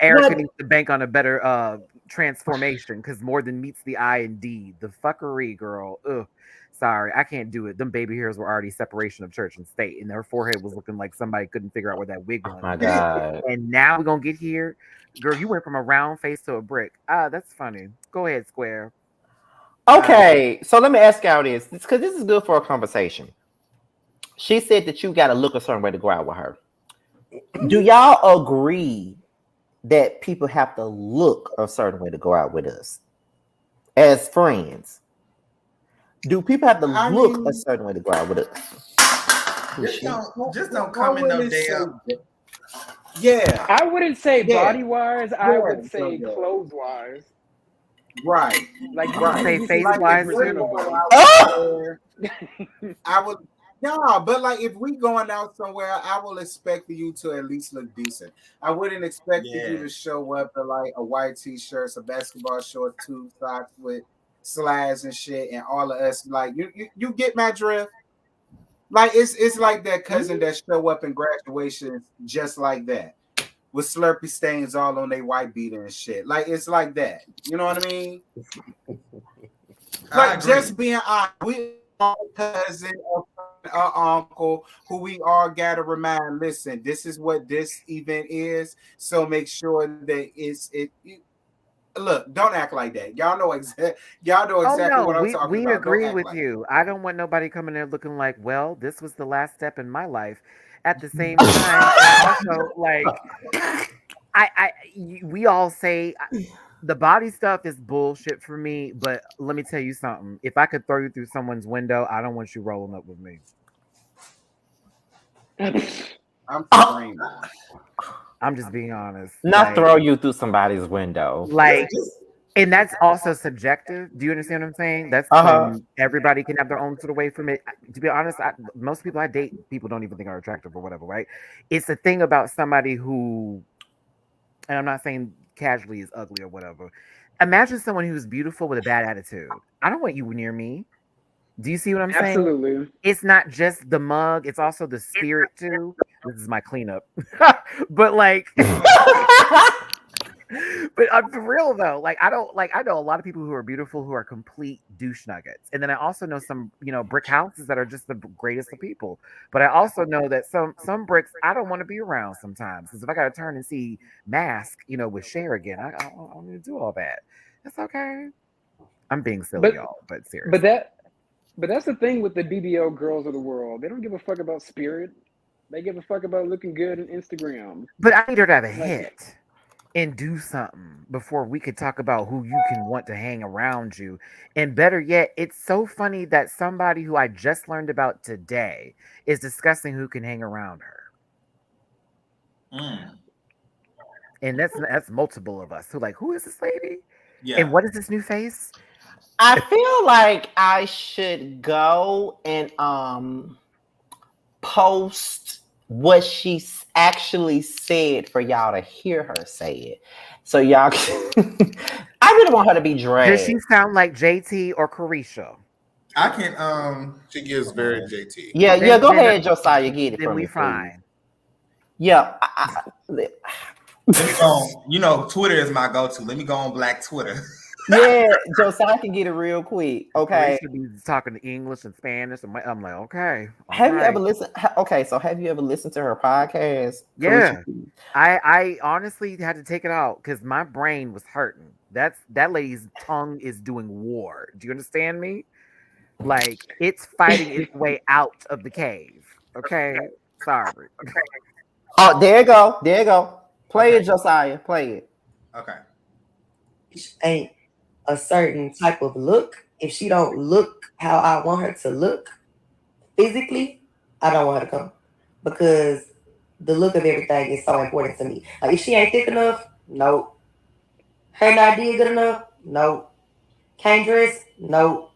Erica needs to bank on a better transformation because more than meets the eye indeed. The fuckery, girl. Ugh. Sorry, I can't do it. Them baby hairs were already separation of church and state, and their forehead was looking like somebody couldn't figure out where that wig was. Oh my God. And now we're gonna get here. Girl, you went from a round face to a brick. That's funny. Go ahead, Square. Okay, so let me ask y'all this, because this is good for a conversation. She said that you got to look a certain way to go out with her. Do y'all agree that people have to look a certain way to go out with us as friends? Do people have to I look a mean, certain way to go out with us? Just don't come in no wouldn't say damn. that. Yeah, I wouldn't say yeah, body wise. I yeah, would say yeah. clothes wise. Right, Like you right. Say you should face look Like if wise we're too. going presentable. out Oh! somewhere, I would. No, but like if we going out somewhere, I will expect for you to at least look decent. I wouldn't expect for you Yeah. to show up in like a white t-shirt, some basketball shorts, tube socks with slides and shit, and all of us like you get my drift. Like it's like that cousin that show up in graduations just like that with Slurpee stains all on their white beater and shit. Like it's like that. You know what I mean? I Like agree. just being honest, we are cousin or uncle who we all gotta remind. Listen, this is what this event is. So make sure that look, don't act like that. Y'all know Oh exactly no, what I'm talking we about. Don't agree act with like you. I don't want nobody coming there looking like, well, this was the last step in my life. At the same time, I also like we all say the body stuff is bullshit for me, but let me tell you something. If I could throw you through someone's window, I don't want you rolling up with me. I'm Oh, screaming. I'm just being honest. not throw you through somebody's window. Like, and that's also subjective. Do you understand what I'm saying? That's Uh-huh. everybody can have their own sort of way from it. To be honest, most people I date, people don't even think are attractive or whatever, right? It's a thing about somebody who, and I'm not saying casually is ugly or whatever. Imagine someone who's beautiful with a bad attitude. I don't want you near me. Do you see what I'm saying? Absolutely. It's not just the mug, it's also the spirit too. This is my cleanup. But like but for real though, like I don't like I know a lot of people who are beautiful who are complete douche nuggets. And then I also know some, brick houses that are just the greatest of people. But I also know that some bricks I don't want to be around sometimes. Because if I gotta turn and see Mask, with Cher again, I don't need to do all that. That's okay. I'm being silly, But y'all, but but seriously. that but that's the thing with the BBL girls of the world. They don't give a fuck about spirit. They give a fuck about looking good on Instagram. But I need her to have a Like hit and do something before we could talk about who you can want to hang around you. And better yet, it's so funny that somebody who I just learned about today is discussing who can hang around her. Mm. And that's multiple of us who like, who is this lady? Yeah. And what is this new face? I feel like I should go and post what she actually said for y'all to hear her say it. So y'all can I really want her to be Does she dragged. sound like JT or Carisha? I can She gives very JT. Yeah, go Then ahead, Josiah, get it then for we me, please. fine. Yeah. let me go on, Twitter is my go-to. Let me go on Black Twitter. Yeah, Josiah can get it real quick. Okay. Carisha be talking to English and Spanish. And I'm like, okay. Have you right. ever listened? Okay, so have you ever listened to her podcast? Yeah. I honestly had to take it out because my brain was hurting. That lady's tongue is doing war. Do you understand me? Like it's fighting its way out of the cave. Okay. Sorry. Oh, there you go. There you go. Play Okay. it, Josiah. Play it. Okay. Ain't a certain type of look. If she don't look how I want her to look physically, I don't want her to come because the look of everything is so important to me. Like if she ain't thick enough, no. Her not did good enough, no. Can't dress, no.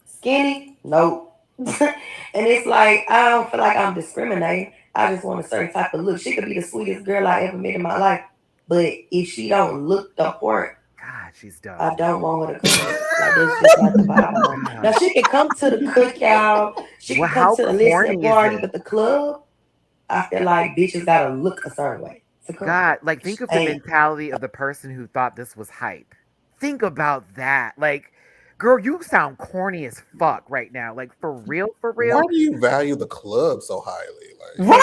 Skinny, no. And it's like I don't feel like I'm discriminating. I just want a certain type of look. She could be the sweetest girl I ever met in my life, but if she don't look the part, God, she's dumb. I don't want her to come. Like that's just not the vibe I'm on. Now she can come to the cookout, she can come to the listening party, but the club, I feel like bitches gotta look a certain way to come. God, like think of the mentality of the person who thought this was hype. Think about that. Like, girl, you sound corny as fuck right now. Like for real, for real. Why do you value the club so highly? Like,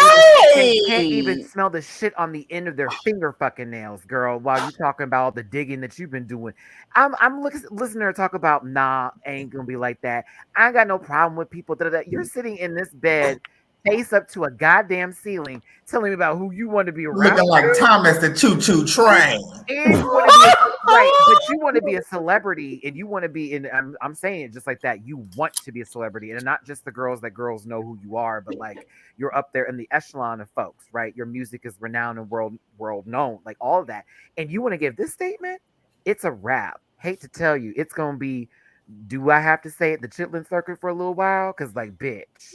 They can't even smell the shit on the end of their finger fucking nails, girl. While you talking about all the digging that you've been doing, I'm listening to her talk about ain't gonna be like that. I ain't got no problem with people. You're sitting in this bed face up to a goddamn ceiling, telling me about who you want to be around. Looking like Thomas the Choo Choo Train. And you want to be right, but you want to be a celebrity, and you want to be in. I'm saying it just like that. You want to be a celebrity, and not just the girls that girls know who you are, but like you're up there in the echelon of folks, right? Your music is renowned and world known, like all of that. And you want to give this statement? It's a rap. Hate to tell you, it's gonna be. Do I have to say it the Chitlin Circuit for a little while? Because like, bitch,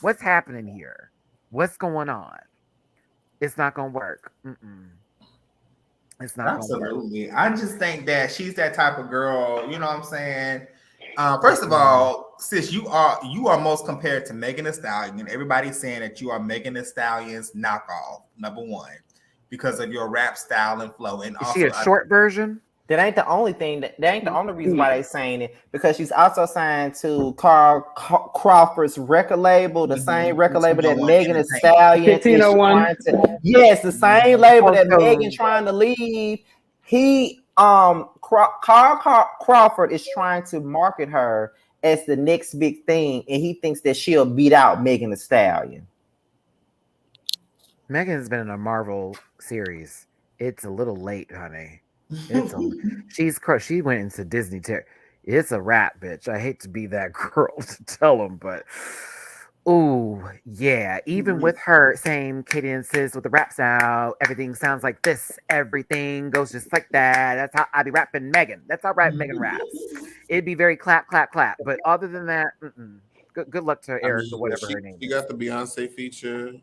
what's happening here? What's going on? It's not gonna work. It's not absolutely. I just think that she's that type of girl. You know what I'm saying? First of all, sis, you are most compared to Megan Thee Stallion, and everybody's saying that you are Megan Thee Stallion's knockoff, number one, because of your rap style and flow. And is also, she a short version? That ain't the only thing. That ain't the only reason why they saying it, because she's also signed to Carl Crawford's record label, the same record label that Megan Thee Stallion is trying to. Yes, the same label that Megan trying to leave. Carl Crawford is trying to market her as the next big thing, and he thinks that she'll beat out Megan Thee Stallion. Megan's been in a Marvel series. It's a little late, honey. She went into Disney It's a rap, bitch. I hate to be that girl to tell them, but ooh, yeah. Even with her same cadence with the rap style, everything sounds like this. Everything goes just like that. That's how I be rapping Megan. That's how Megan raps. It'd be very clap, clap, clap. But other than that, good luck to Eric or whatever her name is. You got the Beyonce feature.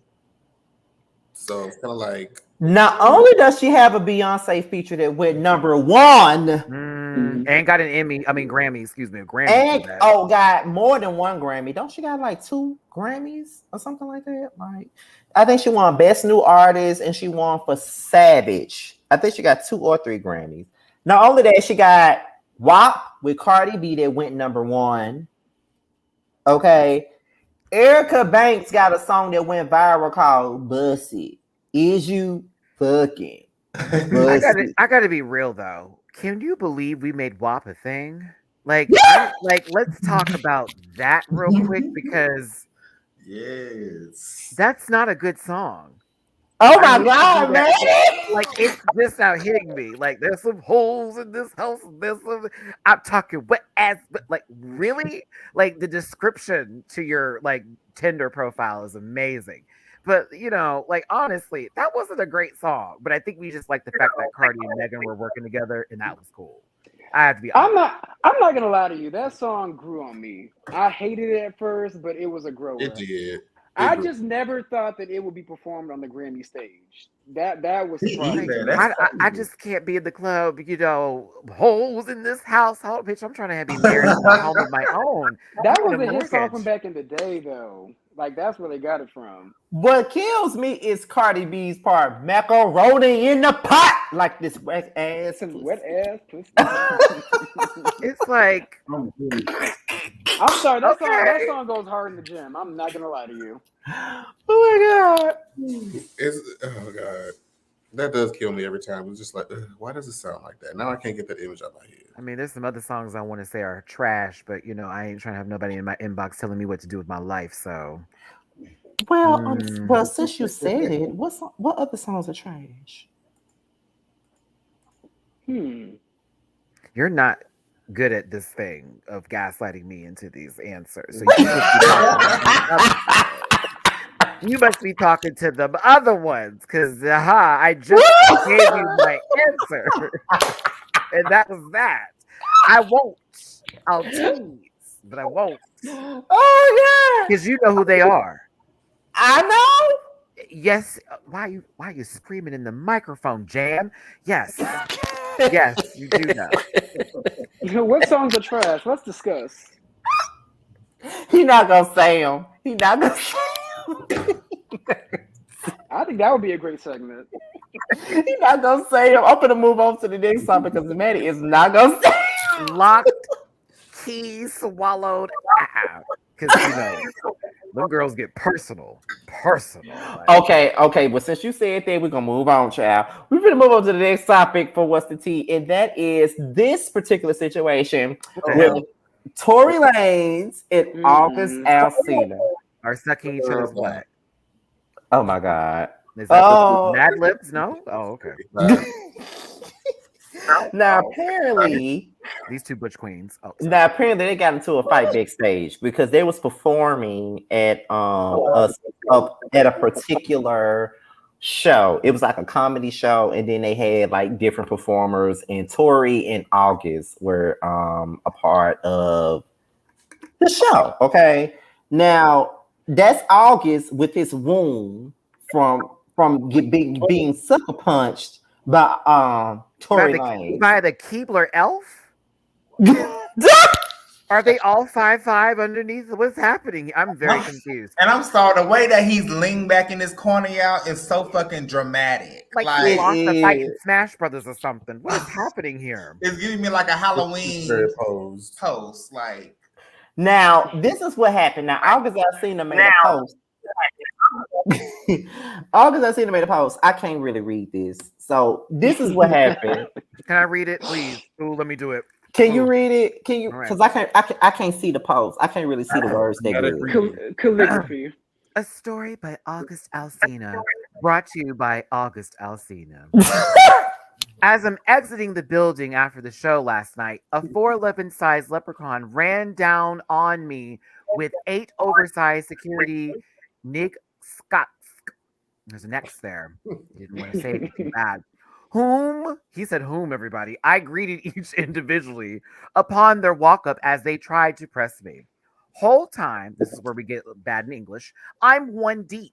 So it's kind of like. Not only does she have a Beyonce feature that went number one, and got an Grammy, excuse me, a Grammy. And got more than one Grammy. Don't she got like 2 Grammys or something like that? Like, I think she won Best New Artist and she won for Savage. I think she got 2 or 3 Grammys. Not only that, she got WAP with Cardi B that went number 1. Okay. Erica Banks got a song that went viral called Bussy. Is you fucking Bussy? I gotta be real though. Can you believe we made WAP a thing? Like, let's talk about that real quick, because that's not a good song. Oh my god, man! Like, it's just now hitting me. Like, there's some holes in this house. I'm talking wet ass, but like, really? Like, the description to your like Tinder profile is amazing. But like, honestly, that wasn't a great song. But I think we just like the fact that Cardi and Megan were working together, and that was cool. I have to be honest. I'm not gonna lie to you. That song grew on me. I hated it at first, but it was a grower. It did. I just never thought that it would be performed on the Grammy stage. That was surprising. I just can't be in the club, holes in this household. Bitch, I'm trying to be married in a home of my own. That was a hit song from back in the day, though. Like, that's where they got it from. What kills me is Cardi B's part. Macaroni in the pot, like this wet ass pussy. It's like, I'm sorry, that song goes hard in the gym. I'm not gonna lie to you. Oh my god. Oh god. That does kill me every time. It's just like, why does it sound like that? Now I can't get that image out of my head. I mean, there's some other songs I want to say are trash, but I ain't trying to have nobody in my inbox telling me what to do with my life. So, well, since you said it, what other songs are trash? You're not good at this thing of gaslighting me into these answers. So you must be talking to the other ones, because I just gave you my answer. And that was that. I won't. I'll tease, but I won't. Oh yeah. Because you know who they are. I know. Yes. Why are you screaming in the microphone, Jam? Yes. Yes, you do know. What songs are trash? Let's discuss. He not gonna say them. He not gonna say them. I think that would be a great segment. He not gonna say them. I'm gonna move on to the next topic because Maddie is not gonna say them. Locked, key swallowed. Because them girls get personal. Like. Okay. But since you said that, we're gonna move on, child. We're gonna move on to the next topic for What's the Tea, and that is this particular situation with Tory Lanez and August Alsina. are sucking each other's butt. Oh my God. Is that Oh. the Mad Libs? No? Oh, okay. Now apparently These two butch queens. Oh, now apparently they got into a fight backstage because they was performing at at a particular show. It was like a comedy show, and then they had like different performers, and Tory and August were a part of the show. Okay. Now that's August with his wound from being sucker punched by Tory Lanez. By the Keebler elf? Are they all 5'5" underneath? What's happening? I'm very confused. And I'm sorry, the way that he's leaned back in his corner out is so fucking dramatic. Like he lost a fight in Smash Brothers or something. What is happening here? It's giving me like a Halloween post. Like, now, this is what happened. Now, August Alsina made a post. August Alsina made a post. I can't really read this. So this is what happened. Can I read it, please? Ooh, let me do it. Can you read it? Can you? Because I can't see the post. I can't really see the words they good. Calligraphy. A story by August Alsina, brought to you by August Alsina. As I'm exiting the building after the show last night, a 4'11" size leprechaun ran down on me with 8 oversized security Nick Scott. There's an X there. Didn't want to say it too bad. Whom, he said whom, everybody, I greeted each individually upon their walk up as they tried to press me. Whole time, this is where we get bad in English, I'm one deep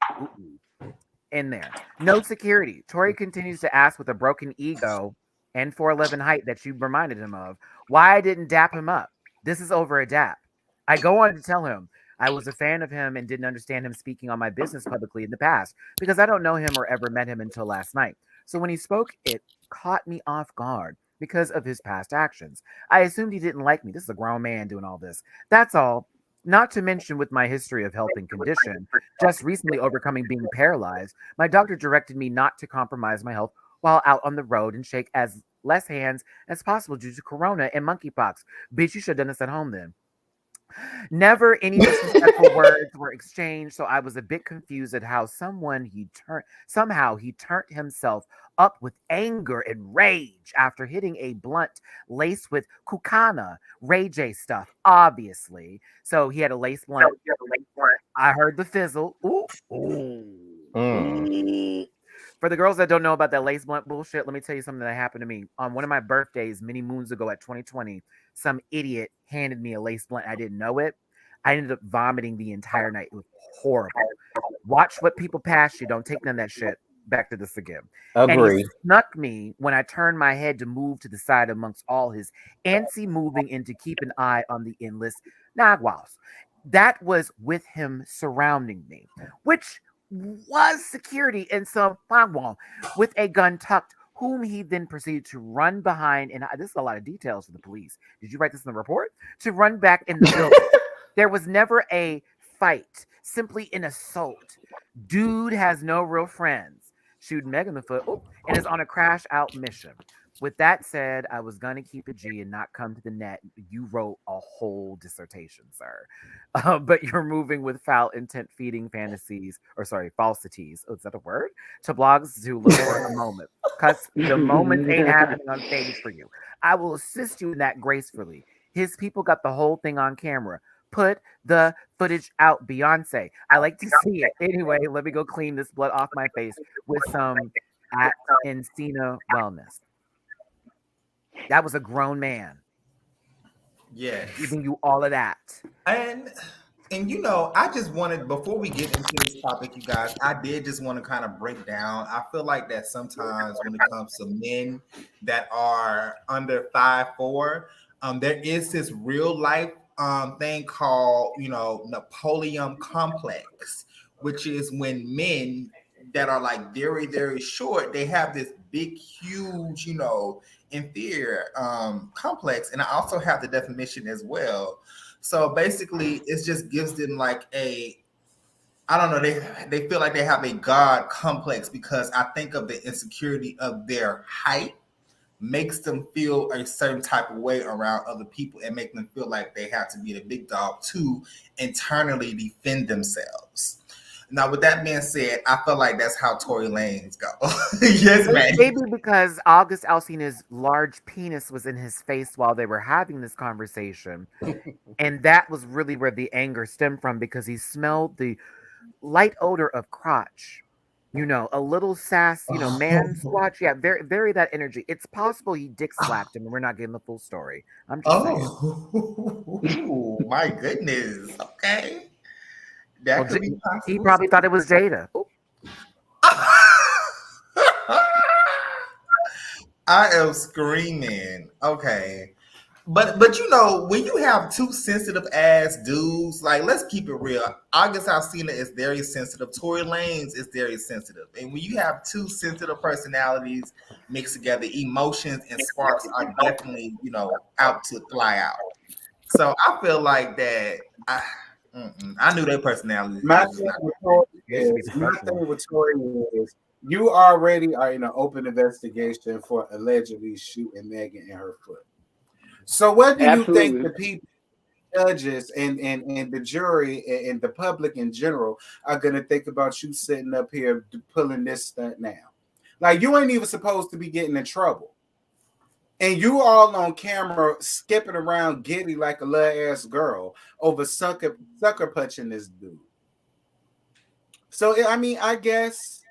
in there. No security. Tory continues to ask with a broken ego and 4'11" height that you reminded him of, why I didn't dap him up. This is over a dap. I go on to tell him I was a fan of him and didn't understand him speaking on my business publicly in the past because I don't know him or ever met him until last night. So when he spoke, it caught me off guard because of his past actions. I assumed he didn't like me. This is a grown man doing all this. That's all. Not to mention with my history of health and condition, just recently overcoming being paralyzed, my doctor directed me not to compromise my health while out on the road and shake as less hands as possible due to corona and monkeypox. Bitch, you should have done this at home then. Never any disrespectful words were exchanged, so I was a bit confused at how somehow he turned himself up with anger and rage after hitting a blunt laced with Kukana, Ray J stuff, obviously. So he had a lace blunt. I heard the fizzle. Ooh. For the girls that don't know about that lace blunt bullshit, let me tell you something that happened to me. On one of my birthdays many moons ago at 2020, some idiot handed me a lace blunt. I didn't know it. I ended up vomiting the entire night. It was horrible. Watch what people pass you. Don't take none of that shit. Back to this again. Agree. And he snuck me when I turned my head to move to the side amongst all his antsy moving in to keep an eye on the endless Naguals. That was with him surrounding me, which was security and some Wagwam with a gun tucked, whom he then proceeded to run behind. And this is a lot of details for the police. Did you write this in the report? To run back in the building. There was never a fight, simply an assault. Dude has no real friends. Shoot Meg in the foot and is on a crash out mission. With that said, I was going to keep it G and not come to the net. You wrote a whole dissertation, sir. But you're moving with foul intent feeding falsities. Oh, is that a word? To blogs to look for a moment. Because the moment ain't happening on stage for you. I will assist you in that gracefully. His people got the whole thing on camera. Put the footage out, Beyonce. I like to see it. Anyway, let me go clean this blood off my face with some at Alsina Wellness. That was a grown man. yes. Giving you all of that. And you know, I just wanted, before we get into this topic, you guys, I did just want to kind of break down. I feel like that sometimes when it comes to men that are under 5'4", there is this real life thing called, you know, Napoleon complex, which is when men that are like very, very short, they have this big, huge, you know, inferior complex. And I also have the definition as well. So basically, it just gives them like I don't know, they feel like they have a God complex because I think of the insecurity of their height, makes them feel a certain type of way around other people and make them feel like they have to be the big dog to internally defend themselves. Now, with that being said, I feel like that's how Tory Lanez go. Yes, man. Maybe because August Alsina's large penis was in his face while they were having this conversation. And that was really where the anger stemmed from, because he smelled the light odor of crotch. You know, a little sass, you know, man squatch. Yeah, very, very that energy. It's possible he dick slapped him and we're not getting the full story. I'm just saying. Oh, my goodness. Okay. That could be possible. He probably thought it was Jada. I am screaming. Okay. But you know, when you have two sensitive ass dudes, like, let's keep it real. August Alsina is very sensitive. Tory Lanez is very sensitive. And when you have two sensitive personalities mixed together, emotions and sparks are definitely, you know, out to fly out. So I feel like that I knew their personality. My thing with Tory is you already are in an open investigation for allegedly shooting Megan in her foot. So what do you think the people, judges, and the jury and the public in general are going to think about you sitting up here pulling this stunt now? Like, you ain't even supposed to be getting in trouble. And you all on camera skipping around giddy like a little ass girl over sucker punching this dude. So, I mean, I guess,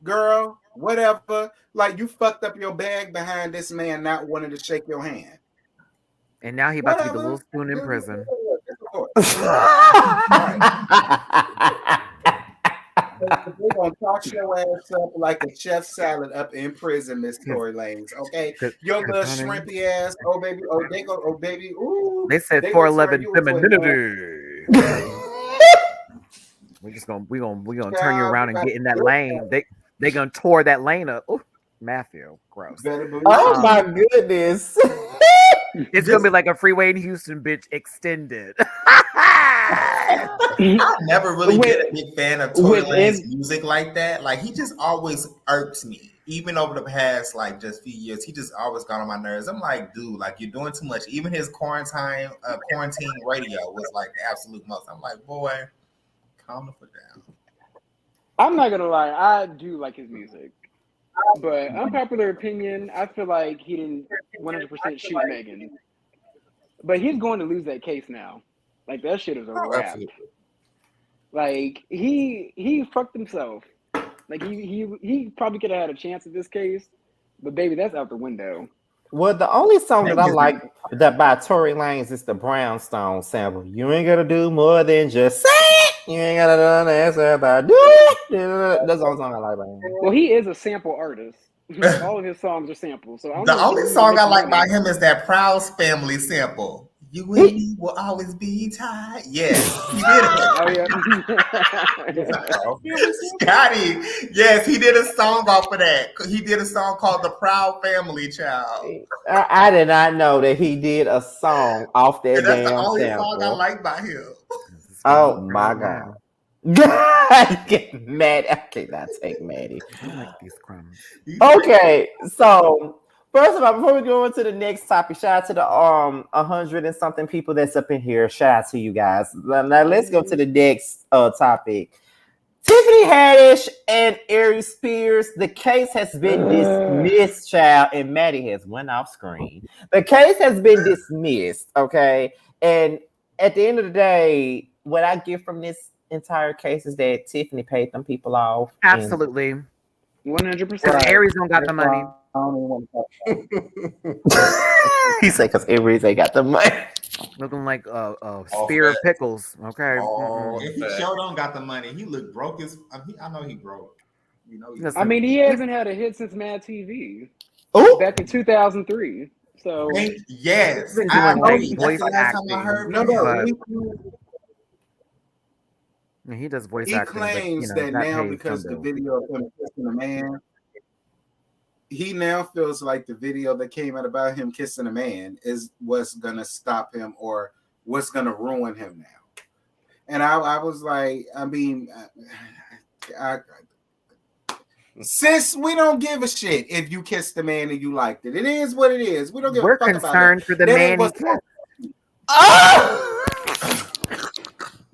girl, whatever. Like, you fucked up your bag behind this man not wanting to shake your hand. And now he about to be the little spoon in prison. They're gonna toss your ass up like a chef salad up in prison, Miss Tory Lanez. Okay, your little shrimpy ass. Oh baby, ooh. They said 411 femininity. we gonna turn you around and get in that lane. They gonna tore that lane up. Ooh, Matthew, gross. Oh my goodness. It's gonna be like a freeway in Houston, bitch, extended. I never really been a big fan of Tory Lanez's music like that. Like, he just always irks me. Even over the past, like, just few years, he just always got on my nerves. I'm like, dude, like, you're doing too much. Even his quarantine radio was like the absolute most. I'm like, boy, calm the fuck down. I'm not gonna lie, I do like his music. But unpopular opinion, I feel like he didn't 100% shoot Megan. But he's going to lose that case now. Like, that shit is a wrap. Absolutely. Like, he fucked himself. Like, he probably could have had a chance at this case, but baby, that's out the window. Well, the only song that I like that by Tory Lanez is the Brownstone sample. You ain't gotta do more than just say it. You ain't gotta do answer about do it. That's the only song I like by him. Well, he is a sample artist. All of his songs are samples. So the only song I like by him is that Proud Family sample. You and me will always be tied. Yes, he did it. Oh yeah, Scotty. Yes, he did a song off of that. He did a song called "The Proud Family Child." I did not know that he did a song off that. And that's the only sample. Song I like by him. Oh my god. I get mad. I cannot take Maddie. I like these crumbs. Okay, so first of all, before we go into the next topic, shout out to the 100 and something people that's up in here. Shout out to you guys. Now let's go to the next topic. Tiffany Haddish and Aries Spears. The case has been dismissed, child, and Maddie has went off screen. The case has been dismissed. Okay, and at the end of the day, what I get from this entire case is that Tiffany paid them people off. Absolutely. 100%. Aries don't got the money. He said because Aries ain't got the money. Looking like a spear of pickles. Okay. If he sure don't got the money, he look broke as I know he broke. You know, I mean, he hasn't had a hit since Mad TV. Oh, back in 2003. So yes, I doing voice acting. He does voice acting. He claims that now because the video of him kissing a man, he now feels like the video that came out about him kissing a man is what's gonna stop him or what's gonna ruin him now. And I was like, I mean, Sis, we don't give a shit if you kissed the man and you liked it. It is what it is. We don't give We're a fuck about concerned that. for the That man ain't he what's kissed. Oh!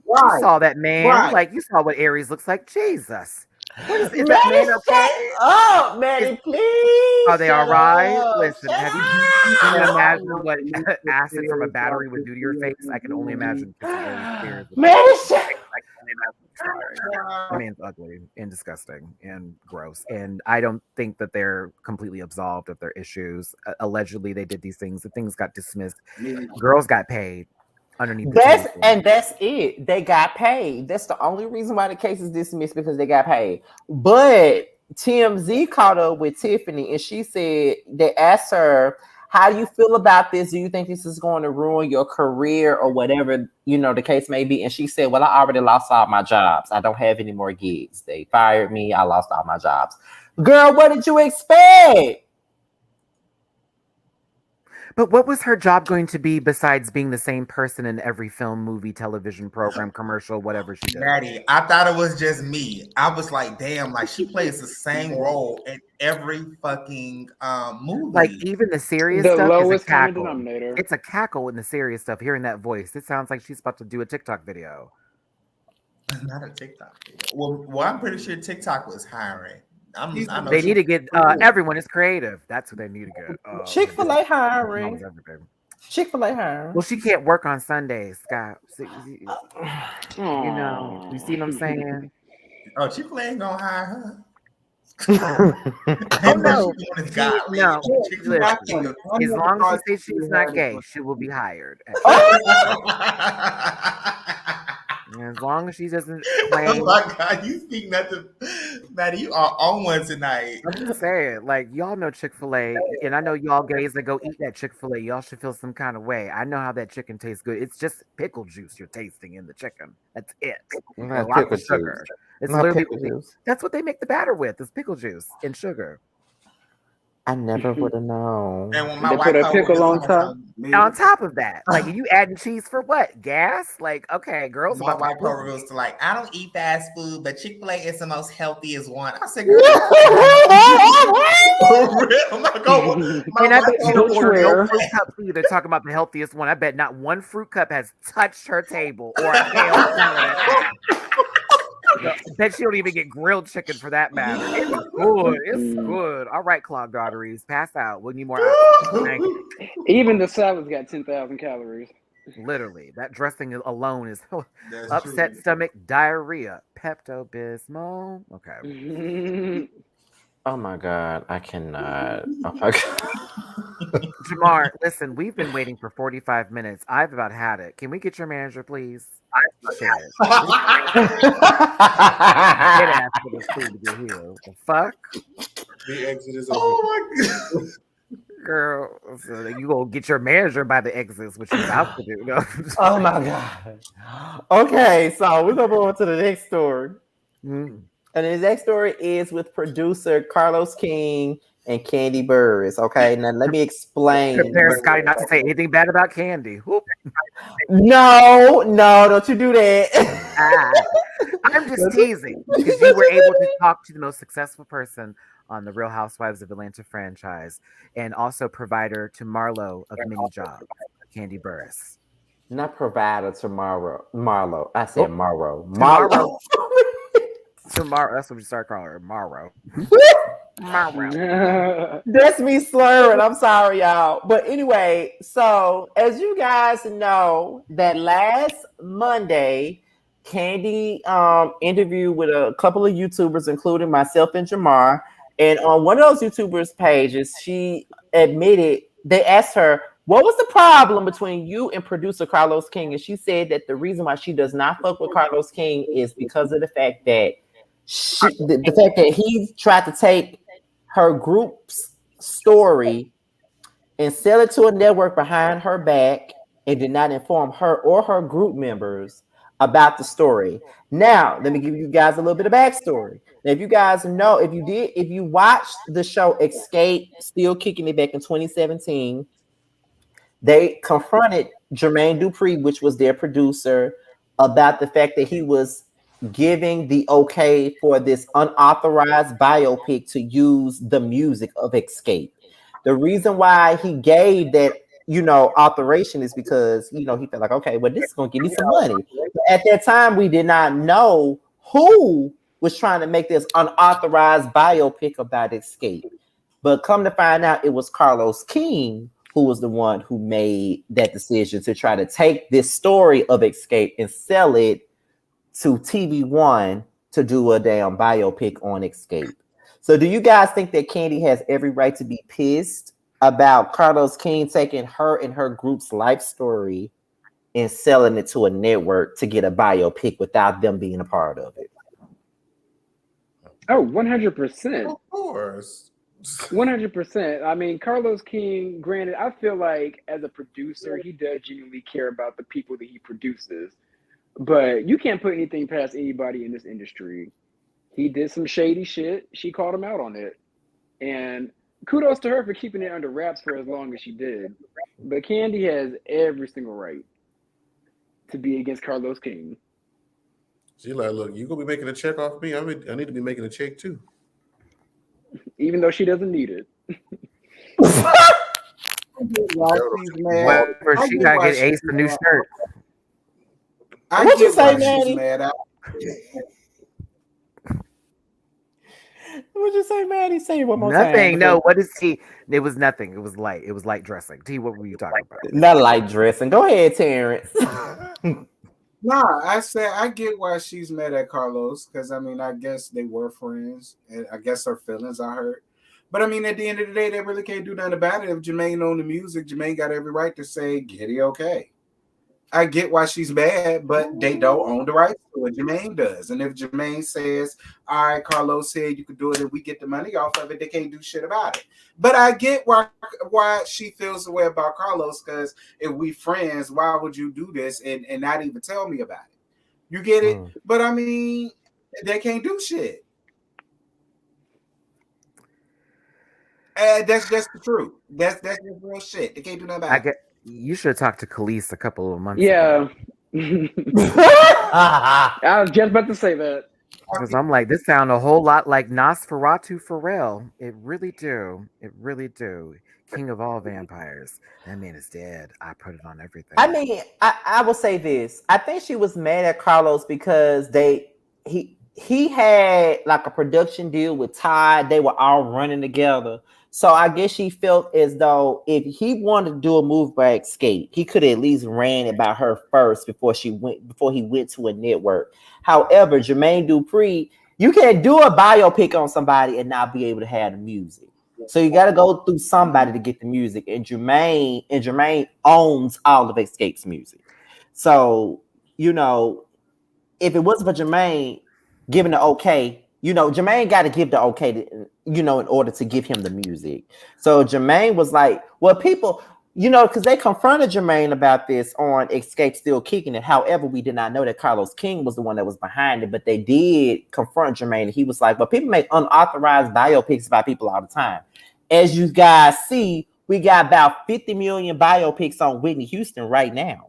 You right. saw that man. Right. Like, you saw what Aries looks like. Jesus. What is that Maddie, man shut okay? up, Maddie, please. Are they all shut right? up. Listen, Shut have you up. can you imagine what acid from a battery would do to your face? I can only imagine kissing Aries Spears. Maddie, shut I can only imagine. Sorry. That man's ugly and disgusting and gross. And I don't think that they're completely absolved of their issues. Allegedly, they did these things. The things got dismissed. Girls got paid underneath the table. That's it. They got paid. That's the only reason why the case is dismissed, because they got paid. But TMZ caught up with Tiffany and she said, they asked her, how do you feel about this? Do you think this is going to ruin your career or whatever, the case may be? And she said, well, I already lost all my jobs. I don't have any more gigs. They fired me. I lost all my jobs. Girl, what did you expect? But what was her job going to be besides being the same person in every film, movie, television program, commercial, whatever she did? Maddie, I thought it was just me. I was like, damn, like she plays the same role in every fucking movie. Like even the serious The stuff lowest is a common cackle. denominator. It's a cackle in the serious stuff. Hearing that voice, it sounds like she's about to do a TikTok video. Not a TikTok video. Well, I'm pretty sure TikTok was hiring. They need to get everyone is creative. That's what they need to get. Chick-fil-A hiring. Chick-fil-A hiring. Well, she can't work on Sundays, Scott. You see what I'm saying? Oh, Chick-fil-A ain't gonna hire her. Oh no, no. Listen, as long as she says she's not gay, she will be hired. As long as she doesn't claim. Oh my God, you speak nothing, Maddie. You are on one tonight. I'm just saying, like, y'all know Chick-fil-A, and I know y'all gays that go eat that Chick-fil-A, y'all should feel some kind of way. I know how that chicken tastes good. It's just pickle juice you're tasting in the chicken. That's it. A lot of sugar. It's literally that's what they make the batter with, is pickle juice and sugar. I never would have known. And when my They put a pickle on top. On top of that, like, you adding cheese for what? Gas? Like, okay, girls. My white coworker was like, I don't eat fast food, but Chick-fil-A is the most healthiest one. I said, girl, I'm not going. And I bet you don't order no fruit cup either. Talking about the healthiest one, I bet not one fruit cup has touched her table or a kale salad. I bet she don't even get grilled chicken for that matter. It's good. It's good. All right, clogged arteries. Pass out. We need more. Thank you. Even the salad's got 10,000 calories. Literally, that dressing alone is That's upset true. stomach, diarrhea, Pepto-Bismol. Okay. Oh my God, I cannot. Oh my God. Jamar, listen, we've been waiting for 45 minutes. I've about had it. Can we get your manager, please? Shit. Get ass for this food to get here. What the fuck? The exit is open. Oh my God. Girl, so you gonna get your manager by the exits, which you're about to do. No? Oh my God. Okay, so we're gonna move on to the next story. Mm. And the next story is with producer Carlos King and Candy Burris. Okay, now let me explain. Prepare Scotty not to say anything bad about Candy. Whoop. No, don't you do that. I'm just teasing because you were able to talk to the most successful person on the Real Housewives of Atlanta franchise and also provider to Marlo of many jobs, Candy Burris. Not provider to Marlo. I said Marlo. Marlo. Tomorrow, that's what we start calling her, Morrow. Morrow. That's me slurring. I'm sorry, y'all. But anyway, so as you guys know, that last Monday, Candy interviewed with a couple of YouTubers, including myself and Jamar. And on one of those YouTubers' pages, she admitted, they asked her, what was the problem between you and producer Carlos King? And she said that the reason why she does not fuck with Carlos King is because of the fact that the fact that he tried to take her group's story and sell it to a network behind her back and did not inform her or her group members about the story. Now, let me give you guys a little bit of backstory. Now, if you guys know, if you watched the show Escape, Still Kicking It back in 2017, they confronted Jermaine Dupri, which was their producer, about the fact that he was giving the okay for this unauthorized biopic to use the music of Escape. The reason why he gave that, authorization is because, he felt like, okay, well, this is going to give me some money. But at that time, we did not know who was trying to make this unauthorized biopic about Escape. But come to find out, it was Carlos King who was the one who made that decision to try to take this story of Escape and sell it to TV1 to do a damn biopic on Escape. So do you guys think that Candy has every right to be pissed about Carlos King taking her and her group's life story and selling it to a network to get a biopic without them being a part of it? Oh, 100%. Of course. 100%. I mean, Carlos King, granted, I feel like as a producer, he does genuinely care about the people that he produces. But you can't put anything past anybody in this industry. He did some shady shit. She called him out on it. And kudos to her for keeping it under wraps for as long as she did. But Candy has every single right to be against Carlos King. She like, look, you gonna be making a check off me? I need to be making a check too. Even though she doesn't need it. Whatever, she gotta get Ace a new shirt. What you say, Maddie? What'd you say, Maddie? Say it one more time. Nothing. No, what is he? It was nothing. It was light. It was light dressing. T, what were you talking about? Not light dressing. Go ahead, Terrence. Nah, I said I get why she's mad at Carlos, because I mean, I guess they were friends, and I guess her feelings are hurt. But I mean, at the end of the day, they really can't do nothing about it. If Jermaine owned the music, Jermaine got every right to say, get it okay. I get why she's mad, but they don't own the rights to it. Jermaine does. And if Jermaine says, all right, Carlos said you could do it and we get the money off of it, they can't do shit about it. But I get why she feels the way about Carlos, because if we friends, why would you do this and not even tell me about it? You get it? But I mean, they can't do shit. That's just the truth. That's just real shit. They can't do nothing about it. You should have talked to Khalees a couple of months ago. I was just about to say that. Because I'm like, this sounds a whole lot like Nosferatu Pharrell. It really do. It really do. King of all vampires. That man is dead. I put it on everything. I mean, I will say this. I think she was mad at Carlos because he had like a production deal with Todd. They were all running together. So I guess she felt as though if he wanted to do a move by Escape, he could at least ran it by her first before he went to a network. However, Jermaine Dupri, you can't do a biopic on somebody and not be able to have the music. So you got to go through somebody to get the music. And Jermaine owns all of Escape's music. So, if it wasn't for Jermaine giving the okay, Jermaine got to give the okay to, in order to give him the music. So Jermaine was like, well, people, because they confronted Jermaine about this on Escape Still Kicking It. However, we did not know that Carlos King was the one that was behind it, but they did confront Jermaine. And he was like, but people make unauthorized biopics about people all the time. As you guys see, we got about 50 million biopics on Whitney Houston right now.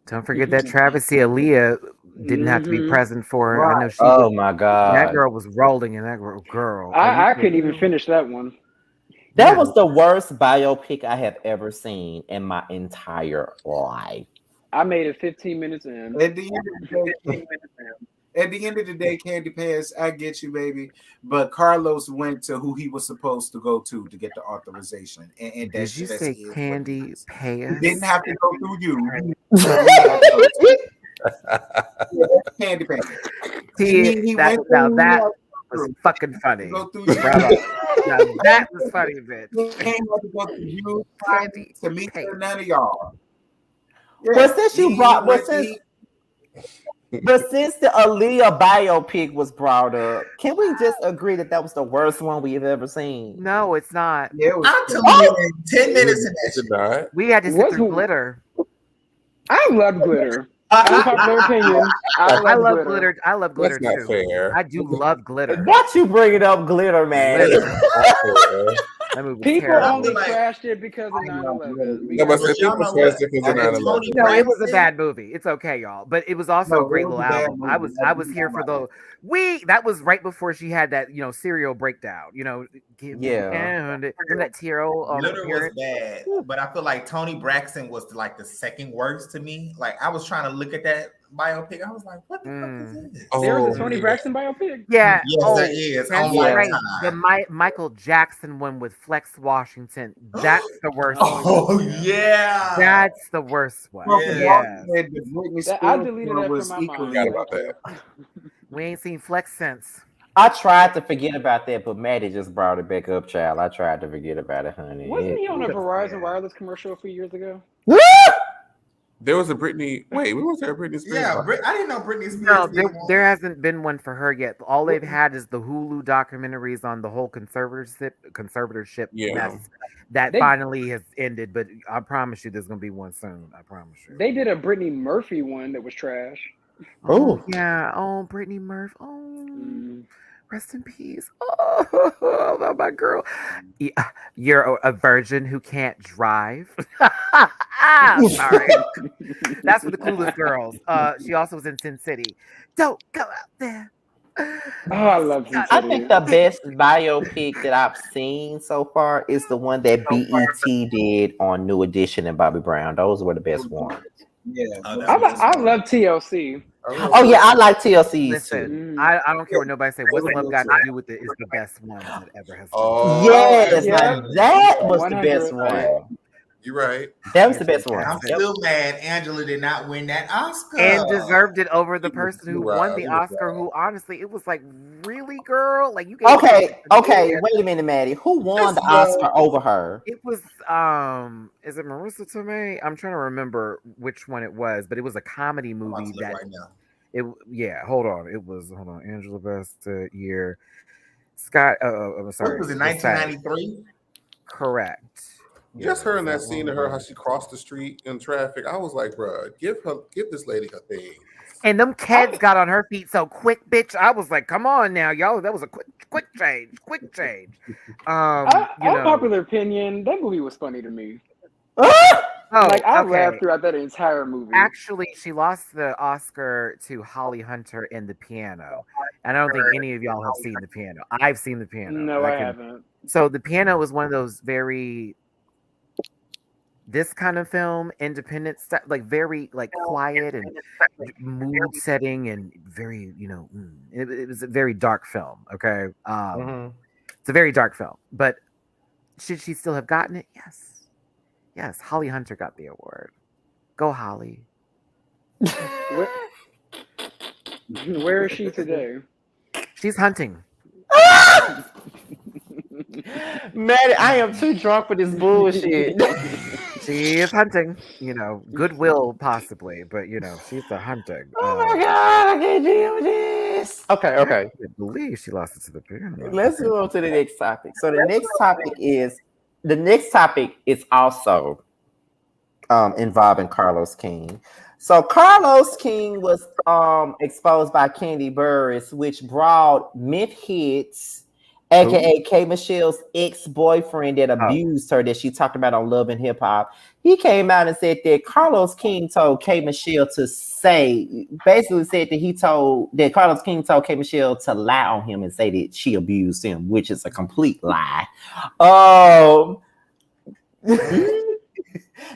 Don't forget that Travis Aaliyah didn't have to be present for it. I know she. Oh my God, that girl was rolling in that girl. I couldn't even finish that one. That was the worst biopic I have ever seen in my entire life. I made it 15 minutes in. At the end of the day, Candy Pants, I get you, baby. But Carlos went to who he was supposed to go to get the authorization. And did you say Candy Pants? Didn't have to go through you. Candy Pants. That was fucking funny. Now that was funny, bitch. He came up to go to you, Candy, to meet none of y'all. But since you brought, but since the Aaliyah biopic was brought up, can we just agree that was the worst one we've ever seen? No, it's not. Yeah, it was. I'm telling you, in 10 minutes in that. We had to sit through Glitter. I love Glitter. Unpopular opinion. I love glitter. I love glitter That's too. fair. I do love glitter. What you bringing up glitter, man? That movie was People terrible. only like- trashed it because of 9/11. No, but But people y'all know says what? it was At the 9/11. Tony No, it was a Braxton- bad movie. It's okay, y'all. But it was also No, a great it was little a bad album. I movie. was here for the that was right before she had that, serial breakdown. Give me Yeah. and that Tiro Glitter was appearance. bad, but I feel like Tony Braxton was like the second worst to me. Like I was trying to look at that biopic, I was like, "What the fuck is this?" There's Oh, a Tony Braxton biopic. Yeah. Yes, there is. That's On right. Lifetime. The Michael Jackson one with Flex Washington. That's the worst. Oh yeah, That's the worst one. Yeah. Yeah. I deleted that was from my equally mind. Forgot about Thank you. We ain't seen Flex since. I tried to forget about that, but Maddie just brought it back up, child. I tried to forget about it, honey. Wasn't he on a Yeah. Verizon wireless commercial a few years ago? There was a Britney. Wait, was there a Britney Spears? yeah. I didn't know Britney Spears. No, did one. there hasn't been one for her yet. All they've had is the Hulu documentaries on the whole conservatorship Yeah. mess that They- finally has ended. But I promise you, there's gonna be one soon. I promise you. They did a Brittany Murphy one that was trash. Oh. Yeah. Oh, Brittany Murphy. Oh, Mm. rest in peace. Oh, my girl. Yeah, you're a virgin who can't drive. Sorry. That's for the coolest girls. She also was in Sin City. Don't go out there. Oh, I love Sin I City. think the best biopic that I've seen so far is the one that BET did on New Edition and Bobby Brown. Those were the best ones. Yeah. I love TLC. Oh yeah, I like TLC's too. Listen, I don't care what nobody say. What's love got to do with it? Is the best one that ever has. Oh, Yes, Yeah. now that was the 100. best one. you're right. That was the best one. I'm Yep. still mad Angela did not win that Oscar. And deserved it over the person who You're won right, the you're Oscar. right. Who honestly, it was like, really, girl, like you. gave Okay, her- wait a minute, Maddie. Who won the Oscar over her? It was is it Marissa Tomei? I'm trying to remember which one it was, but it was a comedy I'm about movie to look that right now. hold on. Angela Bassett year. Scott I'm sorry. What was it, the Saturday. 1993? Correct. Just Yeah, her in that one scene of her, how was- she crossed the street in traffic. I was like, bruh, give this lady her thing. And them kids got on her feet so quick, bitch. I was like, come on now, y'all. That was a quick change. Unpopular opinion, that movie was funny to me. Oh, Like I okay. laughed throughout that entire movie. Actually, she lost the Oscar to Holly Hunter in The Piano. And I don't think any of y'all have seen The Piano. I've seen The Piano. No, I haven't. So The Piano was one of those this kind of film, independent stuff, like very like quiet and mood setting and very, it was a very dark film. Okay. It's a very dark film. But should she still have gotten it? Yes. Yes, Holly Hunter got the award. Go, Holly. Where is she today? She's hunting. Maddie, I am too drunk for this bullshit. She is hunting. Goodwill possibly, but she's a hunting. Oh my god, I can't deal with this. Okay. I believe she lost it to The Piano. Let's move on to the next topic. So the next topic is also involving Carlos King. So Carlos King was exposed by Candy Burris, which brought Myth Hits, aka K Michelle's ex-boyfriend that abused her, that she talked about on Love and Hip Hop. He came out and said that Carlos King told K Michelle to basically said that Carlos King told K Michelle to lie on him and say that she abused him, which is a complete lie.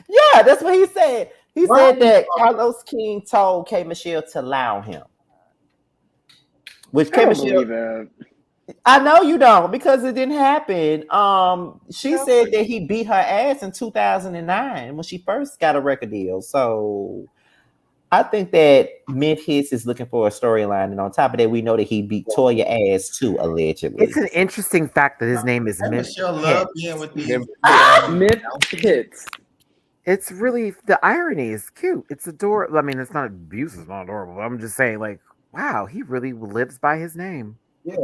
Yeah, that's what he said. He said that Carlos King told K Michelle to lie on him. Which K Michelle, I know you don't, because it didn't happen. She said that he beat her ass in 2009 when she first got a record deal. So I think that Myth Hits is looking for a storyline, and on top of that, we know that he beat Toya ass too, allegedly. It's an interesting fact that his name is Myth Michelle Hits. love being with these. Myth Hits. It's really, the irony is cute. It's adorable. I mean, it's not abuse, it's not adorable. I'm just saying, like, wow, he really lives by his name. Yeah.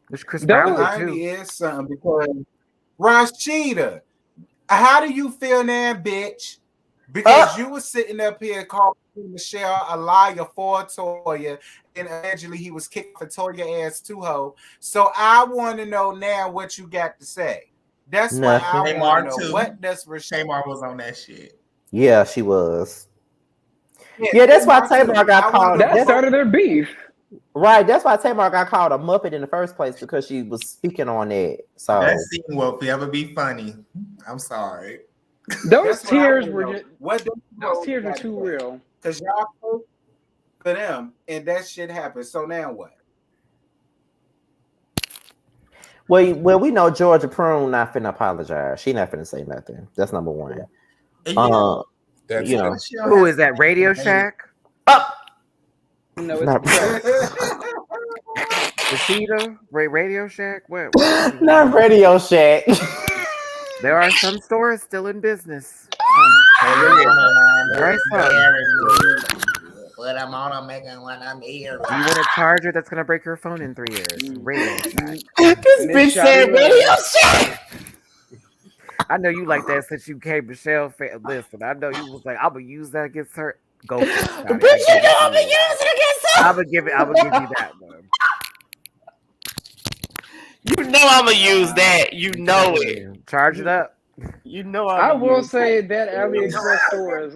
Which Chris The Brown did irony too. is something because Rashida, how do you feel now, bitch? Because you was sitting up here calling Michelle a liar for Toya, and allegedly he was kicked for Toya ass too, ho. So I want to know now what you got to say. That's what I Nothing. want to Tamar know. too. What does Rashida? Tamar was on that shit. Yeah, she was. Yeah, that's why Tamar got called. That That's, started their beef. right. That's why Tamar got called a Muppet in the first place because she was speaking on it. So That scene will forever be funny. I'm sorry. Those That's what I tears wanna were know. just, What those tears were too real. Because y'all close to them and that shit happened. So now what? well, we know Georgia Prune not finna apologize. She not finna say nothing. That's number one. Yeah. That's You know, Who is that? Radio Shack? No, it's Not Rashida? Radio Shack? What? not Radio Shack. There are some stores still in business. Right, But I'm on making when I'm here. Do you want a charger that's gonna break your phone in 3 years? Radio Shack. This bitch said Radio Shack. I know you like that since you came Michelle. Listen, I know you was like, I'm gonna use that against her. Go for it. Scotty. Bitch, you know I'm gonna use it against her. I'm gonna give you that one. You know I'm gonna use that. You know it. Charge it up. You know I will say that AliExpress store is.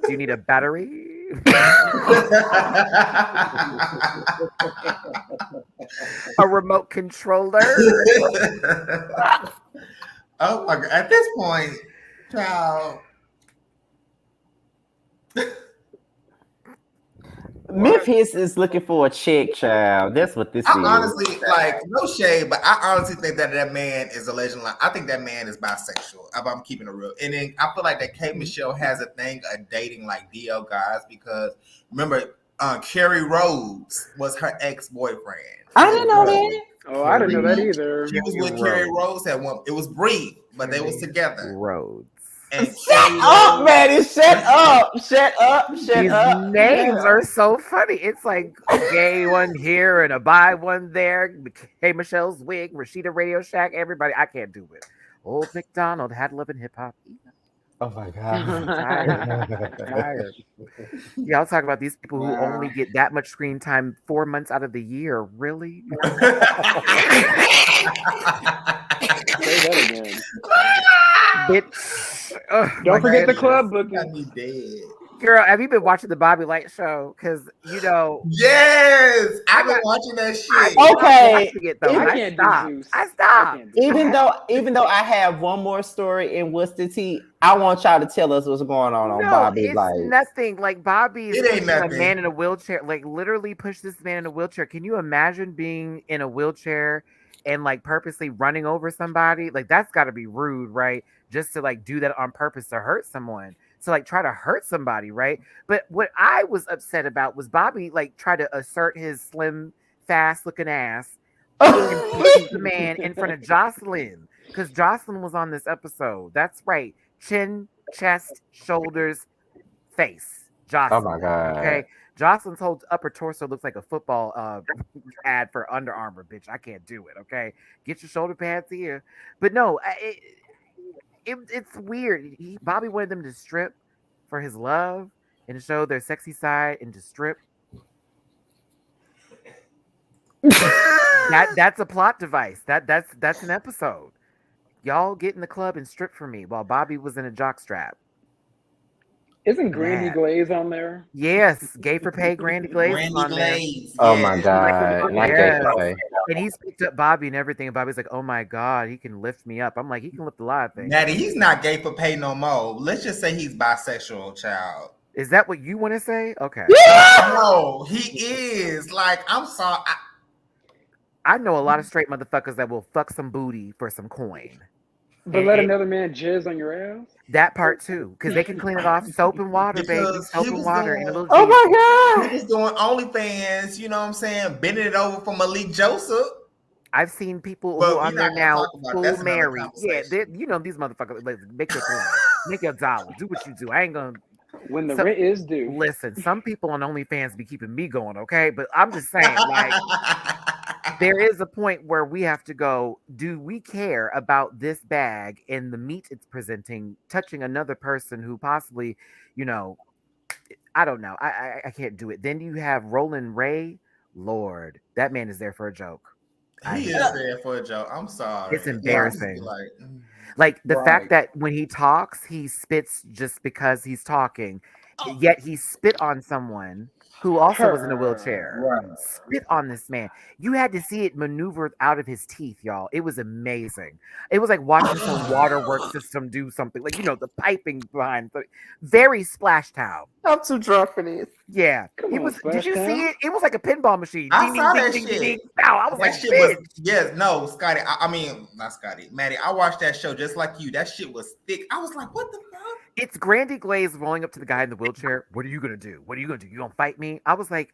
Do you need a battery? A remote controller? Oh my God. At this point, child. Memphis is looking for a chick, child. That's what this I is. honestly, like, no shade, but I honestly think that man is a legend. Like, I think that man is bisexual. If I'm keeping it real, and then I feel like that K Michelle has a thing of dating like DL guys because remember, Carrie Rhodes was her ex-boyfriend. I didn't know that. Oh, I didn't know that either. She was with Carrie Rhodes at one. It was brief, but they was together. Rhodes. And Shut up, Maddie. Shut up. Shut up. Shut These up. names are so funny. It's like a gay one here and a bi one there. Hey, Michelle's wig, Rashida Radio Shack, everybody. I can't do it. Old McDonald had love in hip hop. Oh my God. I'm tired. Y'all talk about these people who only get that much screen time 4 months out of the year. Really? Say that again. Bitch. Don't forget the club booking. Got me dead. Girl, have you been watching the Bobby Light show? Because, you know. Yes! I've been watching that shit. Okay. I stopped. Even though I have one more story in What's the Tea, I want y'all to tell us what's going on Bobby it's Light. nothing. Like Bobby is It ain't pushing a nothing. man in a wheelchair. Like literally push this man in a wheelchair. Can you imagine being in a wheelchair and like purposely running over somebody? Like that's got to be rude, right? Just to like do that on purpose to hurt someone. To like try to hurt somebody, right? But what I was upset about was Bobby like try to assert his slim, fast looking ass and push the man in front of Jocelyn because Jocelyn was on this episode. That's right. Chin, chest, shoulders, face. Jocelyn. Oh my God. Okay. Jocelyn's whole upper torso looks like a football ad for Under Armour, bitch. I can't do it. Okay. Get your shoulder pads here. But no, it's weird. Bobby wanted them to strip for his love and to show their sexy side and to strip. That's a plot device. That's an episode. Y'all get in the club and strip for me while Bobby was in a jockstrap. Isn't Grandy Glaze on there? Yes, Gay for Pay, Grandy Glaze. Grandy on there. Glaze. Oh my God. Not Gay for Pay. And he's picked up Bobby and everything. And Bobby's like, oh my God, he can lift me up. I'm like, he can lift a lot of things. Natty, he's not gay for pay no more. Let's just say he's bisexual, child. Is that what you want to say? Okay. No, he is. Like, I'm sorry. I know a lot of straight motherfuckers that will fuck some booty for some coin. But let another man jizz on your ass? That part too, because they can clean it off. Soap and water, baby. Soap and water. And a little oh my God. He was doing OnlyFans, you know what I'm saying? Bending it over for Malik Joseph. I've seen people But who we're on there not gonna now talk about it. That's full another married. Yeah, conversation. you know these motherfuckers. Like, make your coin, make your dollar, do what you do. I ain't gonna. When the rent is due. Listen, some people on OnlyFans be keeping me going, okay? But I'm just saying, like, there is a point where we have to go, do we care about this bag and the meat it's presenting touching another person who possibly, you know, I don't know. I can't do it. Then you have Roland Ray. Lord, that man is there for a joke. He is there for a joke. I'm sorry. It's embarrassing. I just be like, Like the Right. fact that when he talks, he spits just because he's talking. Yet he spit on someone who also was in a wheelchair. Right. Spit on this man. You had to see it maneuvered out of his teeth, y'all. It was amazing. It was like watching some waterworks system do something. Like, the piping behind. Very Splash Town. I'm too drunk for this. Yeah. Come It on, was. Splash Did you Town. see it? It was like a pinball machine. I Ding, saw ding, that ding, ding, shit. ding, ding. Pow. I was that like, shit bitch. was, yes, no, Scotty. I mean, not Scotty, Maddie. I watched that show just like you. That shit was thick. I was like, what the fuck? It's Grandy Glaze rolling up to the guy in the wheelchair. What are you gonna do? What are you gonna do? You gonna fight me? I was like,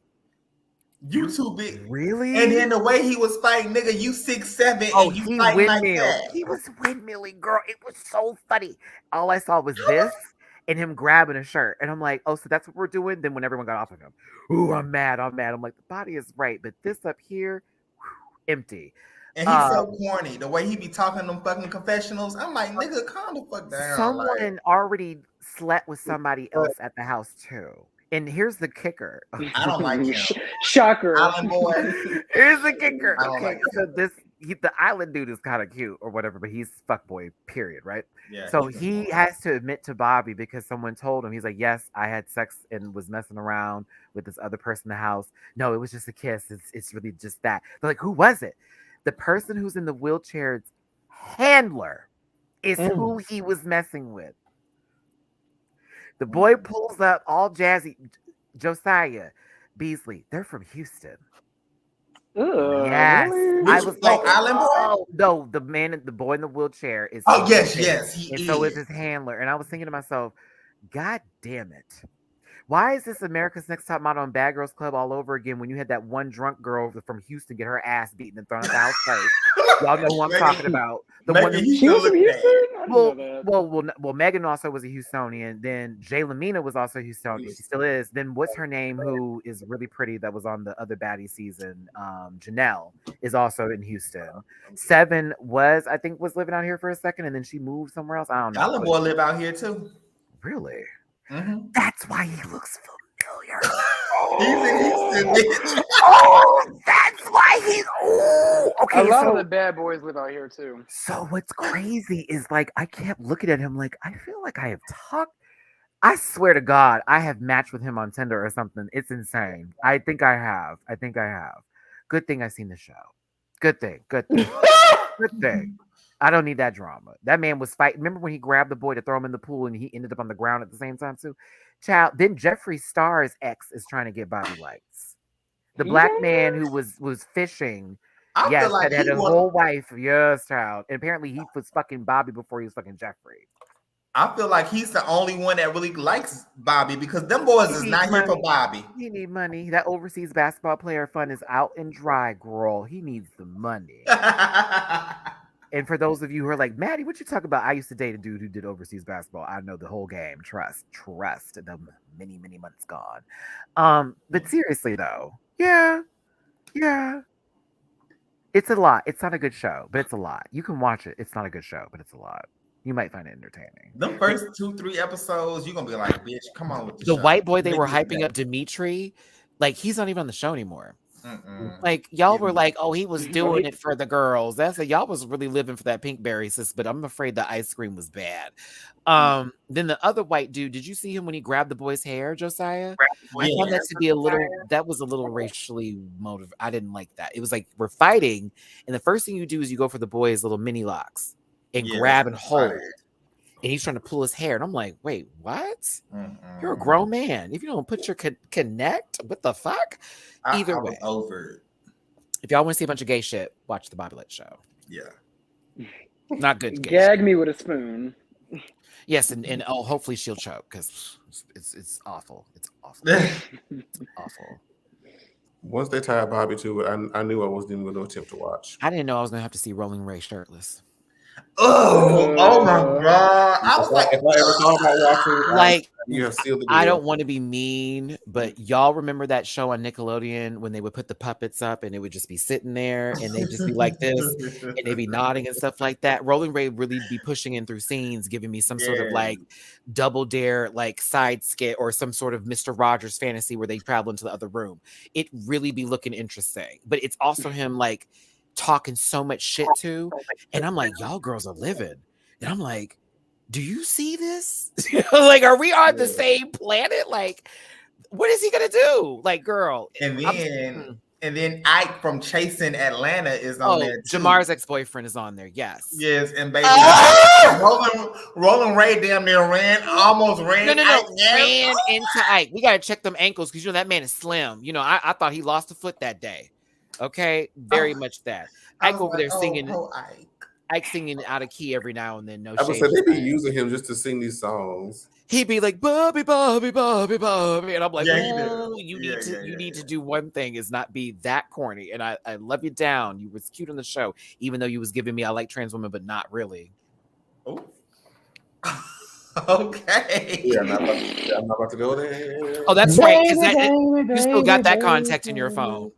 You too big. really? And then the way he was fighting, nigga, you 6'7" Oh, and you he fighting like windmill. that. He was windmilling, girl. It was so funny. All I saw was this and him grabbing a shirt. And I'm like, oh, so that's what we're doing? Then when everyone got off of him, ooh, I'm mad. I'm like, the body is right, but this up here, empty. And he's so corny. The way he be talking them fucking confessionals, I'm like, nigga, calm the fuck down. Someone already slept with somebody else at the house too. And here's the kicker. I don't like him. Shocker. Island boy. Here's the kicker. I don't Okay, like so the island dude is kind of cute or whatever, but he's fuckboy, period, right? Yeah. So he has to admit to Bobby because someone told him. He's like, yes, I had sex and was messing around with this other person in the house. No, it was just a kiss. It's really just that. They're like, who was it? The person who's in the wheelchair's handler is who he was messing with. The boy pulls up all jazzy. Josiah Beasley, they're from Houston. Yes. Really? I was like, Island boy? oh, no, the boy in the wheelchair is. Oh, from yes, Houston, yes, he and is. so is his handler. And I was thinking to myself, God damn it. Why is this America's Next Top Model and Bad Girls Club all over again when you had that one drunk girl from Houston get her ass beaten and thrown out the house first? Y'all know who I'm talking about. The one Maybe who, he She was still from look Houston? bad. I didn't know that. well, Megan also was a Houstonian. Then Jay Lamina was also Houstonian. She still is. Then what's her name? Who is really pretty? That was on the other baddie season. Janelle is also in Houston. Seven was living out here for a second, and then she moved somewhere else. I don't know. Island boy live out here too. Really? Mm-hmm. That's why he looks familiar. He's in Houston, bitch. Oh, that's why he's. Oh, okay. A lot so, of the bad boys live out here too. so what's crazy is like I kept looking at him like I feel like I have talked. I swear to God, I have matched with him on Tinder or something. It's insane. I think I have. Good thing I seen the show. Good thing. Good thing. I don't need that drama. That man was fighting. Remember when he grabbed the boy to throw him in the pool and he ended up on the ground at the same time too? Child. Then Jeffree Star's ex is trying to get Bobby Lytes. The black man who was fishing. I Yes, feel like that had he a was, whole wife. Yes, child. And apparently he was fucking Bobby before he was fucking Jeffree. I feel like he's the only one that really likes Bobby because them boys is not here for Bobby. He need money. That overseas basketball player fund is out and dry, girl. He needs the money. And for those of you who are like, Maddie, what you talk about? I used to date a dude who did overseas basketball. I know the whole game. Trust. The many, many months gone. But seriously though, yeah. It's a lot. It's not a good show, but it's a lot. You can watch it. It's not a good show, but it's a lot. You might find it entertaining. Them first 2-3 episodes, you're gonna be like, bitch, come on with the The show. white boy they were hyping up, Dimitri, like he's not even on the show anymore. Mm-mm. Like y'all were like, oh, he was doing it for the girls. That's y'all was really living for that pink berry, sis. But I'm afraid the ice cream was bad. Then the other white dude, did you see him when he grabbed the boy's hair, Josiah? I found that to be that was a little racially motivated. I didn't like that. It was like we're fighting, and the first thing you do is you go for the boy's little mini locks and grab and hold. Right. And he's trying to pull his hair. And I'm like, wait, what? Mm-mm. You're a grown man. If you don't put your connect, what the fuck? Either way. Over it. If y'all want to see a bunch of gay shit, watch the Bobby Lytes show. Yeah. Not good gay Gag shit. me with a spoon. Yes, and hopefully she'll choke because it's awful. It's awful. It's awful. Once they tied Bobby to it, I knew I wasn't even going to attempt to watch. I didn't know I was going to have to see Rolling Ray shirtless. Oh my God. I was like, if I ever thought about watching, like, you have sealed the deal. I don't want to be mean, but y'all remember that show on Nickelodeon when they would put the puppets up and it would just be sitting there and they'd just be like this and they'd be nodding and stuff like that. Rolling Ray really be pushing in through scenes, giving me some sort of like Double Dare, like side skit or some sort of Mr. Rogers fantasy where they travel into the other room. It really be looking interesting, but it's also him like talking so much shit to. And I'm like, y'all girls are livid. And I'm like, do you see this? Like, are we on the same planet? Like, what is he gonna do? Like, girl. And then Ike from Chasing Atlanta is on there too. Jamar's ex-boyfriend is on there. Yes. Yes, and baby, Rolling Ray damn near almost ran. No, ran into Ike. We gotta check them ankles because that man is slim. I thought he lost a foot that day. Okay, very much that. Ike over there singing. Ike singing out of key every now and then. No, I would say they be using him just to sing these songs. He'd be like, Bobby, Bobby, Bobby, Bobby. And I'm like, you need to do one thing is not be that corny. And I love you down. You was cute on the show, even though you was giving me I like trans women, but not really. Oh. Okay. Yeah, I'm not about to go there. Oh, that's right. You still got that contact in your phone.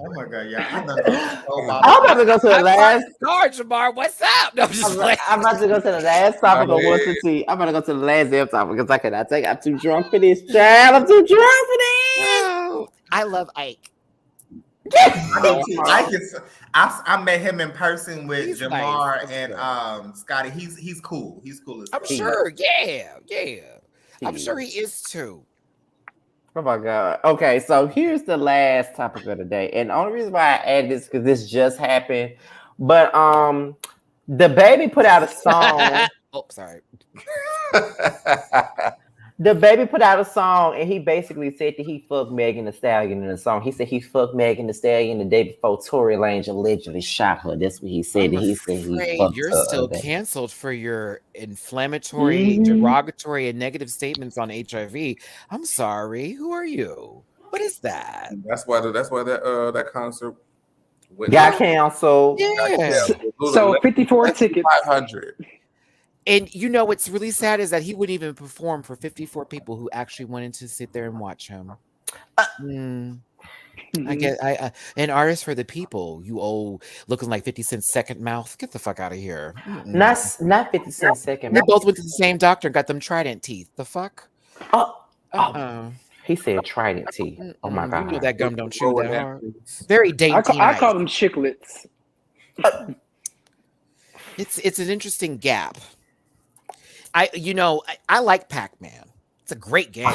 Oh my god, yeah. I'm about to go to the last. Jamar, what's up? No, I'm about to go to the last topic of What's the Tea. I'm about to go to the last damn topic because I cannot take. I'm too drunk for this, child. I'm too drunk for this. I love Ike. I met him in person with Jamar nice. And Scotty. He's cool. He's cool as I'm sure. Yeah. I'm sure he is too. Oh my god. Okay, so here's the last topic of the day. And the only reason why I added this because this just happened. But DaBaby put out a song. Oh, sorry. DaBaby put out a song and he basically said that he fucked Megan Thee Stallion in the song. He said he fucked Megan Thee Stallion the day before Tory Lanez allegedly shot her. That's what he said. He said he fucked you're her still canceled for your inflammatory, derogatory, and negative statements on HIV. I'm sorry. Who are you? What is that? That's why that concert got canceled. Yeah. So 54 tickets. 500. And what's really sad is that he wouldn't even perform for 54 people who actually wanted to sit there and watch him. I get an artist for the people. You old looking like 50 Cent's second mouth. Get the fuck out of here. Not 50 Cent's second They mouth. both went to the same doctor and got them trident teeth. The fuck? He said trident teeth. Oh my god. You know that gum don't chew that hard. Very dainty. I call them chiclets. It's an interesting gap. I like Pac-Man. It's a great game.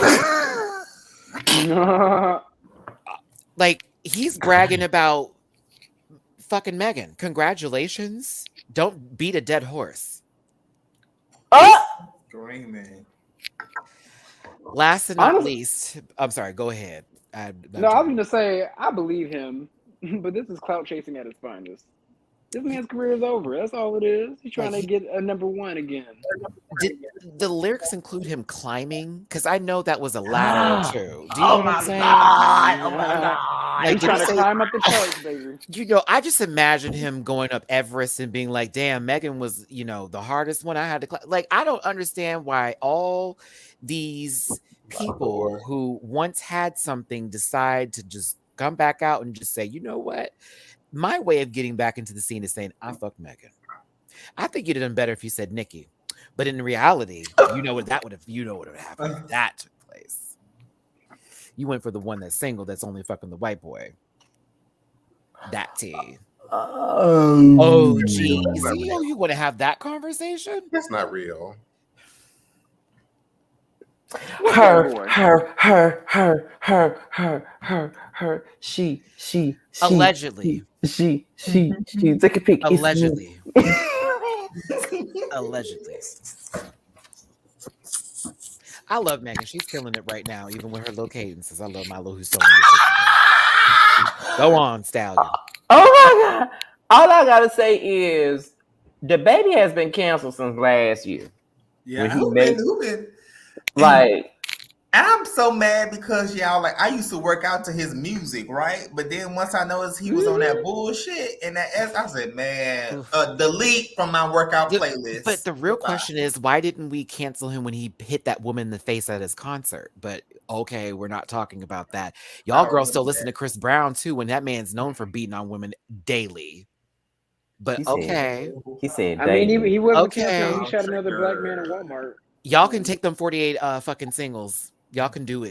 Like, he's bragging about fucking Megan. Congratulations. Don't beat a dead horse. Screaming. Last and not least, I'm sorry, go ahead. I was going to say, I believe him, but this is clout chasing at its finest. This man's career is over. That's all it is. He's trying to get a number one again. Did the lyrics include him climbing? Because I know that was a ladder too. Do you know what I'm saying? Oh my god! He's trying to climb up the charts, baby. I just imagine him going up Everest and being like, "Damn, Megan was, the hardest one I had to climb." Like, I don't understand why all these people who once had something decide to just come back out and just say, "You know what? My way of getting back into the scene is saying, I fucked Megan." I think you'd have done better if you said Nikki. But in reality, what would have happened if that took place. You went for the one that's single that's only fucking the white boy. That tea. Oh, geez. You want to have that conversation? That's not real. Her. She. Allegedly. She. Take a peek. Allegedly. Allegedly. I love Megan. She's killing it right now, even with her low cadences. I love my little who's stolen. Go on, Stallion. Oh my god! All I gotta say is DaBaby has been canceled since last year. Yeah, who been? Like, and I'm so mad because y'all I used to work out to his music, right? But then once I noticed he was on that bullshit and I said, man, delete from my workout playlist. But the real question is, why didn't we cancel him when he hit that woman in the face at his concert? But okay, we're not talking about that. Y'all girls still listen to Chris Brown too, when that man's known for beating on women daily. But he said I mean, he wasn't okay. He shot another black man in Walmart. Y'all can take them 48 fucking singles. Y'all can do it.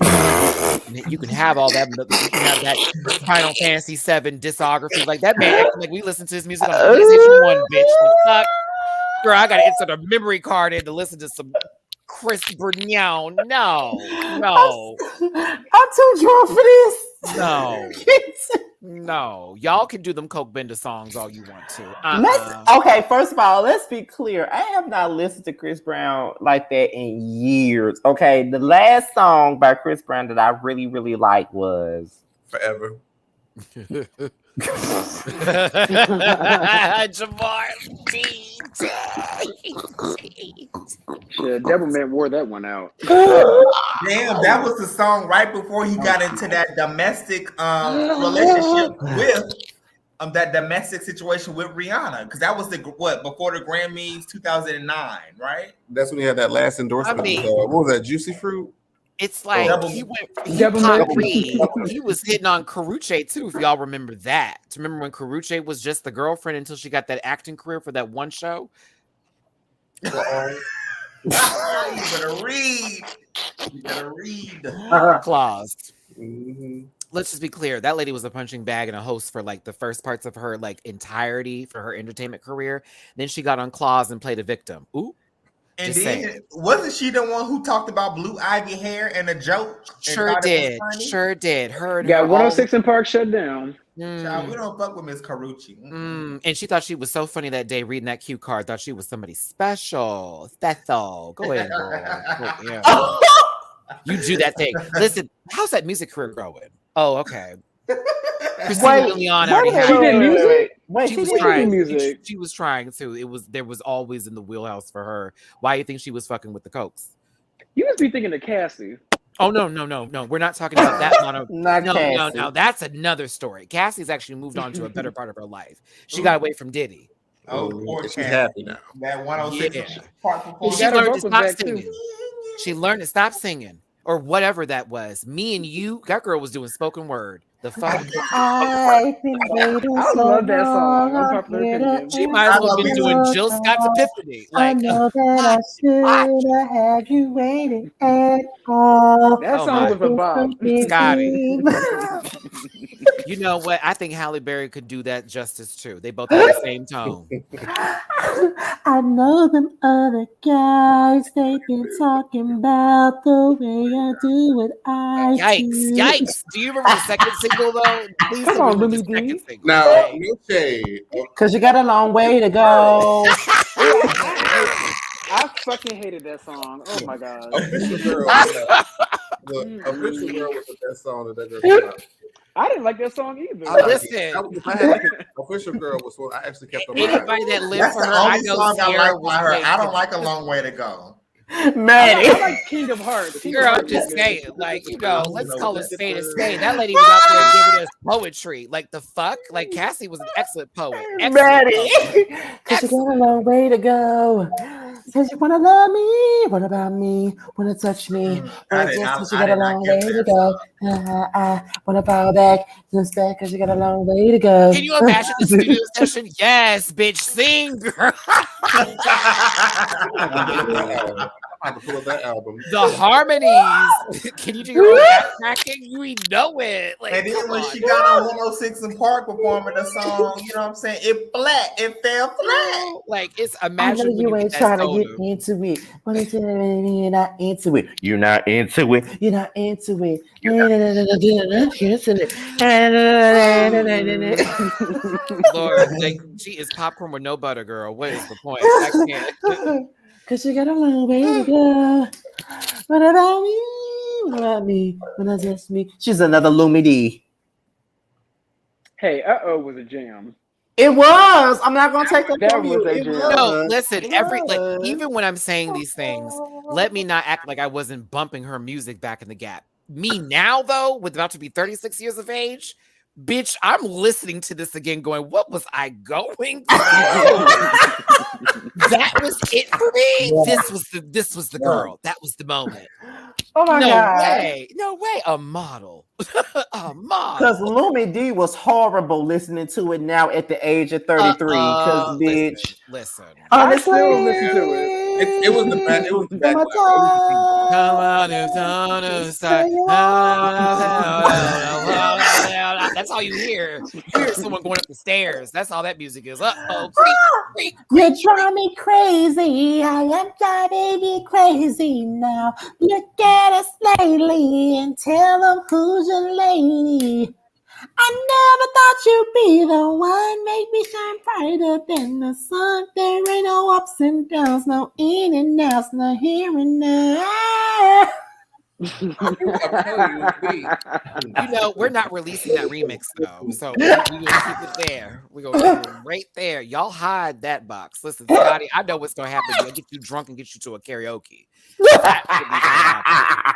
You can have all that. You can have that Final Fantasy VII discography. Like that man acting like we listen to his music on a PlayStation 1, bitch. The fuck? Girl, I gotta insert a memory card in to listen to some Chris Brown. No. I'm too drunk for this. No. Y'all can do them Coke Bender songs all you want to. Okay, first of all, let's be clear. I have not listened to Chris Brown like that in years. Okay, the last song by Chris Brown that I really, really liked was Forever. Jamar. Yeah, Devilman wore that one out. Damn, that was the song right before he got into that domestic relationship with that domestic situation with Rihanna, because that was before the Grammys 2009, right? That's when he had that last endorsement. What was that, Juicy Fruit? It's like he was hitting on Karrueche too, if y'all remember that. Remember when Karrueche was just the girlfriend until she got that acting career for that one show? You better read. Claws. Mm-hmm. Let's just be clear. That lady was a punching bag and a host for like the first parts of her like entirety for her entertainment career. Then she got on Claws and played a victim. Ooh. And then wasn't she the one who talked about Blue Ivy hair and a joke? Sure did. Her and got 106 in Park shut down. Child, we don't fuck with Miss Karrueche. And she thought she was so funny that day reading that cue card. Thought she was somebody special. Go ahead, girl. You do that thing. Listen, how's that music career growing? Oh, okay. Christina Milian already had music. She was trying music. She was trying to. There was always in the wheelhouse for her. Why do you think she was fucking with the Cokes? You must be thinking of Cassie. Oh no. We're not talking about that mono. No. That's another story. Cassie's actually moved on to a better part of her life. She got away from Diddy. Oh, poor she's happy now. That 106 part performance. She learned to stop singing. She learned to stop singing. Or whatever that was. Me and you, that girl was doing spoken word. The fuck? I love that song. She might as well be doing Jill Scott's Epiphany. Like, I know that I should have had you waiting at all. That song was a bop. Scotty. You know what? I think Halle Berry could do that justice too. They both have the same tone. I know them other guys, they've been talking about the way I do what I do. Yikes. Do you remember the second single though? Please come on, Lily D. Now, no shade. Because you got a long way to go. I fucking hated that song. Oh my god. Official Girl. Official Girl was the best song that girl came out. I didn't like that song either. Listen, Official Girl was what I actually kept on. Anybody that lived for her, I know I don't like A Long Way to Go. Maddie. I like King of Hearts. Girl, I'm just saying, like, let's call it spade a spade. That lady was out there giving us poetry. Like, the fuck? Like, Cassie was an excellent poet. Maddie. Because you got a long way to go. Says you want to love me. What about me? Want to touch me? Because you got a long way to go. I want to fall back. Just back because you got a long way to go. Can you imagine the studio session? Yes, bitch, sing, girl. I have to pull up that album. The harmonies. Can you do your own backtracking? You know it. Like, and then when she got on 106 in Park performing the song, you know what I'm saying? It fell flat. Like, it's imagine I know you ain't trying to get into it. But you're not into it. You're not into it. You're not into it. Lord, like, she is popcorn with no butter, girl. What is the point? I can't. Cause you got a long way to go. What about me? What about me? When I just me. She's another Lumi D. Hey, was a jam. It was. I'm not gonna take that from you. No, listen. Even when I'm saying these things, let me not act like I wasn't bumping her music back in the gap. Me now, though, with about to be 36 years of age, bitch, I'm listening to this again, going, "What was I going through?" That was it for me. Yeah. This was the girl. That was the moment. Oh my God. No way. A model. A model. Because Lumi D was horrible listening to it now at the age of 33. Because bitch. Listen. I still listen to it. It was the bad. It was the bad. Come on, it's on the side. That's all you hear. You hear someone going up the stairs. That's all that music is. Uh-oh. Creak. You drive me crazy. I am DaBaby crazy now. Look at us lately and tell them who's your lady. I never thought you'd be the one. Make me shine brighter than the sun. There ain't no ups and downs, no in and outs, no here and now. I'm telling you, You know, we're not releasing that remix though, so we're gonna keep it there. We're gonna keep it right there. Y'all hide that box. Listen, Scotty, I know what's gonna happen. You'll get you drunk and get you to a karaoke.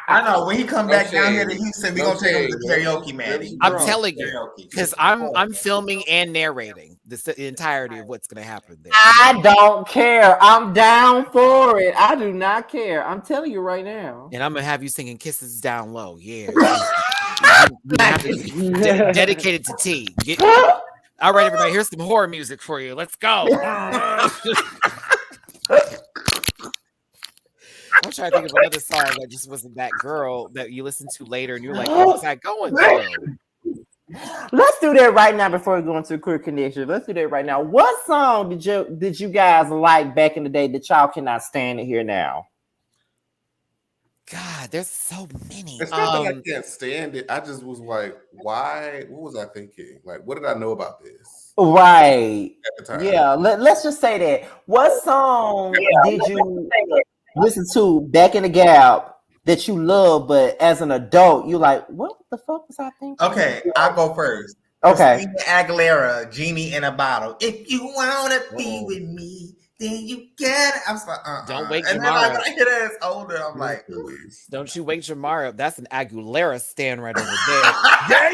I know when he come back down here to Houston, we're gonna take him to karaoke, man. I'm telling you, because I'm filming and narrating the entirety of what's gonna happen there. I don't care. I'm down for it. I do not care. I'm telling you right now. And I'm gonna have you singing "Kisses Down Low." Yeah, dedicated to T. All right, everybody. Here's some horror music for you. Let's go. I'm trying to think of another song that just wasn't that girl that you listen to later, and you're like, "What's that going through?" Let's do that right now before we go into Queer Connection. Let's do that right now. What song did you guys like back in the day that y'all cannot stand to hear now? God, there's so many. It's not that I can't stand it. I just was like, why? What was I thinking? Like, what did I know about this? Right. At the time. Yeah. Let's just say that. What song did you listen to back in the gap that you love, but as an adult, you like, what the fuck was I thinking? Okay, I'll go first. Okay. Christina Aguilera, Genie in a Bottle. If you wanna be with me, then you get it. I was like, Don't wake and then Jamar like, up. when I hear that as older, I'm like, Don't you wake Jamar up. That's an Aguilera stand right over there.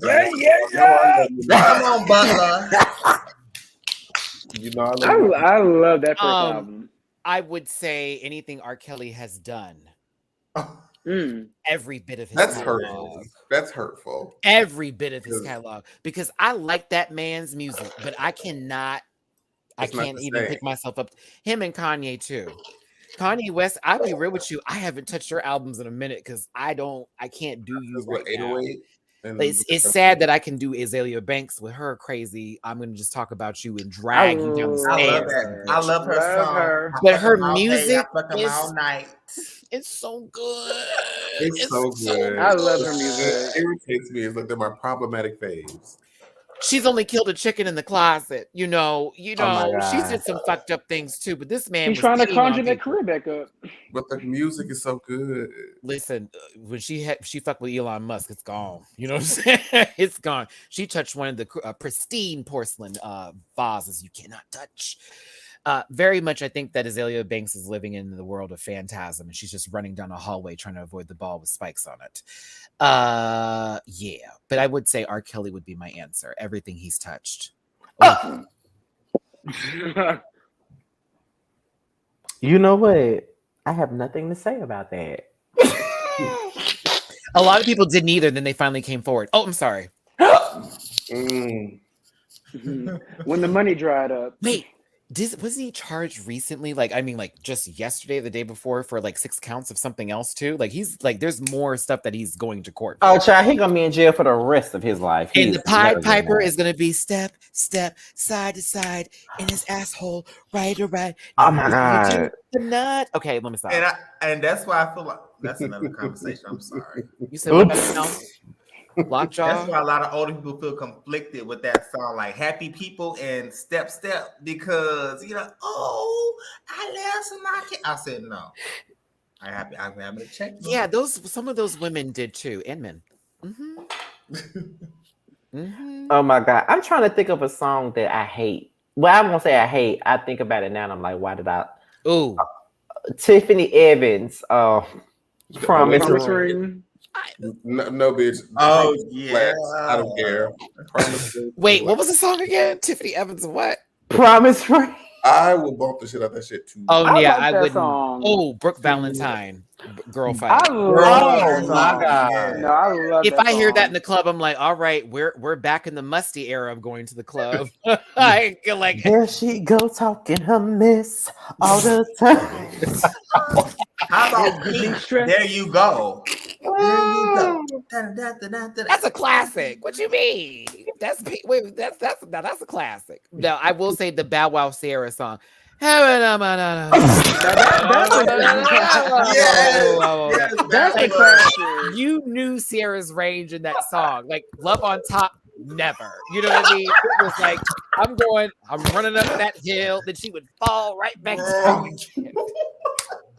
yeah. Come on, Butler. You know, I love that first album. I would say anything R. Kelly has done. Every bit of his That's catalog. hurtful. That's hurtful. Every bit of his catalog. Because I like that man's music, but I can't even pick myself up. Him and Kanye too. Kanye West, I'll be real with you. I haven't touched your albums in a minute because I can't do you right now. It's sad that I can do Azalea Banks with her crazy. I'm gonna just talk about you and drag you down the stairs. I love her song. But her music is all night. It's so good. It's so good. I love her music. It irritates me. It's like they're my problematic faves. She's only killed a chicken in the closet. You know. She God. did some fucked up things too. But this man, He's trying to conjure that career back up. But the music is so good. Listen, when she fucked with Elon Musk, it's gone. You know what I'm saying? It's gone. She touched one of the pristine porcelain vases you cannot touch. Very much, I think that Azalea Banks is living in the world of Phantasm, and she's just running down a hallway trying to avoid the ball with spikes on it. Yeah, but I would say R. Kelly would be my answer. Everything he's touched. You know what? I have nothing to say about that. A lot of people didn't either. Then they finally came forward. Oh, I'm sorry. When the money dried up. Wait. Wasn't he charged recently? Just yesterday, the day before, for 6 counts of something else too. There's more stuff that he's going to court for. Oh, child, he's gonna be in jail for the rest of his life. And the Pied Piper is gonna be step, side to side in his asshole, right to right. Oh my God. The nut. Okay, let me stop. And that's why I feel like that's another conversation. I'm sorry. You said what now? Lockjaw. That's why a lot of older people feel conflicted with that song, like Happy People and Step, because I love somebody. I said no. I'm having to check. Yeah, some of those women did too, and men. Oh my God. I'm trying to think of a song that I hate. Well, I won't say I hate. I think about it now and I'm like, why did I? Ooh. Tiffany Evans. Promise Ring. No, bitch. Oh, yeah. I don't care. Wait, what was the song again? Tiffany Evans and what? Promise Ring. I will bump the shit out that shit too. Oh, I yeah, like I that wouldn't. song. Oh, Brooke Valentine. Girl I fight. love Oh that my song. God. No, I love If that I hear that in song. the club, I'm like, all right, we're back in the musty era of going to the club. I feel like There she go talking her mess all the time. How about Give me Pink? stress. There you go. There you go. that's a classic. What you mean? Wait, that's a classic. No, I will say the Bow Wow Sarah song. That's a Like, classic. you knew Sierra's range in that song. Like Love on Top, never. You know what I mean? It was like, I'm running up that hill, then she would fall right back down again.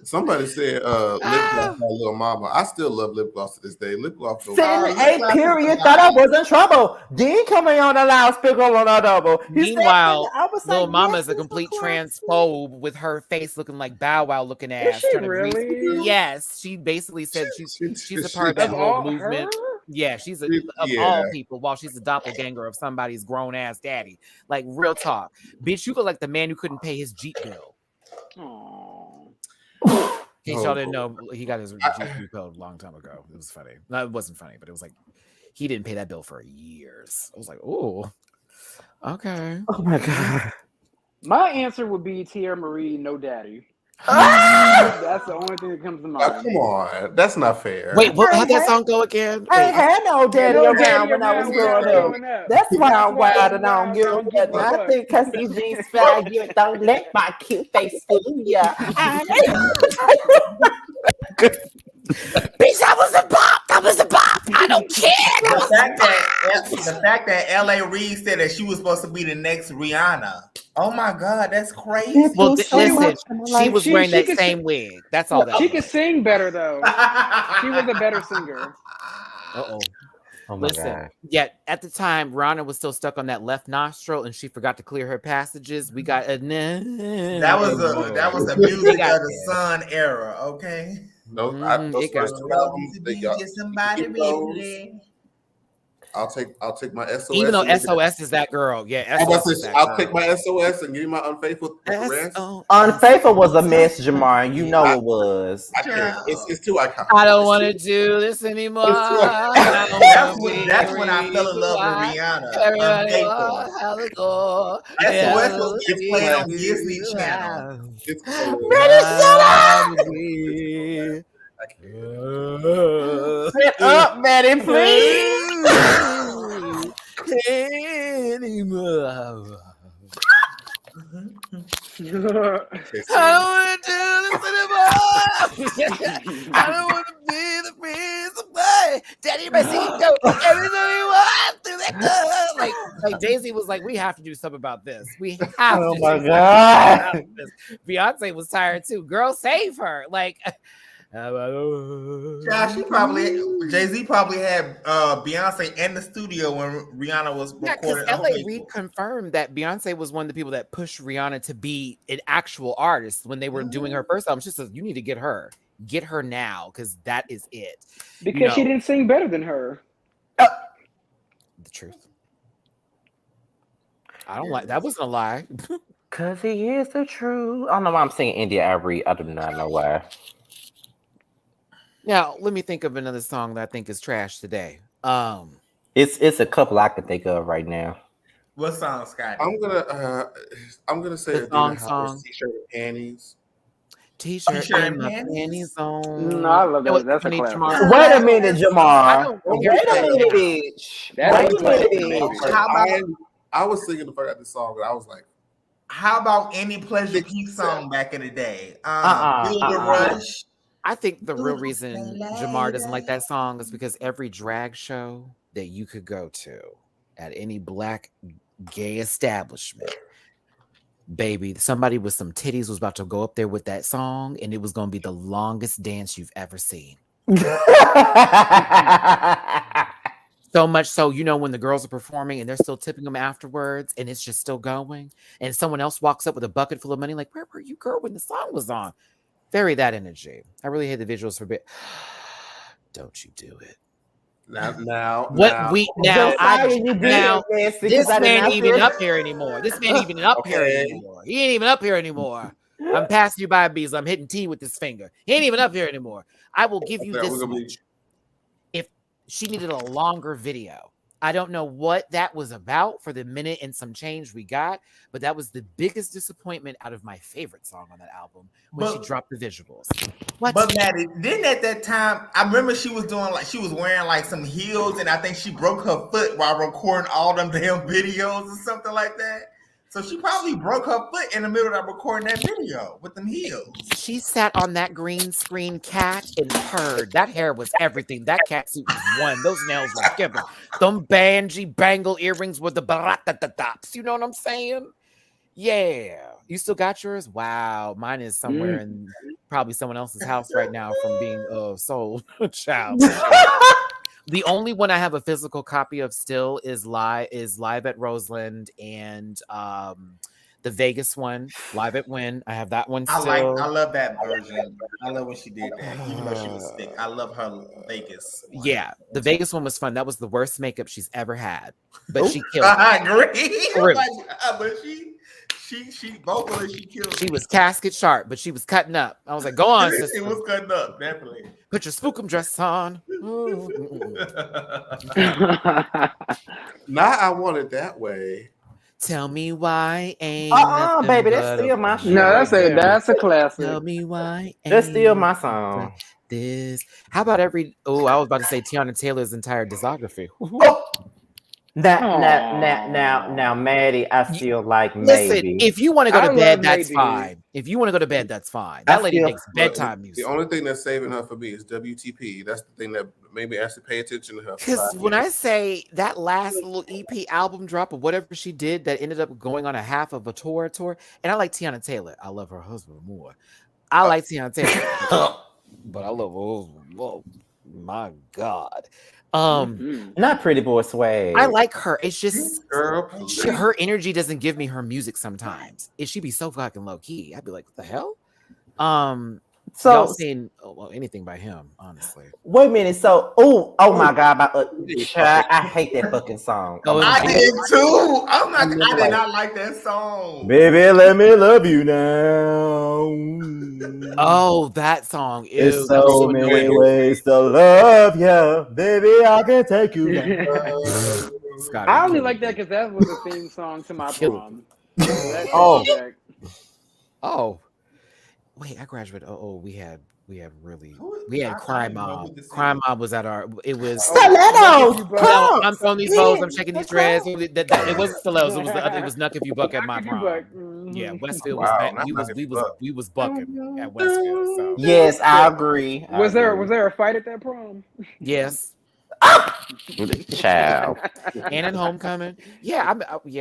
Somebody said lip gloss by Lil Mama. I still love lip gloss to this day. Lip gloss goes Sitting in the 8th period, thought I was in trouble. Dean coming on the loudspeaker on a double. Meanwhile, I was Lil like, Mama yes, is a it's complete classic. transphobe with her face looking like Bow Wow looking Is ass. she trying to really? Yes, she basically said she's a part of Of that whole all movement. her? Yeah, she's of Yeah. all people, while she's a doppelganger of somebody's grown ass daddy. Like, real talk, bitch, you look like the man who couldn't pay his Jeep bill. Aww. In case y'all didn't know, he got his Jeep repoed a long time ago. It was funny. No, it wasn't funny, but it was like he didn't pay that bill for years. I was like, oh, okay. Oh my God. My answer would be Tierra Marie, No Daddy. That's the only thing that comes to mind. Oh, come on, that's not fair. Wait, how'd that song go again? I ain't had no daddy No around daddy when I was around growing up. That's why I'm wild and I don't give a fuck. Nothing because these jeans fag you. Don't let my cute face fool ya. Bitch, that was a bop. That was a bop. I don't care. The fact that L.A. Reid said that she was supposed to be the next Rihanna. Oh my God, that's crazy. Well, listen, she was wearing that same wig. That's all that. She could sing better though. She was a better singer. Uh-oh. Oh my Listen, God. yet at the time, Rihanna was still stuck on that left nostril, and she forgot to clear her passages. We got a that was the music of the Sun era. Okay. Those first two albums, somebody really. I'll take my SOS. Even though SOS is that girl, yeah. I'll take my SOS and give you my Unfaithful. Unfaithful was a mess, Jamar. You know it was. I can't. It's too iconic. I don't want to do this anymore. That's when I fell in love with Rihanna. Unfaithful. SOS was playing on Disney Channel. Sit up, Maddie, please. Anymore. I don't want to do this anymore. I don't want to be the piece of play. Daddy, my seat go. Everything you want through that door. Like Daisy was like, we have to do something about this. We have to. Oh my God. Beyonce was tired too. Girl, save her. Like. Jay-Z probably had Beyonce in the studio when Rihanna was recording. Yeah, because L.A. Reid confirmed that Beyonce was one of the people that pushed Rihanna to be an actual artist when they were doing her first album. She says, you need to get her now, because that is it. Because she didn't sing better than her. The truth. I don't like that. Wasn't a lie. Because he is the truth. I don't know why I'm singing India Aries. I do not know why. Now, let me think of another song that I think is trash today. It's a couple I can think of right now. What song, Scott? I'm gonna say song. T-shirt and panties. T-shirt and my panties on. No, I love that. That's a classic. Wait a minute, Jamar. Wait a minute, bitch. I was singing the fuck out this song, and I was like, how about Any Pleasure Peace song back in the day? Build a Rush. I think the real reason Jamar doesn't like that song is because every drag show that you could go to at any black gay establishment, baby, somebody with some titties was about to go up there with that song, and it was going to be the longest dance you've ever seen. So much so, when the girls are performing and they're still tipping them afterwards, and it's just still going, and someone else walks up with a bucket full of money, like, where were you, girl, when the song was on? Very that energy. I really hate the visuals for bit. Don't you do it. Now, this man ain't even up here anymore. He ain't even up here anymore. I'm passing you by, Bees. I'm hitting T with this finger. He ain't even up here anymore. I will give you this much. If she needed a longer video. I don't know what that was about for the minute and some change we got, but that was the biggest disappointment out of my favorite song on that album when she dropped the visuals. What? But Maddie, then at that time, I remember she was doing like she was wearing like some heels, and I think she broke her foot while recording all them damn videos or something like that. So she probably broke her foot in the middle of recording that video with them heels. She sat on that green screen cat and purred. That hair was everything. That cat suit was one. Those nails were given. Them bangy bangle earrings with the baratataps. You know what I'm saying? Yeah. You still got yours? Wow. Mine is somewhere in probably someone else's house right now from being sold. Child. The only one I have a physical copy of still is Live at Roseland and the Vegas one, Live at Wynn. I have that one still. I love that version. I love when she did that. Even though she was sick. I love her Vegas one. Yeah, the Vegas one was fun. That was the worst makeup she's ever had. But she killed it. I agree. But she vocally she killed. She was casket sharp, but she was cutting up. I was like, go on, sister. She was cutting up, definitely. Put your spookum dress on. Now I want it that way. Tell me why ain't baby, that's still my shit. No, that's a classic. Tell me why that's still my song. This. How about I was about to say Tiana Taylor's entire discography. Now, Maddie, I still like Maybe. If you want to go to bed, that's fine. If you want to go to bed, that's fine. That lady makes bedtime music. The only thing that's saving her for me is WTP. That's the thing that made me actually pay attention to her. Because when I say that last little EP album drop or whatever she did that ended up going on a half of a tour, and I like Tiana Taylor. I love her husband more. I like Tiana Taylor, but I love her husband. Oh, my God. Not Pretty Boy Swag. I like her. It's just her energy doesn't give me her music sometimes. If she be so fucking low key, I'd be like, what the hell? So y'all seen anything by him, honestly. Wait a minute. So oh my God, I hate that fucking song. I did too. I did not like that song. Baby, let me love you now. Oh, that song. It's so many ways to love you. Baby, I can take you down. I only like that because that was a theme song to my prom. Wait, I graduated. We had Crime Mob. Crime Mob was at our. It was Stilettos. I'm throwing these bows. I'm checking these dreads. It wasn't stilettos. It was Nuck If You Buck at my prom. Yeah, Westfield was. We was bucking at Westfield. So. Yes, I agree. Was there a fight at that prom? Yes. Child. And at homecoming. Yeah, I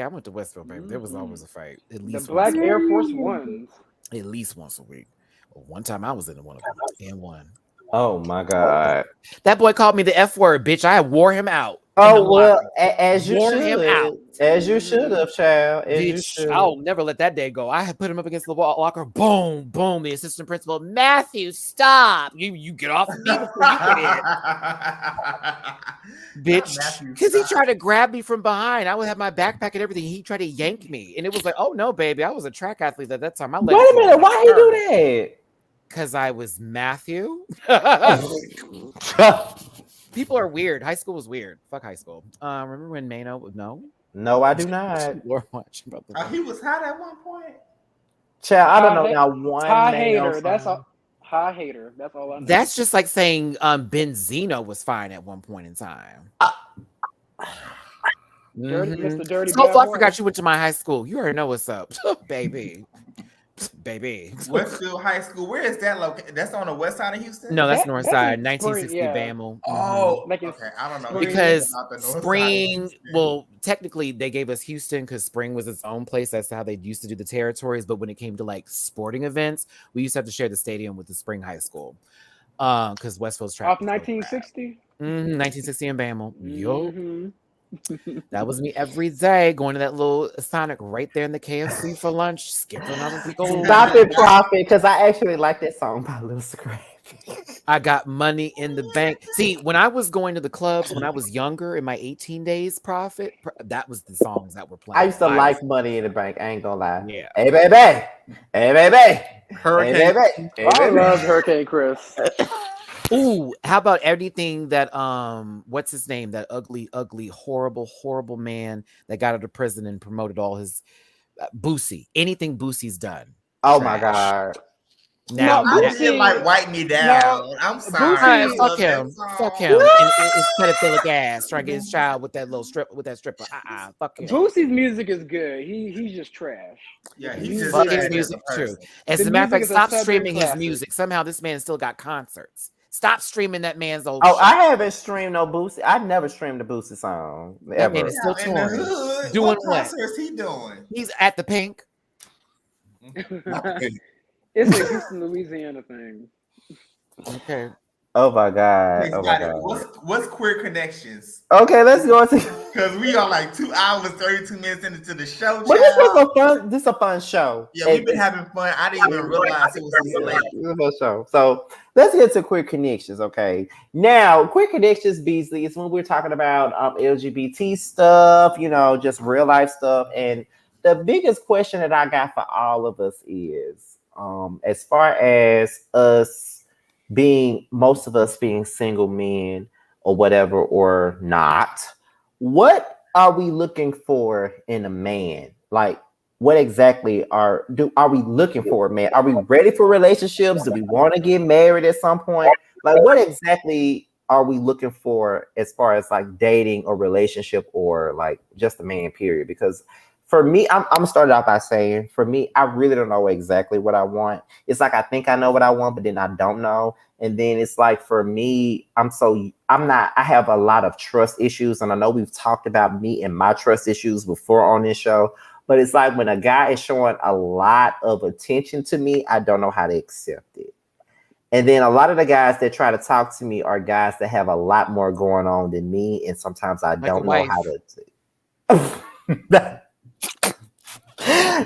went to Westfield, baby. There was always a fight. At least the Black Air Force Ones. At least once a week. One time I was in one of them and won. Oh my God. That boy called me the F word, bitch. I wore him out. Oh well, as you wore should. Him out. As you should have, child. Bitch, I'll never let that day go. I had put him up against the locker. Boom, boom. The assistant principal, Matthew, stop. You get off of me before you get in. Bitch. Because he tried to grab me from behind. I would have my backpack and everything. He tried to yank me. And it was like, oh no, baby. I was a track athlete at that time. Wait a minute, why he do that? Because I was Matthew. People are weird. High school was weird. Fuck high school. Remember when Mano? No, I do not. He was hot at one point. Child, I don't know now. One high hater. That's all. High hater. That's all I know. That's just like saying Benzino was fine at one point in time. Mr. Dirty. So I forgot you went to my high school. You already know what's up, baby. Westfield High School. Where is that located? That's on the west side of Houston? No, that's north side, 1960 Bamel. Oh, okay. I don't know. Because Spring, well, technically they gave us Houston because Spring was its own place. That's how they used to do the territories. But when it came to like sporting events, we used to have to share the stadium with the Spring High School. Because Westfield's track. Off 1960? 1960 in Bamel. Yo. That was me every day going to that little Sonic right there in the KFC for lunch, skipping on the gold. Stop it, Prophet, because I actually like that song by Lil Scrappy. I got money in the bank. See, when I was going to the clubs when I was younger in my 18 days profit, that was the songs that were playing. I used to like Money in the Bank. I ain't gonna lie. Yeah. Hey baby, hey baby, hey Hurricane. baby, hey I baby. love Hurricane Chris. Ooh, how about anything that what's his name? That ugly, horrible man that got out of prison and promoted all his Boosie. Anything Boosie's done. Oh my Trash. god. Now, No, I Boosie- did like Wipe Me Down. I'm sorry. Boosie- I fuck love that him. song. Fuck him. And his pedophilic ass trying to get his child with that stripper. Fuck him. Boosie's music is good. He's just trash. Yeah, The he's music just Fuck is trash his as a music too. person. As The a matter of music fact, is a stop Southern streaming his classic. music. Somehow this man still got concerts. Stop streaming that man's old Oh, shit. I haven't streamed no Boosie. I never streamed a Boosie song That man ever. is still Yeah, in the touring. hood. Doing What what? concert is he doing? He's at the Pink. It's a Houston, Louisiana thing. Okay. Oh my god. Hey, Oh my Scotty, god. what's Queer Connections? Okay, let's go into. Because we are like 2 hours, 32 minutes into the show. But this child. was a fun. This is a fun show. Yeah, we've been having fun. I didn't even realize it was this late. This is a fun show. So let's get to Queer Connections. Okay, now Queer Connections, Beasley, is when we're talking about LGBT stuff. You know, just real life stuff. And the biggest question that I got for all of us is, as far as us being, most of us being single men or whatever or not, what are we looking for in a man? Like, what exactly are we looking for, man? Are we ready for relationships? Do we want to get married at some point? Like, what exactly are we looking for as far as like dating or relationship or like just a man, period? Because for me, I'm started off by saying, for me, I really don't know exactly what I want. It's like I think I know what I want, but then I don't know. And then it's like for me, I have a lot of trust issues. And I know we've talked about me and my trust issues before on this show. But it's like when a guy is showing a lot of attention to me, I don't know how to accept it. And then a lot of the guys that try to talk to me are guys that have a lot more going on than me. And sometimes I don't know how to.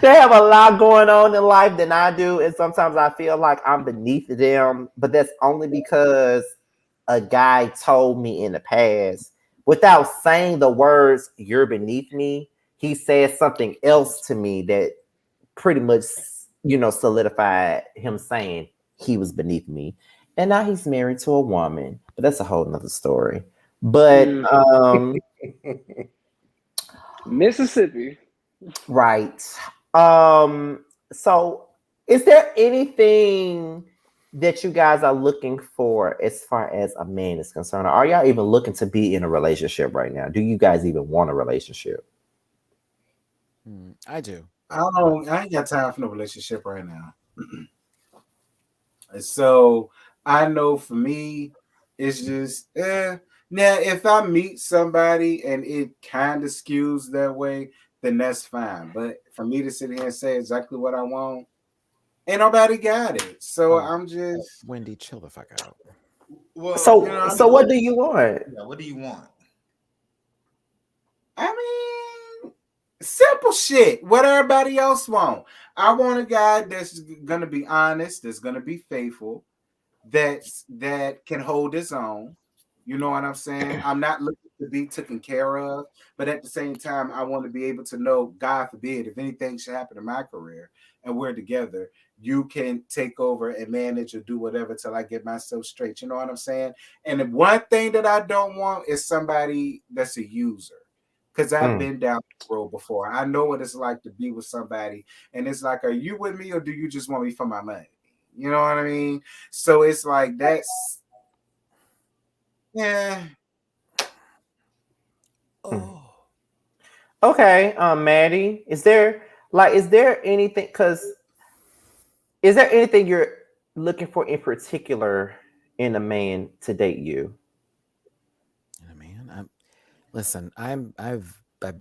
They have a lot going on in life than I do. And sometimes I feel like I'm beneath them. But that's only because a guy told me in the past, without saying the words, "You're beneath me," he said something else to me that pretty much, solidified him saying he was beneath me. And now he's married to a woman. But that's a whole nother story. But Mississippi. right. So is there anything that you guys are looking for as far as a man is concerned? Are y'all even looking to be in a relationship right now? Do you guys even want a relationship? I do. I ain't got time for no relationship right now. So I know for me, it's just Now, if I meet somebody and it kind of skews that way, then that's fine. But for me to sit here and say exactly what I want, ain't nobody got it. So I'm just Wendy, chill the fuck out. Well, so what do you want? Yeah, what do you want? I mean, simple shit. What everybody else want. I want a guy that's gonna be honest, that's gonna be faithful, that can hold his own. You know what I'm saying? I'm not looking to be taken care of, but at the same time, I want to be able to know, God forbid, if anything should happen in my career and we're together, you can take over and manage or do whatever till I get myself straight. You know what I'm saying? And the one thing that I don't want is somebody that's a user. Because I've been down the road before. I know what it's like to be with somebody. And it's like, are you with me or do you just want me for my money? You know what I mean? So it's like that's yeah. Oh. Okay, Maddie, is there anything? Because is there anything you're looking for in particular in a man to date you? In a man, listen. I've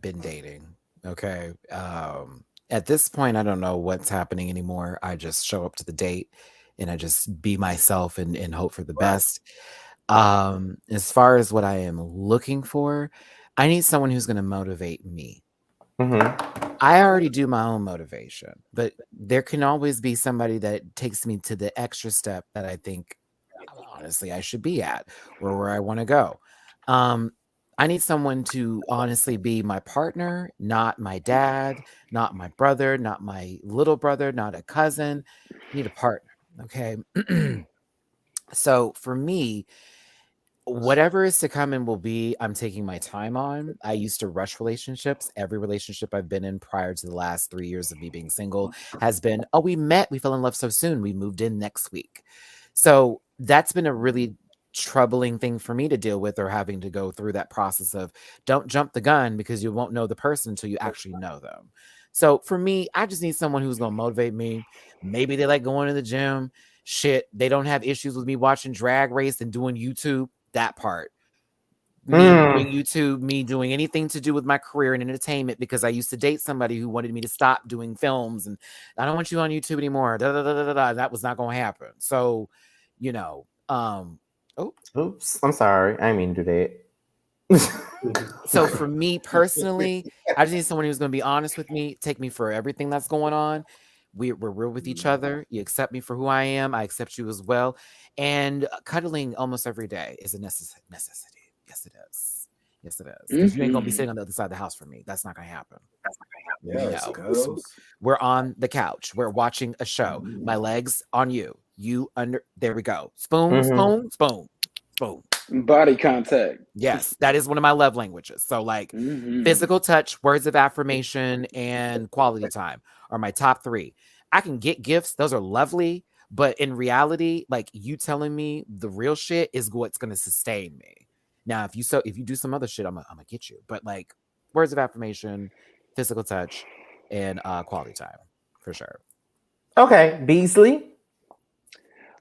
been dating. Okay. At this point, I don't know what's happening anymore. I just show up to the date, and I just be myself and hope for the best. As far as what I am looking for, I need someone who's going to motivate me. Mm-hmm. I already do my own motivation, but there can always be somebody that takes me to the extra step that I think honestly I should be at or where I want to go. I need someone to honestly be my partner, not my dad, not my brother, not my little brother, not a cousin. I need a partner. Okay. So for me, whatever is to come and will be, I'm taking my time on. I used to rush relationships. Every relationship I've been in prior to the last 3 years of me being single has been, oh, we met, we fell in love so soon, we moved in next week. So that's been a really troubling thing for me to deal with, or having to go through that process of don't jump the gun, because you won't know the person until you actually know them. So for me, I just need someone who's going to motivate me. Maybe they like going to the gym. Shit, they don't have issues with me watching Drag Race and doing YouTube. That part. Me doing YouTube, me doing anything to do with my career and entertainment, because I used to date somebody who wanted me to stop doing films and I don't want you on YouTube anymore. That was not going to happen. So, you know, Oops, I'm sorry. I didn't mean to do that. so for me personally, I just need someone who's going to be honest with me, take me for everything that's going on. We're real with each other. You accept me for who I am. I accept you as well. And cuddling almost every day is a necessity. Yes, it is. Yes, it is. Because you ain't going to be sitting on the other side of the house for me. That's not going to happen. Yes, We're on the couch. We're watching a show. My legs on you. You under. There we go. Spoon, spoon, spoon, spoon. Body contact. Yes, that is one of my love languages. So like physical touch, words of affirmation, and quality time are my top 3. I can get gifts. Those are lovely. But in reality, like you telling me the real shit is what's going to sustain me. Now, if you do some other shit, I'm gonna get you. But like words of affirmation, physical touch, and quality time for sure. Okay, Beasley.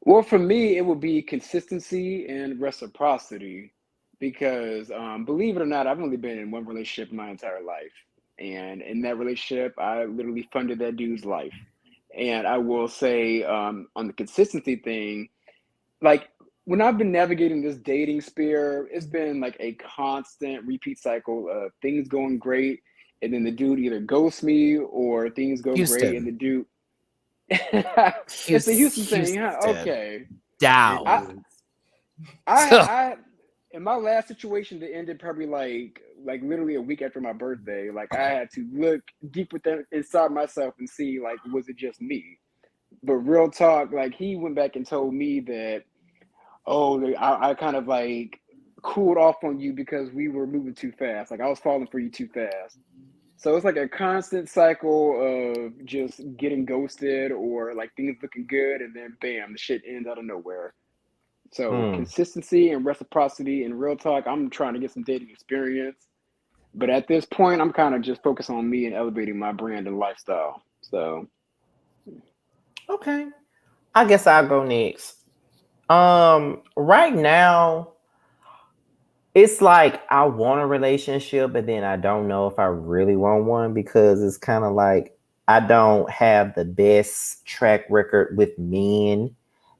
Well, for me, it would be consistency and reciprocity, because believe it or not, I've only been in one relationship my entire life. And in that relationship, I literally funded that dude's life. And I will say, on the consistency thing, like when I've been navigating this dating sphere, it's been like a constant repeat cycle of things going great, and then the dude either ghosts me, or things go great and the dude. It's a Houston thing, huh? Okay. Down. I in my last situation that ended probably like literally a week after my birthday, like I had to look deep within inside myself and see, like, was it just me? But real talk, like he went back and told me that, oh, I kind of like cooled off on you because we were moving too fast. Like I was falling for you too fast. So it's like a constant cycle of just getting ghosted, or like things looking good and then bam, the shit ends out of nowhere. So consistency and reciprocity and real talk, I'm trying to get some dating experience. But at this point, I'm kind of just focused on me and elevating my brand and lifestyle. So okay. I guess I'll go next. Right now, it's like I want a relationship, but then I don't know if I really want one, because it's kind of like I don't have the best track record with men,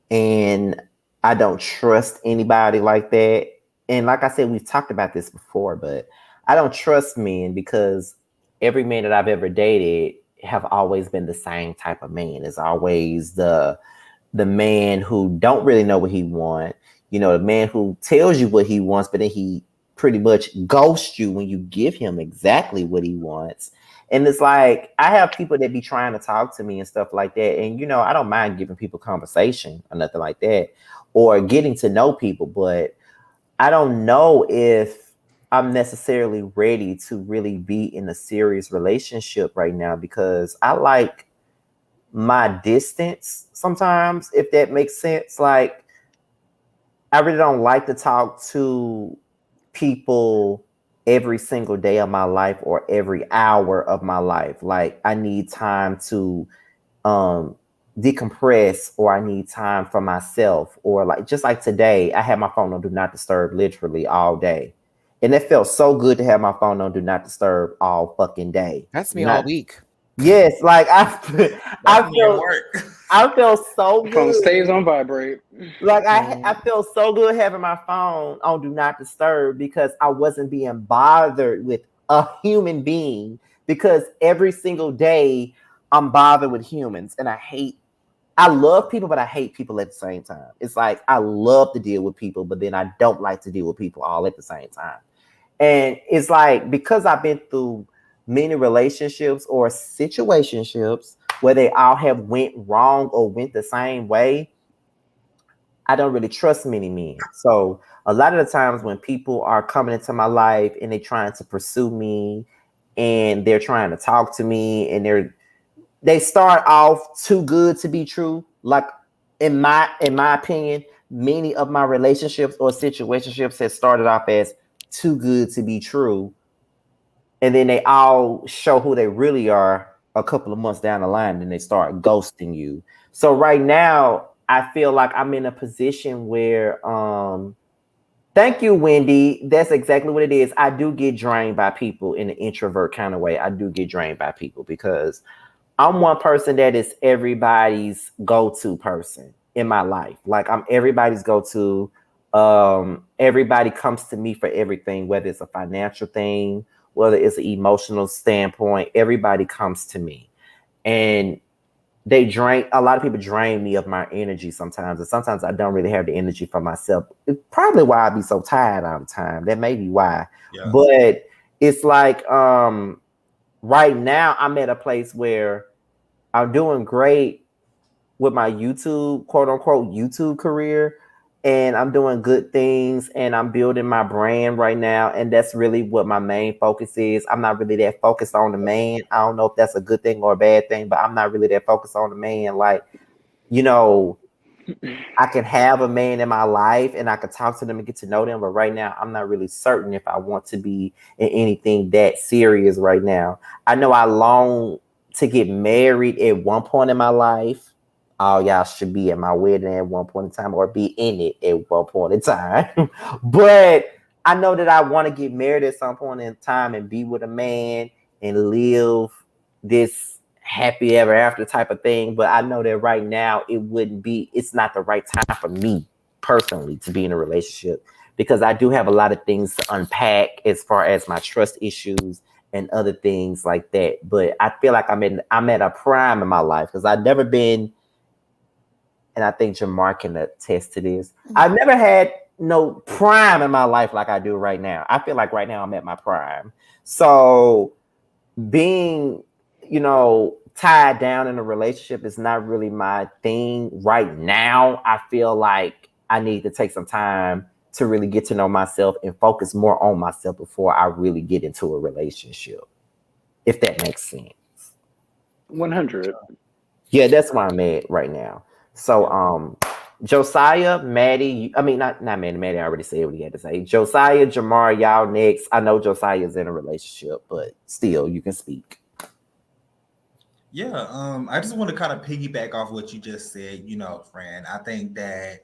and I don't trust anybody like that. And like I said, we've talked about this before, but I don't trust men because every man that I've ever dated have always been the same type of man. It's always the man who don't really know what he wants. You know, the man who tells you what he wants, but then he pretty much ghosts you when you give him exactly what he wants. And it's like, I have people that be trying to talk to me and stuff like that. And, you know, I don't mind giving people conversation or nothing like that, or getting to know people. But I don't know if I'm necessarily ready to really be in a serious relationship right now, because I like my distance sometimes, if that makes sense. Like, I really don't like to talk to people every single day of my life or every hour of my life. Like, I need time to decompress, or I need time for myself, or like just like today, I had my phone on do not disturb literally all day. And it felt so good to have my phone on do not disturb all fucking day. That's me all week. Yes, like I feel so good. Phone stays on vibrate. Like I feel so good having my phone on do not disturb, because I wasn't being bothered with a human being, because every single day I'm bothered with humans, and I hate I love people, but I hate people at the same time. It's like I love to deal with people, but then I don't like to deal with people all at the same time. And it's like because I've been through many relationships or situationships where they all have went wrong or went the same way, I don't really trust many men. So a lot of the times when people are coming into my life and they're trying to pursue me and they're trying to talk to me and they start off too good to be true. Like in my opinion, many of my relationships or situationships have started off as too good to be true, and then they all show who they really are a couple of months down the line, and they start ghosting you. So right now, I feel like I'm in a position where thank you, Wendy. That's exactly what it is. I do get drained by people in an introvert kind of way. I do get drained by people because I'm one person that is everybody's go-to person in my life. Like I'm everybody's go-to. Everybody comes to me for everything, whether it's a financial thing, whether it's an emotional standpoint. Everybody comes to me, and they drain. A lot of people drain me of my energy sometimes, and sometimes I don't really have the energy for myself. It's probably why I be so tired all the time. That may be why. Yeah. But it's like right now I'm at a place where I'm doing great with my YouTube, quote unquote, YouTube career. And I'm doing good things and I'm building my brand right now. And that's really what my main focus is. I'm not really that focused on the man. I don't know if that's a good thing or a bad thing, but I'm not really that focused on the man. Like, you know, I can have a man in my life and I can talk to them and get to know them. But right now, I'm not really certain if I want to be in anything that serious right now. I know I long to get married at one point in my life. All y'all should be at my wedding at one point in time or be in it at one point in time. But I know that I want to get married at some point in time and be with a man and live this happy ever after type of thing. But I know that right now it's not the right time for me personally to be in a relationship because I do have a lot of things to unpack as far as my trust issues and other things like that. But I feel like I'm at a prime in my life because I've never been, and I think Jamar can attest to this. I've never had no prime in my life like I do right now. I feel like right now I'm at my prime. So being, tied down in a relationship is not really my thing right now. I feel like I need to take some time to really get to know myself and focus more on myself before I really get into a relationship. If that makes sense. 100. Yeah, that's where I'm at right now. So, Josiah, Maddie, I mean, not Maddie. Maddie already said what he had to say. Josiah, Jamar, y'all next. I know Josiah's in a relationship, but still, you can speak. Yeah, I just want to kind of piggyback off what you just said, friend. I think that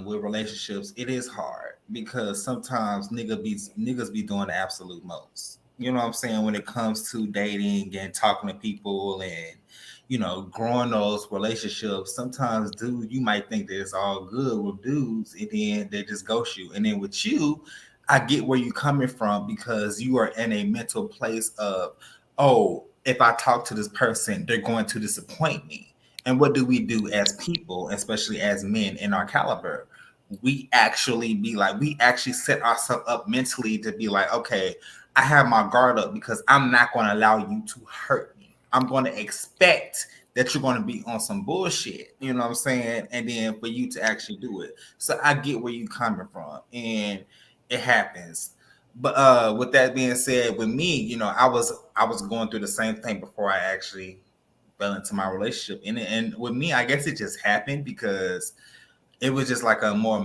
with relationships, it is hard because sometimes niggas be doing the absolute most. You know what I'm saying? When it comes to dating and talking to people and growing those relationships, sometimes dude, you might think that it's all good with dudes, and then they just ghost you. And then with you, I get where you're coming from because you are in a mental place of, oh, if I talk to this person, they're going to disappoint me. And what do we do as people, especially as men in our caliber? We actually set ourselves up mentally to be like, okay, I have my guard up because I'm not going to allow you to hurt me. I'm going to expect that you're going to be on some bullshit, you know what I'm saying? And then for you to actually do it. So I get where you're coming from, and it happens. But with that being said, with me, I was going through the same thing before I actually fell into my relationship. And with me, I guess it just happened because it was just like a more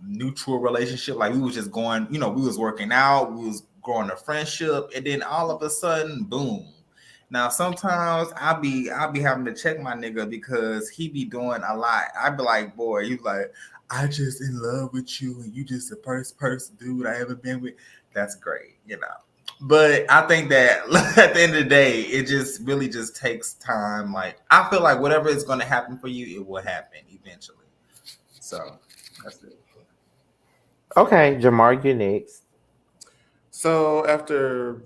neutral relationship. Like we was just going, we was working out, we was growing a friendship, and then all of a sudden, boom. Now sometimes I'll be having to check my nigga because he be doing a lot. I'd be like, boy, he's like, I just in love with you and you just the first person dude I ever been with. That's great, But I think that at the end of the day, it just really just takes time. Like I feel like whatever is going to happen for you, it will happen eventually. So that's it. Okay, Jamar, you next. So after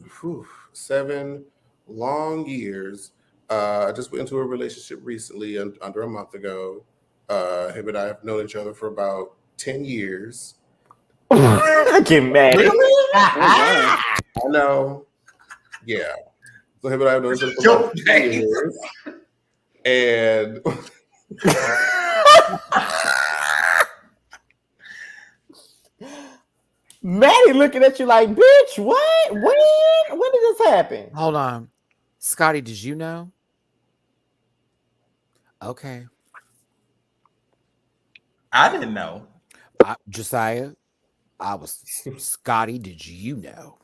7 long years, I just went into a relationship recently, under a month ago. Him and I have known each other for about 10 years. Get mad. Really? wow. I know. Yeah. So him and I have known each other for Your about 10 face. years. And Maddie looking at you like, bitch, what? When did this happen? Hold on. Scotty, did you know? Okay. I didn't know. Josiah, Scotty, did you know?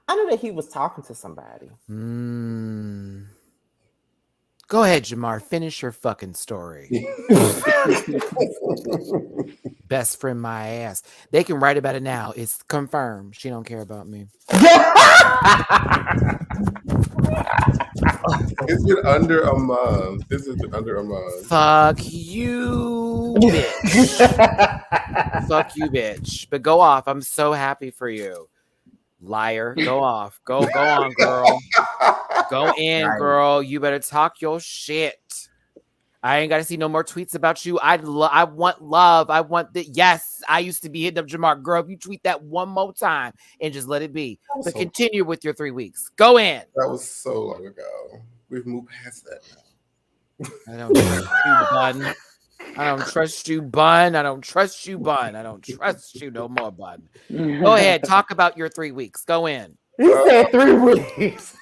I knew that he was talking to somebody. Go ahead, Jamar. Finish your fucking story. Best friend, my ass. They can write about it now. It's confirmed. She don't care about me. it's been under a month. This has been under a month. Fuck you, bitch. Fuck you, bitch. But go off. I'm so happy for you. Liar. Go off. Go on, girl. Go in, girl. You better talk your shit. I ain't got to see no more tweets about you. I want love. I want that. Yes, I used to be hitting up Jamar. Girl, if you tweet that one more time and just let it be. But continue with your 3 weeks. Go in. That was so long ago. We've moved past that now. I don't trust you, Bun. I don't trust you, Bun. I don't trust you, Bun. I don't trust you no more, Bun. Go ahead. Talk about your 3 weeks. Go in. He said 3 weeks.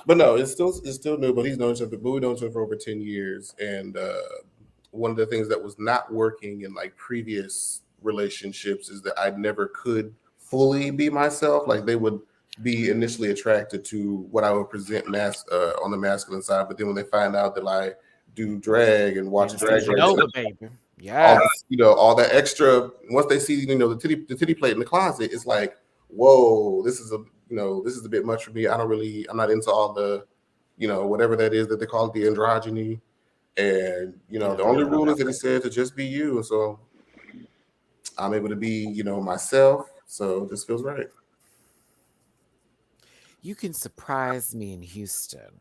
But no, it's still new. But he's known each other. But we've known each other for over 10 years. And one of the things that was not working in like previous relationships is that I never could fully be myself. Like they would be initially attracted to what I would present on the masculine side, but then when they find out that I do drag and watch drag race, baby. Yeah, all that extra. Once they see the titty plate in the closet, it's like, whoa, this is a bit much for me. I'm not into all the, whatever that is that they call it, the androgyny, and the only rule is that it said to just be you, and so I'm able to be myself. So it just feels right. You can surprise me in Houston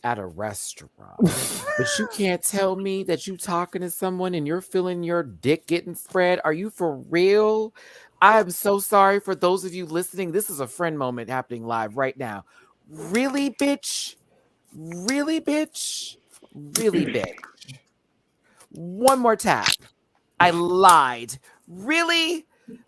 at a restaurant, but you can't tell me that you talking to someone and you're feeling your dick getting spread. Are you for real? I'm so sorry for those of you listening. This is a friend moment happening live right now. Really, bitch? Really, bitch? Really, bitch? One more tap. I lied. Really?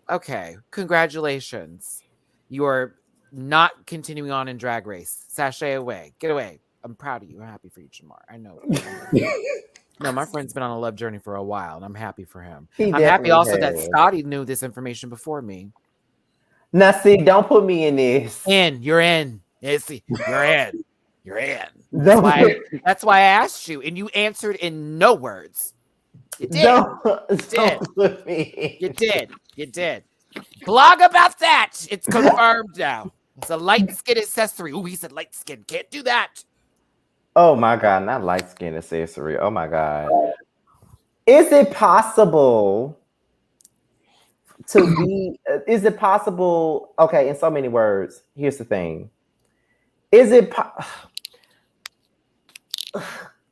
Okay. Congratulations. You're not continuing on in Drag Race. Sashay away. Get away. I'm proud of you. I'm happy for you, Jamar. I know. No, my friend's been on a love journey for a while, and I'm happy for him. I'm happy also that Scotty knew this information before me. Now, see, don't put me in this. You're in. You're in. You're in. That's why I asked you, and you answered in no words. You did. Don't put me. You did. Blog about that. It's confirmed now. It's a light skin accessory. Oh, he said light skin. Can't do that. Oh my God, not light skin accessory. Oh my God. Is it possible to be, okay, in so many words, here's the thing. Is it,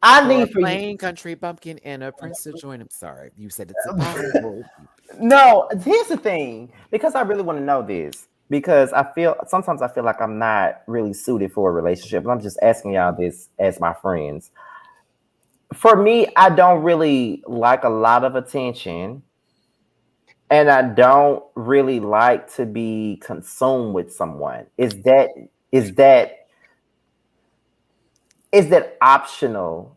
I need for plain country bumpkin and a prince to join him. Sorry, you said it's impossible. No, here's the thing, because I really want to know this. Because sometimes I feel like I'm not really suited for a relationship. I'm just asking y'all this as my friends. For me, I don't really like a lot of attention. And I don't really like to be consumed with someone. Is that optional?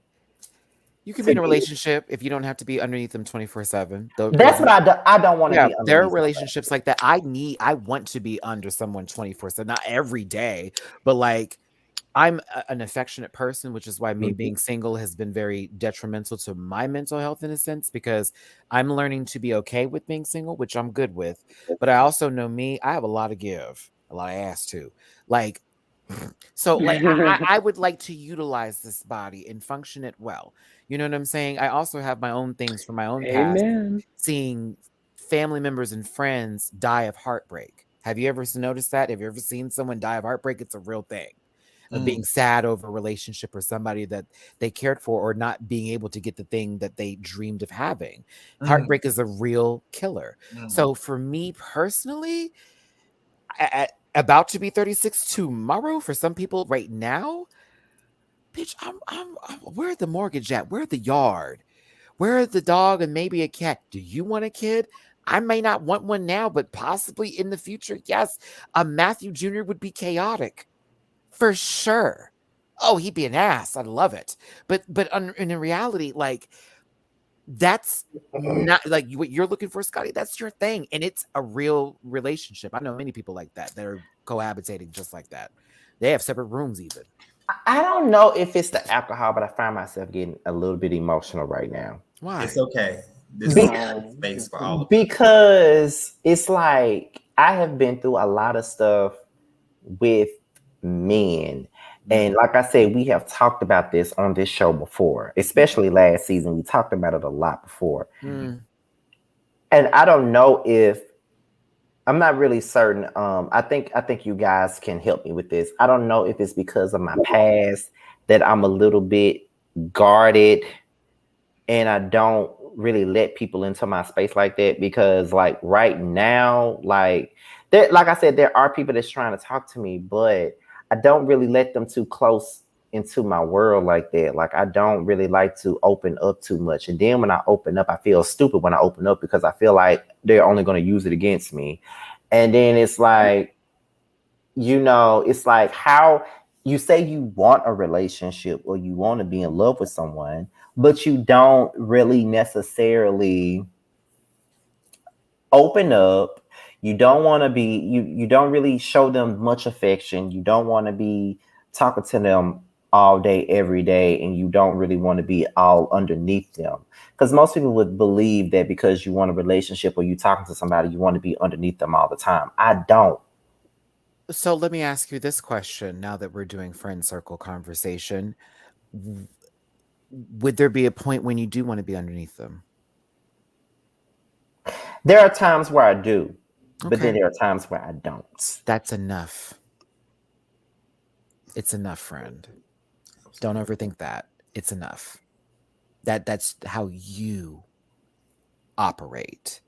You can be in a relationship if you don't have to be underneath them 24/7. That's what I don't want to be. There are relationships like that. I want to be under someone 24/7, not every day, but like I'm an affectionate person, which is why me being single has been very detrimental to my mental health in a sense, because I'm learning to be okay with being single, which I'm good with. But I also know I have a lot to give, a lot of ass too. Like, so like I would like to utilize this body and function it well. You know what I'm saying? I also have my own things from my own past, seeing family members and friends die of heartbreak. Have you ever noticed that? Have you ever seen someone die of heartbreak? It's a real thing. Of being sad over a relationship or somebody that they cared for, or not being able to get the thing that they dreamed of having. Heartbreak is a real killer. So for me personally, about to be 36 tomorrow, for some people right now, bitch, I'm where the mortgage at? Where the yard? Where the dog and maybe a cat? Do you want a kid? I may not want one now, but possibly in the future, yes. A Matthew Jr. would be chaotic. For sure. Oh, he'd be an ass. I love it. But in reality, like, that's not like what you're looking for, Scotty. That's your thing, and it's a real relationship. I know many people like that. They're cohabitating just like that. They have separate rooms even. I don't know if it's the alcohol, but I find myself getting a little bit emotional right now. Why? It's okay. This is space for all of us. Because it's like I have been through a lot of stuff with men. And like I said, we have talked about this on this show before, especially last season. We talked about it a lot before. And I don't know if I'm not really certain. I think you guys can help me with this. I don't know if it's because of my past that I'm a little bit guarded and I don't really let people into my space like that, because like right now, like I said, there are people that's trying to talk to me, but I don't really let them too close into my world like that. Like I don't really like to open up too much. And then when I open up, I feel stupid when I open up because I feel like they're only going to use it against me. And then it's like, it's like how you say you want a relationship or you want to be in love with someone, but you don't really necessarily open up. You don't want to be, you don't really show them much affection. You don't want to be talking to them all day, every day, and you don't really want to be all underneath them. Because most people would believe that because you want a relationship or you talking to somebody, you want to be underneath them all the time. I don't. So let me ask you this question now that we're doing friend circle conversation. Would there be a point when you do want to be underneath them? There are times where I do, but then there are times where I don't. That's enough. It's enough, friend. Don't overthink that. It's enough. That's how you operate.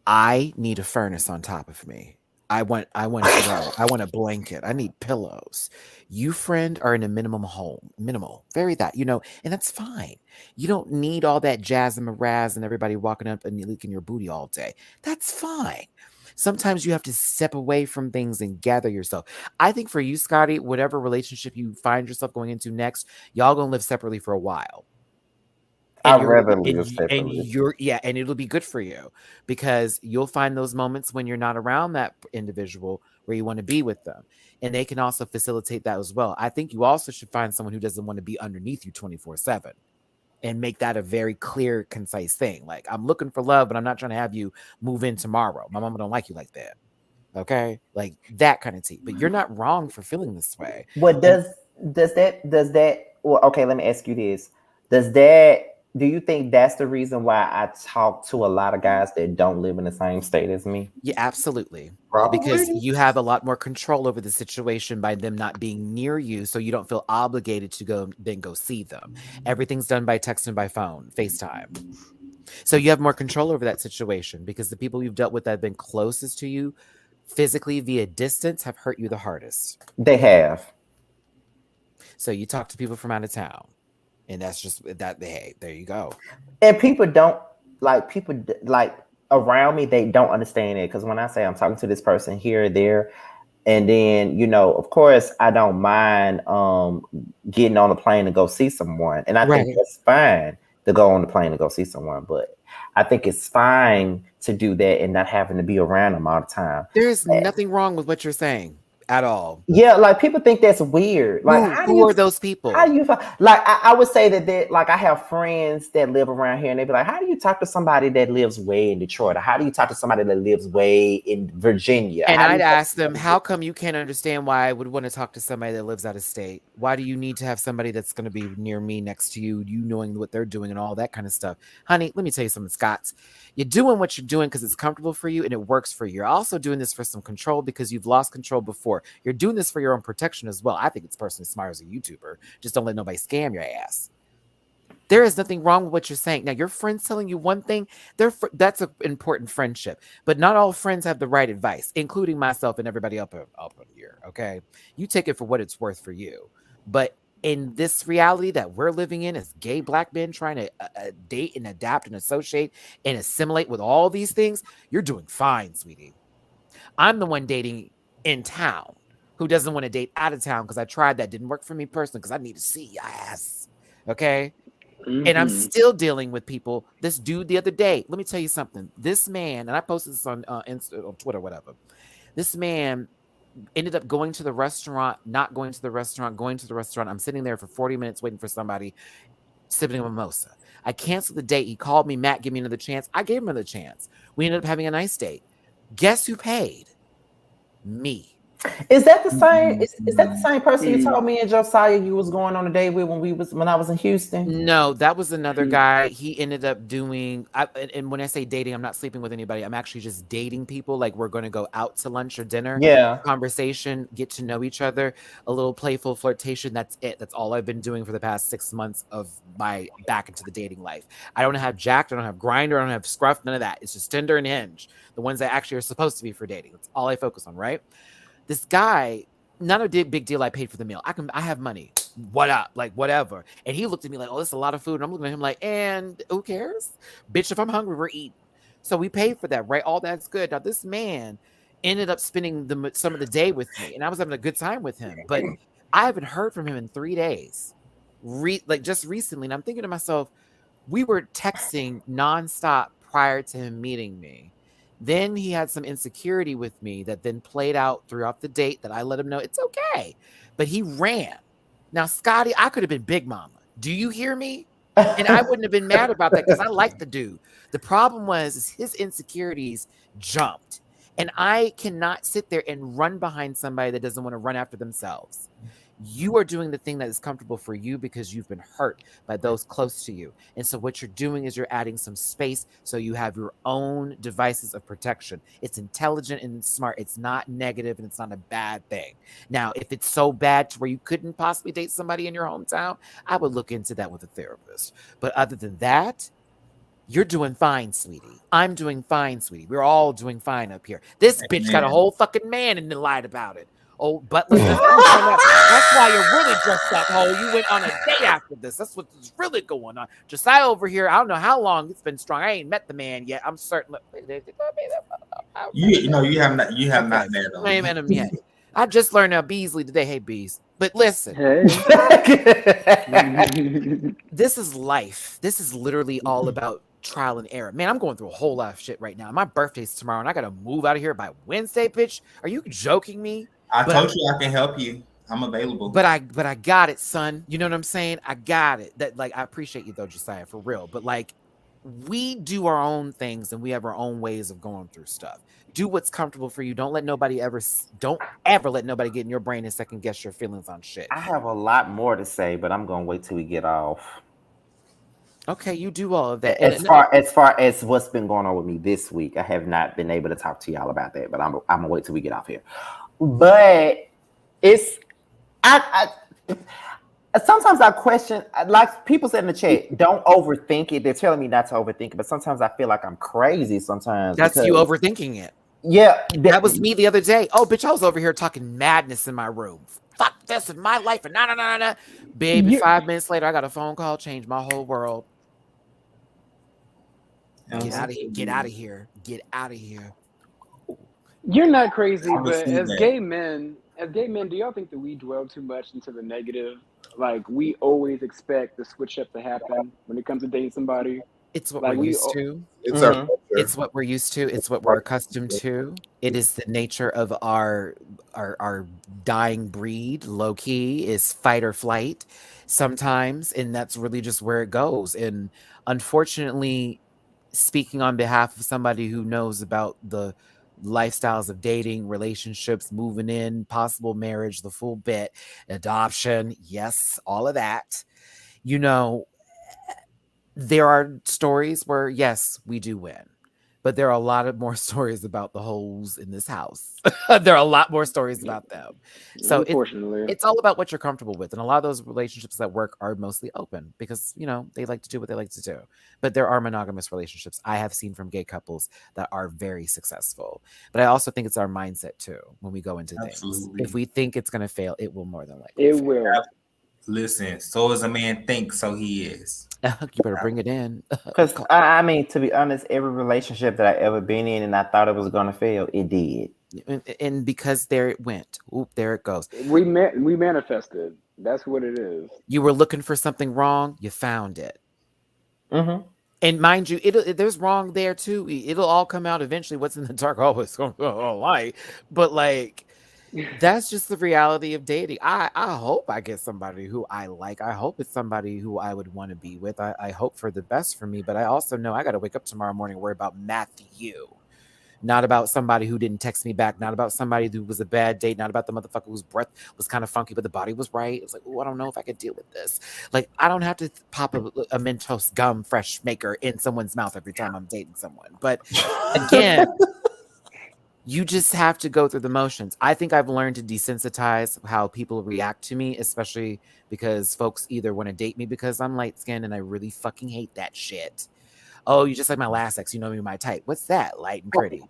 I need a furnace on top of me. I want a throw. I want a blanket. I need pillows. You, friend, are in a minimal, very that, and that's fine. You don't need all that jazz and maraz and everybody walking up and licking your booty all day. That's fine. Sometimes you have to step away from things and gather yourself. I think for you, Scotty, whatever relationship you find yourself going into next, y'all gonna live separately for a while. I'd rather live separately. And it'll be good for you because you'll find those moments when you're not around that individual where you want to be with them. And they can also facilitate that as well. I think you also should find someone who doesn't want to be underneath you 24/7 and make that a very clear, concise thing. Like, I'm looking for love, but I'm not trying to have you move in tomorrow. My mama don't like you like that. Okay? Like that kind of tea. But you're not wrong for feeling this way. What does that, well, okay, let me ask you this. Do you think that's the reason why I talk to a lot of guys that don't live in the same state as me? Yeah, absolutely. Probably. Because you have a lot more control over the situation by them not being near you, so you don't feel obligated to go see them. Everything's done by text and by phone, FaceTime. So you have more control over that situation because the people you've dealt with that have been closest to you physically via distance have hurt you the hardest. They have. So you talk to people from out of town. And that's just that. Hey, there you go. And people around me, they don't understand it. Because when I say I'm talking to this person here or there, and then, of course, I don't mind getting on the plane to go see someone. And I think that's fine to go on the plane to go see someone. But I think it's fine to do that and not having to be around them all the time. There's nothing wrong with what you're saying. at all. Yeah, like people think that's weird. Like, Who are those people? How do you like? I would say that like I have friends that live around here, and they be like, "How do you talk to somebody that lives way in Detroit? Or how do you talk to somebody that lives way in Virginia?" And How do I'd you talk ask to them, somebody how come you can't understand why I would want to talk to somebody that lives out of state? Why do you need to have somebody that's going to be near me, next to you, you knowing what they're doing and all that kind of stuff? Honey, let me tell you something, Scots. You're doing what you're doing because it's comfortable for you and it works for you. You're also doing this for some control because you've lost control before. You're doing this for your own protection as well. I think it's personally smart as a YouTuber. Just don't let nobody scam your ass. There is nothing wrong with what you're saying. Now, your friends telling you one thing, that's an important friendship. But not all friends have the right advice, including myself and everybody up here, okay? You take it for what it's worth for you. But in this reality that we're living in as gay black men trying to date and adapt and associate and assimilate with all these things, you're doing fine, sweetie. I'm the one dating in town who doesn't want to date out of town because I tried that. Didn't work for me personally because I need to see your ass, okay? And I'm still dealing with people. This dude the other day, let me tell you something. This man, and I posted this on Twitter, whatever. This man ended up going to the restaurant, not going to the restaurant, going to the restaurant. I'm sitting there for 40 minutes waiting for somebody, sipping a mimosa. I canceled the date. He called me, Matt, give me another chance. I gave him another chance. We ended up having a nice date. Guess who paid? Me. Is that the same? Is that the same person you told me and Josiah you was going on a date with when I was in Houston? No, that was another guy. He ended up doing. And when I say dating, I'm not sleeping with anybody. I'm actually just dating people. Like we're going to go out to lunch or dinner. Yeah, conversation, get to know each other, a little playful flirtation. That's it. That's all I've been doing for the past 6 months of my back into the dating life. I don't have Jacked. I don't have Grindr. I don't have Scruff. None of that. It's just Tinder and Hinge, the ones that actually are supposed to be for dating. That's all I focus on. Right. This guy, not a big deal. I paid for the meal. I have money. What up? Like, whatever. And he looked at me like, oh, this is a lot of food. And I'm looking at him like, and who cares? Bitch, if I'm hungry, we're eating. So we paid for that, right? All that's good. Now, this man ended up spending some of the day with me, and I was having a good time with him. But I haven't heard from him in 3 days. Like, just recently. And I'm thinking to myself, we were texting nonstop prior to him meeting me. Then he had some insecurity with me that then played out throughout the date that I let him know it's okay. But he ran. Now, Scotty, I could have been Big Mama. Do you hear me? And I wouldn't have been mad about that because I like the dude. The problem was his insecurities jumped. And I cannot sit there and run behind somebody that doesn't want to run after themselves. You are doing the thing that is comfortable for you because you've been hurt by those close to you. And so what you're doing is you're adding some space so you have your own devices of protection. It's intelligent and smart. It's not negative and it's not a bad thing. Now, if it's so bad to where you couldn't possibly date somebody in your hometown, I would look into that with a therapist. But other than that, you're doing fine, sweetie. I'm doing fine, sweetie. We're all doing fine up here. This bitch got a whole fucking man and then lied about it. Oh, buttless. That's why you're really dressed up, ho. You went on a date after this. That's what's really going on. Josiah over here, I don't know how long it's been strong. I ain't met the man yet. I'm certain. You have not met him. I ain't met him yet. I just learned now Beasley today. Hey, Bees. But listen. Hey. This is life. This is literally all about trial and error. Man, I'm going through a whole lot of shit right now. My birthday's tomorrow, and I gotta move out of here by Wednesday, bitch. Are you joking me? I told you I can help you. I'm available. But I got it, son. You know what I'm saying? I got it. That I appreciate you though, Josiah, for real. But like, we do our own things and we have our own ways of going through stuff. Do what's comfortable for you. Don't ever let nobody get in your brain and second guess your feelings on shit. I have a lot more to say, but I'm gonna wait till we get off. Okay, you do all of that. As far as what's been going on with me this week, I have not been able to talk to y'all about that, but I'm gonna wait till we get off here. But it's I sometimes I question, like people said in the chat, don't overthink it. They're telling me not to overthink it, but sometimes I feel like I'm crazy sometimes. That's you overthinking it. Yeah. That was me the other day. Oh, bitch, I was over here talking madness in my room. Fuck this in my life and nah. Baby, 5 minutes later, I got a phone call, changed my whole world. Get out of here. Get out of here. Get out of here. You're not crazy, but as gay men, do y'all think that we dwell too much into the negative? Like we always expect the switch up to happen when it comes to dating somebody. It's what Like we're we, used to. It's our Mhm. culture. It's what we're used to. It's what we're accustomed to. It is the nature of our dying breed. Low key is fight or flight sometimes, and that's really just where it goes. And unfortunately, speaking on behalf of somebody who knows about the lifestyles of dating, relationships, moving in, possible marriage, the full bit, adoption, yes, all of that. You know, there are stories where yes, we do win. But there are a lot of more stories about the hoes in this house. There are a lot more stories about them. So unfortunately, it's all about what you're comfortable with. And a lot of those relationships that work are mostly open because, they like to do what they like to do. But there are monogamous relationships I have seen from gay couples that are very successful. But I also think it's our mindset too when we go into things. Absolutely. If we think it's going to fail, it will more than likely it fail. will. Listen, so as a man thinks, so he is. You better bring it in. Because I mean, to be honest, every relationship that I ever been in and I thought it was gonna fail, it did. And because there it went. Oop, there it goes. We manifested. That's what it is. You were looking for something wrong, you found it. Mm-hmm. And mind you, there's wrong there too. It'll all come out eventually. What's in the dark always going to light. But like, that's just the reality of dating. I hope I get somebody who I like. I hope it's somebody who I would want to be with. I hope for the best for me. But I also know I got to wake up tomorrow morning and worry about Matthew. Not about somebody who didn't text me back. Not about somebody who was a bad date. Not about the motherfucker whose breath was kind of funky, but the body was right. It was like, oh, I don't know if I could deal with this. Like, I don't have to pop a Mentos gum fresh maker in someone's mouth every time I'm dating someone. But again, you just have to go through the motions. I think I've learned to desensitize how people react to me, especially because folks either want to date me because I'm light skinned and I really fucking hate that shit. Oh, you just like my last ex. You know me, my type. What's that? Light and pretty.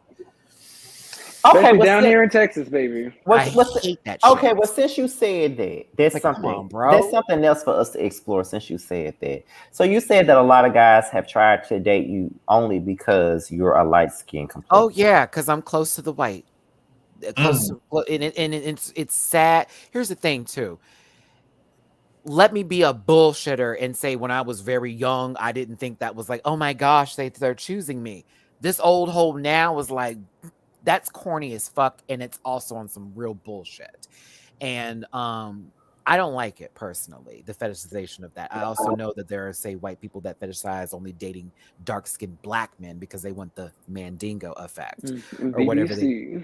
Especially down here in Texas, baby. I hate that shit. Okay, well, since you said that, there's Like, something, come on, bro. there's something else for us to explore since you said that. So you said that a lot of guys have tried to date you only because you're a light skin complexion. Oh yeah, because I'm close to the white. Close to, and it's sad. Here's the thing too. Let me be a bullshitter and say when I was very young, I didn't think that was like, oh my gosh, they're choosing me. This old hoe now was like, that's corny as fuck, and it's also on some real bullshit. And I don't like it personally, the fetishization of that. I also know that there are, say, white people that fetishize only dating dark-skinned black men because they want the Mandingo effect or whatever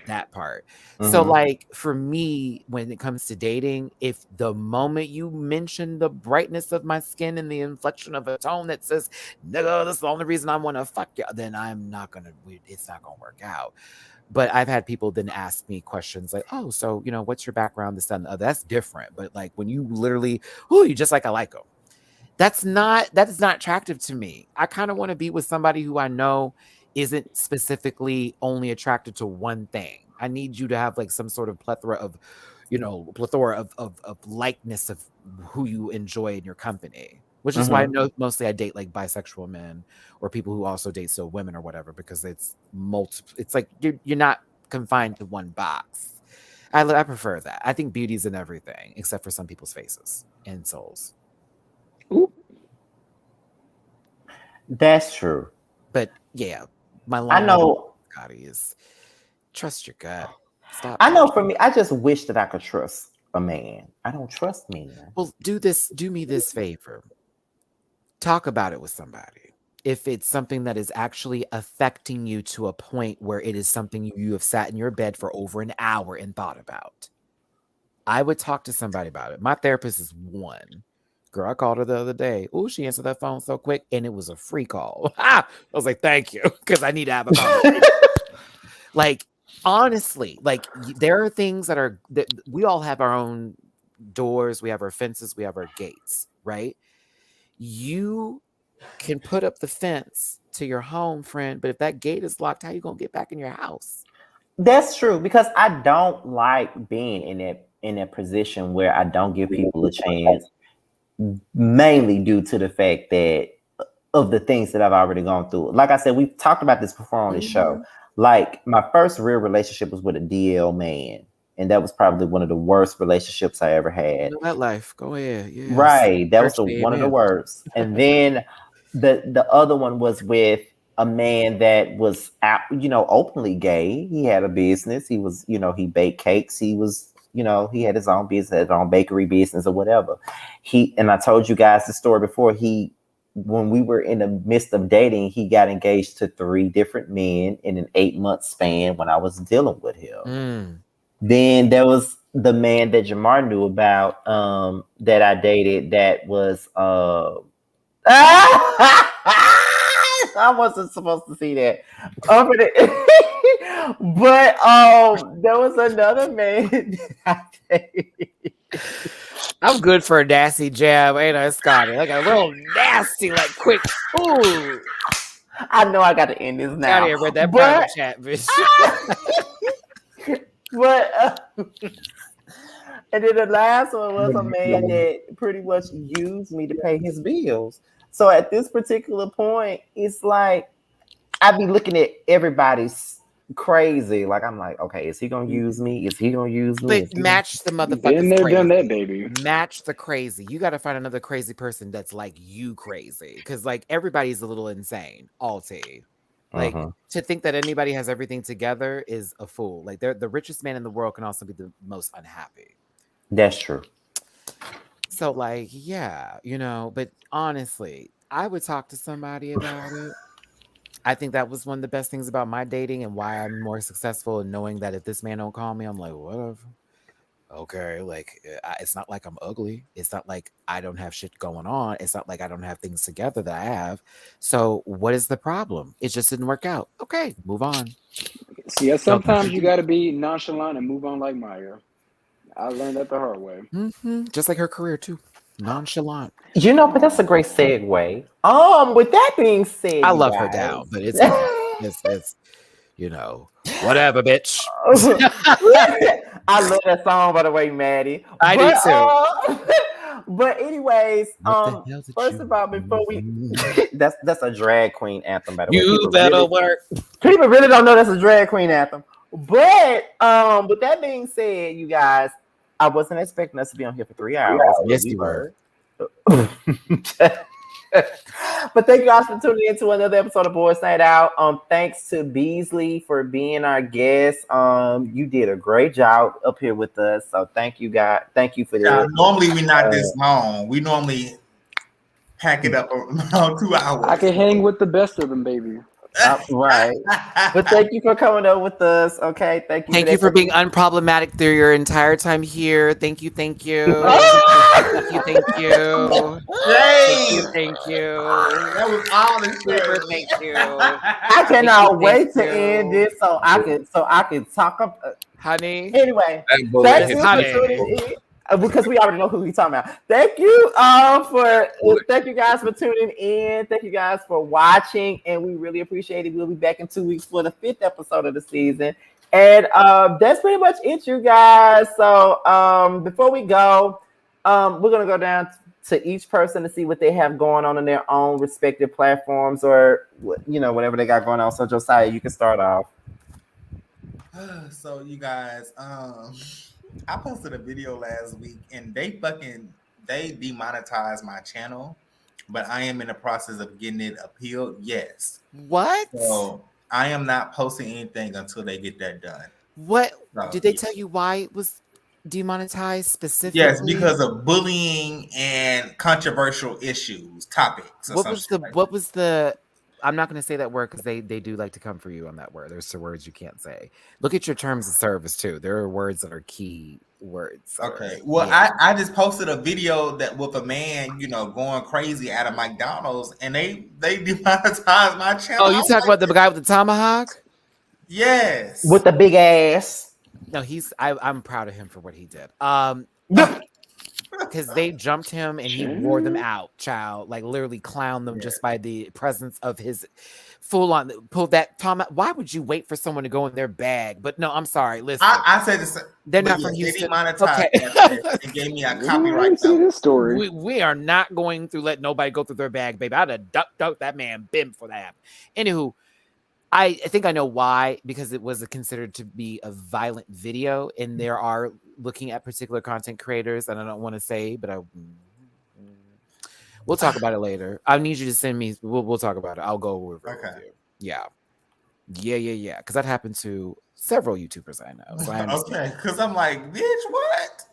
that part. So, like, for me, when it comes to dating, if the moment you mention the brightness of my skin and the inflection of a tone that says, nigga, that's the only reason I want to fuck you, then I'm not gonna, it's not gonna work out. But I've had people then ask me questions like, oh, so, what's your background, this, that, and the other. That's different. But like when you literally, oh, you just like I like them. That is not attractive to me. I kind of want to be with somebody who I know isn't specifically only attracted to one thing. I need you to have like some sort of plethora of likeness of who you enjoy in your company. Which is why I know mostly I date like bisexual men or people who also date still women or whatever, because it's multiple. It's like you're not confined to one box. I prefer that. I think beauty's in everything except for some people's faces and souls. Ooh. That's true. But yeah, my line I know. Scotty is trust your gut. Stop. I know. For me, I just wish that I could trust a man. I don't trust men. Well, do me this favor. Talk about it with somebody. If it's something that is actually affecting you to a point where it is something you have sat in your bed for over an hour and thought about, I would talk to somebody about it. My therapist is one. Girl, I called her the other day. Oh, she answered that phone so quick, and it was a free call. I was like, thank you, because I need to have a conversation. Like, honestly, like there are things that we all have our own doors, we have our fences, we have our gates, right? You can put up the fence to your home, friend, but if that gate is locked, how you gonna get back in your house? That's true, because I don't like being in that position where I don't give people a chance, mainly due to the fact that of the things that I've already gone through. Like I said, we've talked about this before on this show. Like my first real relationship was with a DL man. And that was probably one of the worst relationships I ever had. That life. Go ahead. Yes. Right. That was one of the worst. And then the other one was with a man that was out, openly gay. He had a business. He was, he baked cakes. He was, he had his own business, his own bakery business or whatever. And I told you guys the story before. When we were in the midst of dating, he got engaged to 3 different men in an 8-month span when I was dealing with him. Then there was the man that Jamar knew about, that I dated, that was I wasn't supposed to see that. But there was another man that I dated. I'm good for a nasty jab, ain't I, Scotty? Like a little nasty, like quick. Ooh. I know I got to end this now. Out here, read that private chat, bitch. But and then the last one was a man that pretty much used me to pay his bills. So at this particular point, it's like I be looking at everybody's crazy. Like I'm like, okay, is he gonna use me? Is he gonna use me? But match the motherfucker. Been there, done that, baby. Match the crazy. You got to find another crazy person that's like you crazy, because like everybody's a little insane. Alti. Like to think that anybody has everything together is a fool. Like they're the richest man in the world can also be the most unhappy. That's true. So like, yeah, but honestly, I would talk to somebody about it. I think that was one of the best things about my dating and why I'm more successful in knowing that if this man don't call me, I'm like, whatever. Okay, like it's not like I'm ugly. It's not like I don't have shit going on. It's not like I don't have things together that I have. So what is the problem? It just didn't work out. Okay, move on. See, sometimes you got to be nonchalant and move on like Maya. I learned that the hard way. Just like her career too. Nonchalant. But that's a great segue. With that being said, I love her down, but it's whatever, bitch. I love that song, by the way, Maddie. I do too. But anyways, first of all, before we that's a drag queen anthem, by the way. You better work. People really don't know that's a drag queen anthem. But with that being said, you guys, I wasn't expecting us to be on here for 3 hours. Yes, you were. But thank you guys for tuning in to another episode of Boys Night Out. Thanks to Beasley for being our guest. You did a great job up here with us. So thank you, guys. Thank you for that. Normally we're not this long. We normally pack it up around 2 hours. I can hang with the best of them, baby. Right. But thank you for coming up with us. Okay. Thank you. Thank you for being unproblematic through your entire time here. Thank you. Thank you. Thank you. Thank you. That was all the shit. Thank you. I cannot wait to end this so I can talk up. Honey. Anyway, thank you for tuning in. Because we already know who we're talking about. Thank you thank you guys for tuning in. Thank you guys for watching, and we really appreciate it. We'll be back in 2 weeks for the 5th episode of the season. And that's pretty much it, you guys. So before we go, we're gonna go down to each person to see what they have going on their own respective platforms, or whatever they got going on. So Josiah, you can start off. So you guys, I posted a video last week and they demonetized my channel, but I am in the process of getting it appealed. Yes. What? So I am not posting anything until they get that done. What? Did they tell you why it was demonetized specifically? Yes, because of bullying and controversial topics. What was the I'm not going to say that word because they do like to come for you on that word. There's some words you can't say. Look at your terms of service too. There are words that are key words. Okay. Well, yeah. I just posted a video that with a man, going crazy at a McDonald's, and they demonetized my channel. Oh, you talking about the guy with the tomahawk? Yes. With the big ass. No, I'm proud of him for what he did. Because they jumped him and he wore them out, child. Like literally clowned them just by the presence of his full-on pulled that Tom. Why would you wait for someone to go in their bag? But no, I'm sorry. Listen, I said this. They're not from Houston. Okay. And gave me a copyright. This story. We are not going to let nobody go through their bag, baby. I'd have ducked that man bim for that. Anywho, I think I know why, because it was considered to be a violent video, and there are looking at particular content creators, and I don't want to say, but We'll talk about it later. I need you to send me. We'll talk about it. I'll go over it with you. Yeah. Because that happened to several YouTubers I know. So I okay, because I'm like, bitch, what?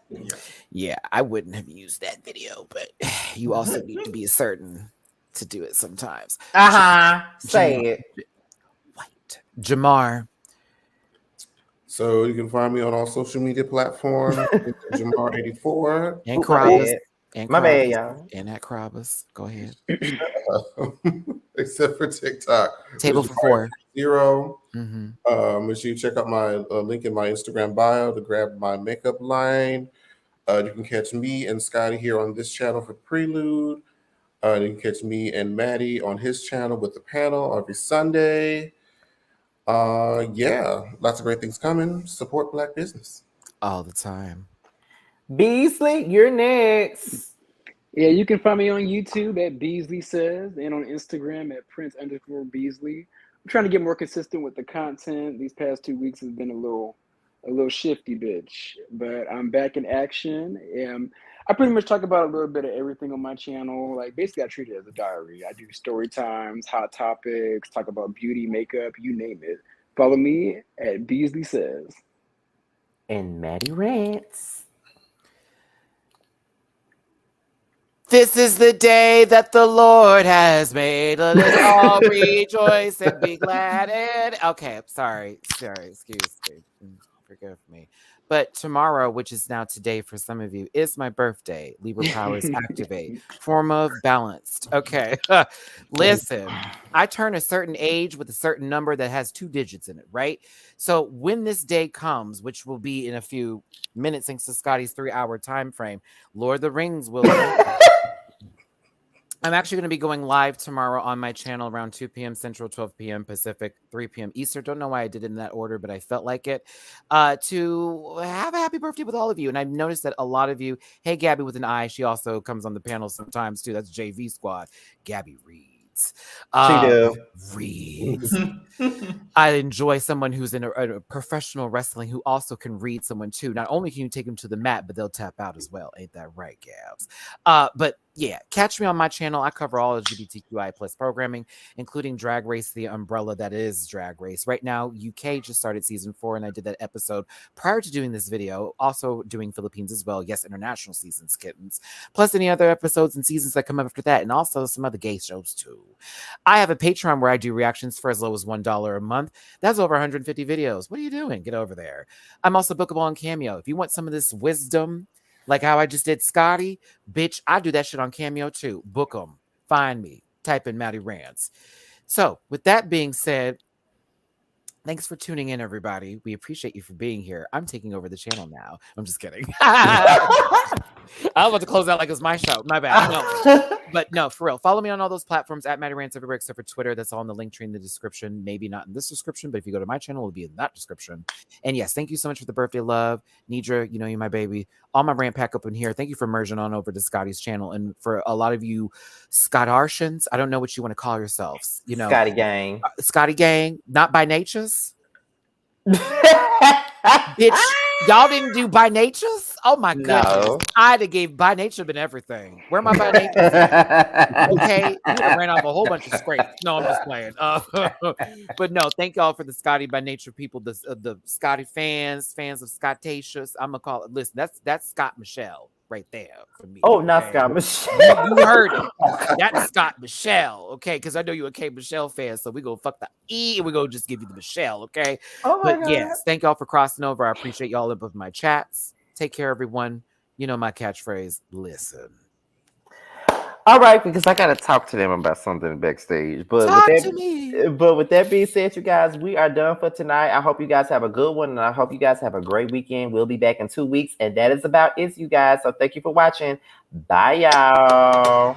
Yeah, I wouldn't have used that video, but you also need to be certain to do it sometimes. Say it. White. Jamar. So you can find me on all social media platforms. Jamar84. And Krabas. My bad, y'all. And at Krabas. Go ahead. Except for TikTok. Table for 4. 0. Mm-hmm. Make sure you check out my link in my Instagram bio to grab my makeup line. You can catch me and Scotty here on this channel for Prelude. You can catch me and Maddie on his channel with the panel every Sunday. Lots of great things coming. Support Black business all the time. Beasley, you're next. Yeah, you can find me on YouTube at Beasley Says and on Instagram at Prince_Beasley. I'm trying to get more consistent with the content. These past 2 weeks has been a little shifty, bitch. But I'm back in action. I pretty much talk about a little bit of everything on my channel. Like, basically, I treat it as a diary. I do story times, hot topics, talk about beauty, makeup, you name it. Follow me at Beasley Says. And Maddie Rants. This is the day that the Lord has made. Let us all rejoice and be glad. Okay, sorry, excuse me. Forgive me. But tomorrow, which is now today for some of you, is my birthday. Libra powers activate. Form of balanced. Okay. Listen, I turn a certain age with a certain number that has 2 digits in it, right? So when this day comes, which will be in a few minutes thanks to Scotty's 3-hour time frame, Lord of the Rings will... I'm actually going to be going live tomorrow on my channel around 2 p.m. Central, 12 p.m. Pacific, 3 p.m. Eastern. Don't know why I did it in that order, but I felt like it, to have a happy birthday with all of you. And I've noticed that a lot of you, hey, Gabby with an I, she also comes on the panel sometimes too. That's JV Squad. Gabby reads. Reads. I enjoy someone who's in a professional wrestling who also can read someone too. Not only can you take them to the mat, but they'll tap out as well. Ain't that right, Gabs? But yeah, catch me on my channel. I cover all LGBTQI plus programming, including Drag Race, the umbrella that is Drag Race. Right now, UK just started season 4, and I did that episode prior to doing this video. Also doing Philippines as well. Yes, international seasons, kittens. Plus any other episodes and seasons that come up after that, and also some other gay shows too. I have a Patreon where I do reactions for as low as $1 a month. That's over 150 videos. What are you doing? Get over there. I'm also bookable on Cameo. If you want some of this wisdom, like how I just did Scotty, bitch, I do that shit on Cameo too. Book them. Find me. Type in Maddie Rants. So with that being said, thanks for tuning in, everybody. We appreciate you for being here. I'm taking over the channel now. I'm just kidding. I was about to close out like it was my show. My bad. No. But no, for real. Follow me on all those platforms at Maddie Rants everywhere except for Twitter. That's all in the link tree in the description. Maybe not in this description, but if you go to my channel, it'll be in that description. And yes, thank you so much for the birthday love. Nidra, you know you're my baby. All my rant pack up in here. Thank you for merging on over to Scotty's channel. And for a lot of you Scott-artians, I don't know what you want to call yourselves. You know, Scotty Gang. Scotty Gang, not by natures. Bitch, y'all didn't do by natures? Oh my goodness. I'd have gave by nature been everything. Where my by natures at? Okay, you ran off a whole bunch of scrapes. No, I'm just playing. But no, thank y'all for the Scotty by nature people, the Scotty fans of Scottatious. I'm gonna call it. Listen, that's Scott Michelle right there for me. Oh, not Scott Michelle. You heard it. That's Scott Michelle, okay? Because I know you're a K Michelle fan, so we go fuck the E and we go just give you the Michelle, okay? Oh my God. Yes, thank y'all for crossing over. I appreciate y'all up with my chats. Take care, everyone. You know my catchphrase, listen. All right, because I gotta talk to them about something backstage. But with that being said, you guys, we are done for tonight. I hope you guys have a good one, and I hope you guys have a great weekend. We'll be back in 2 weeks, and that is about it, you guys. So thank you for watching. Bye, y'all.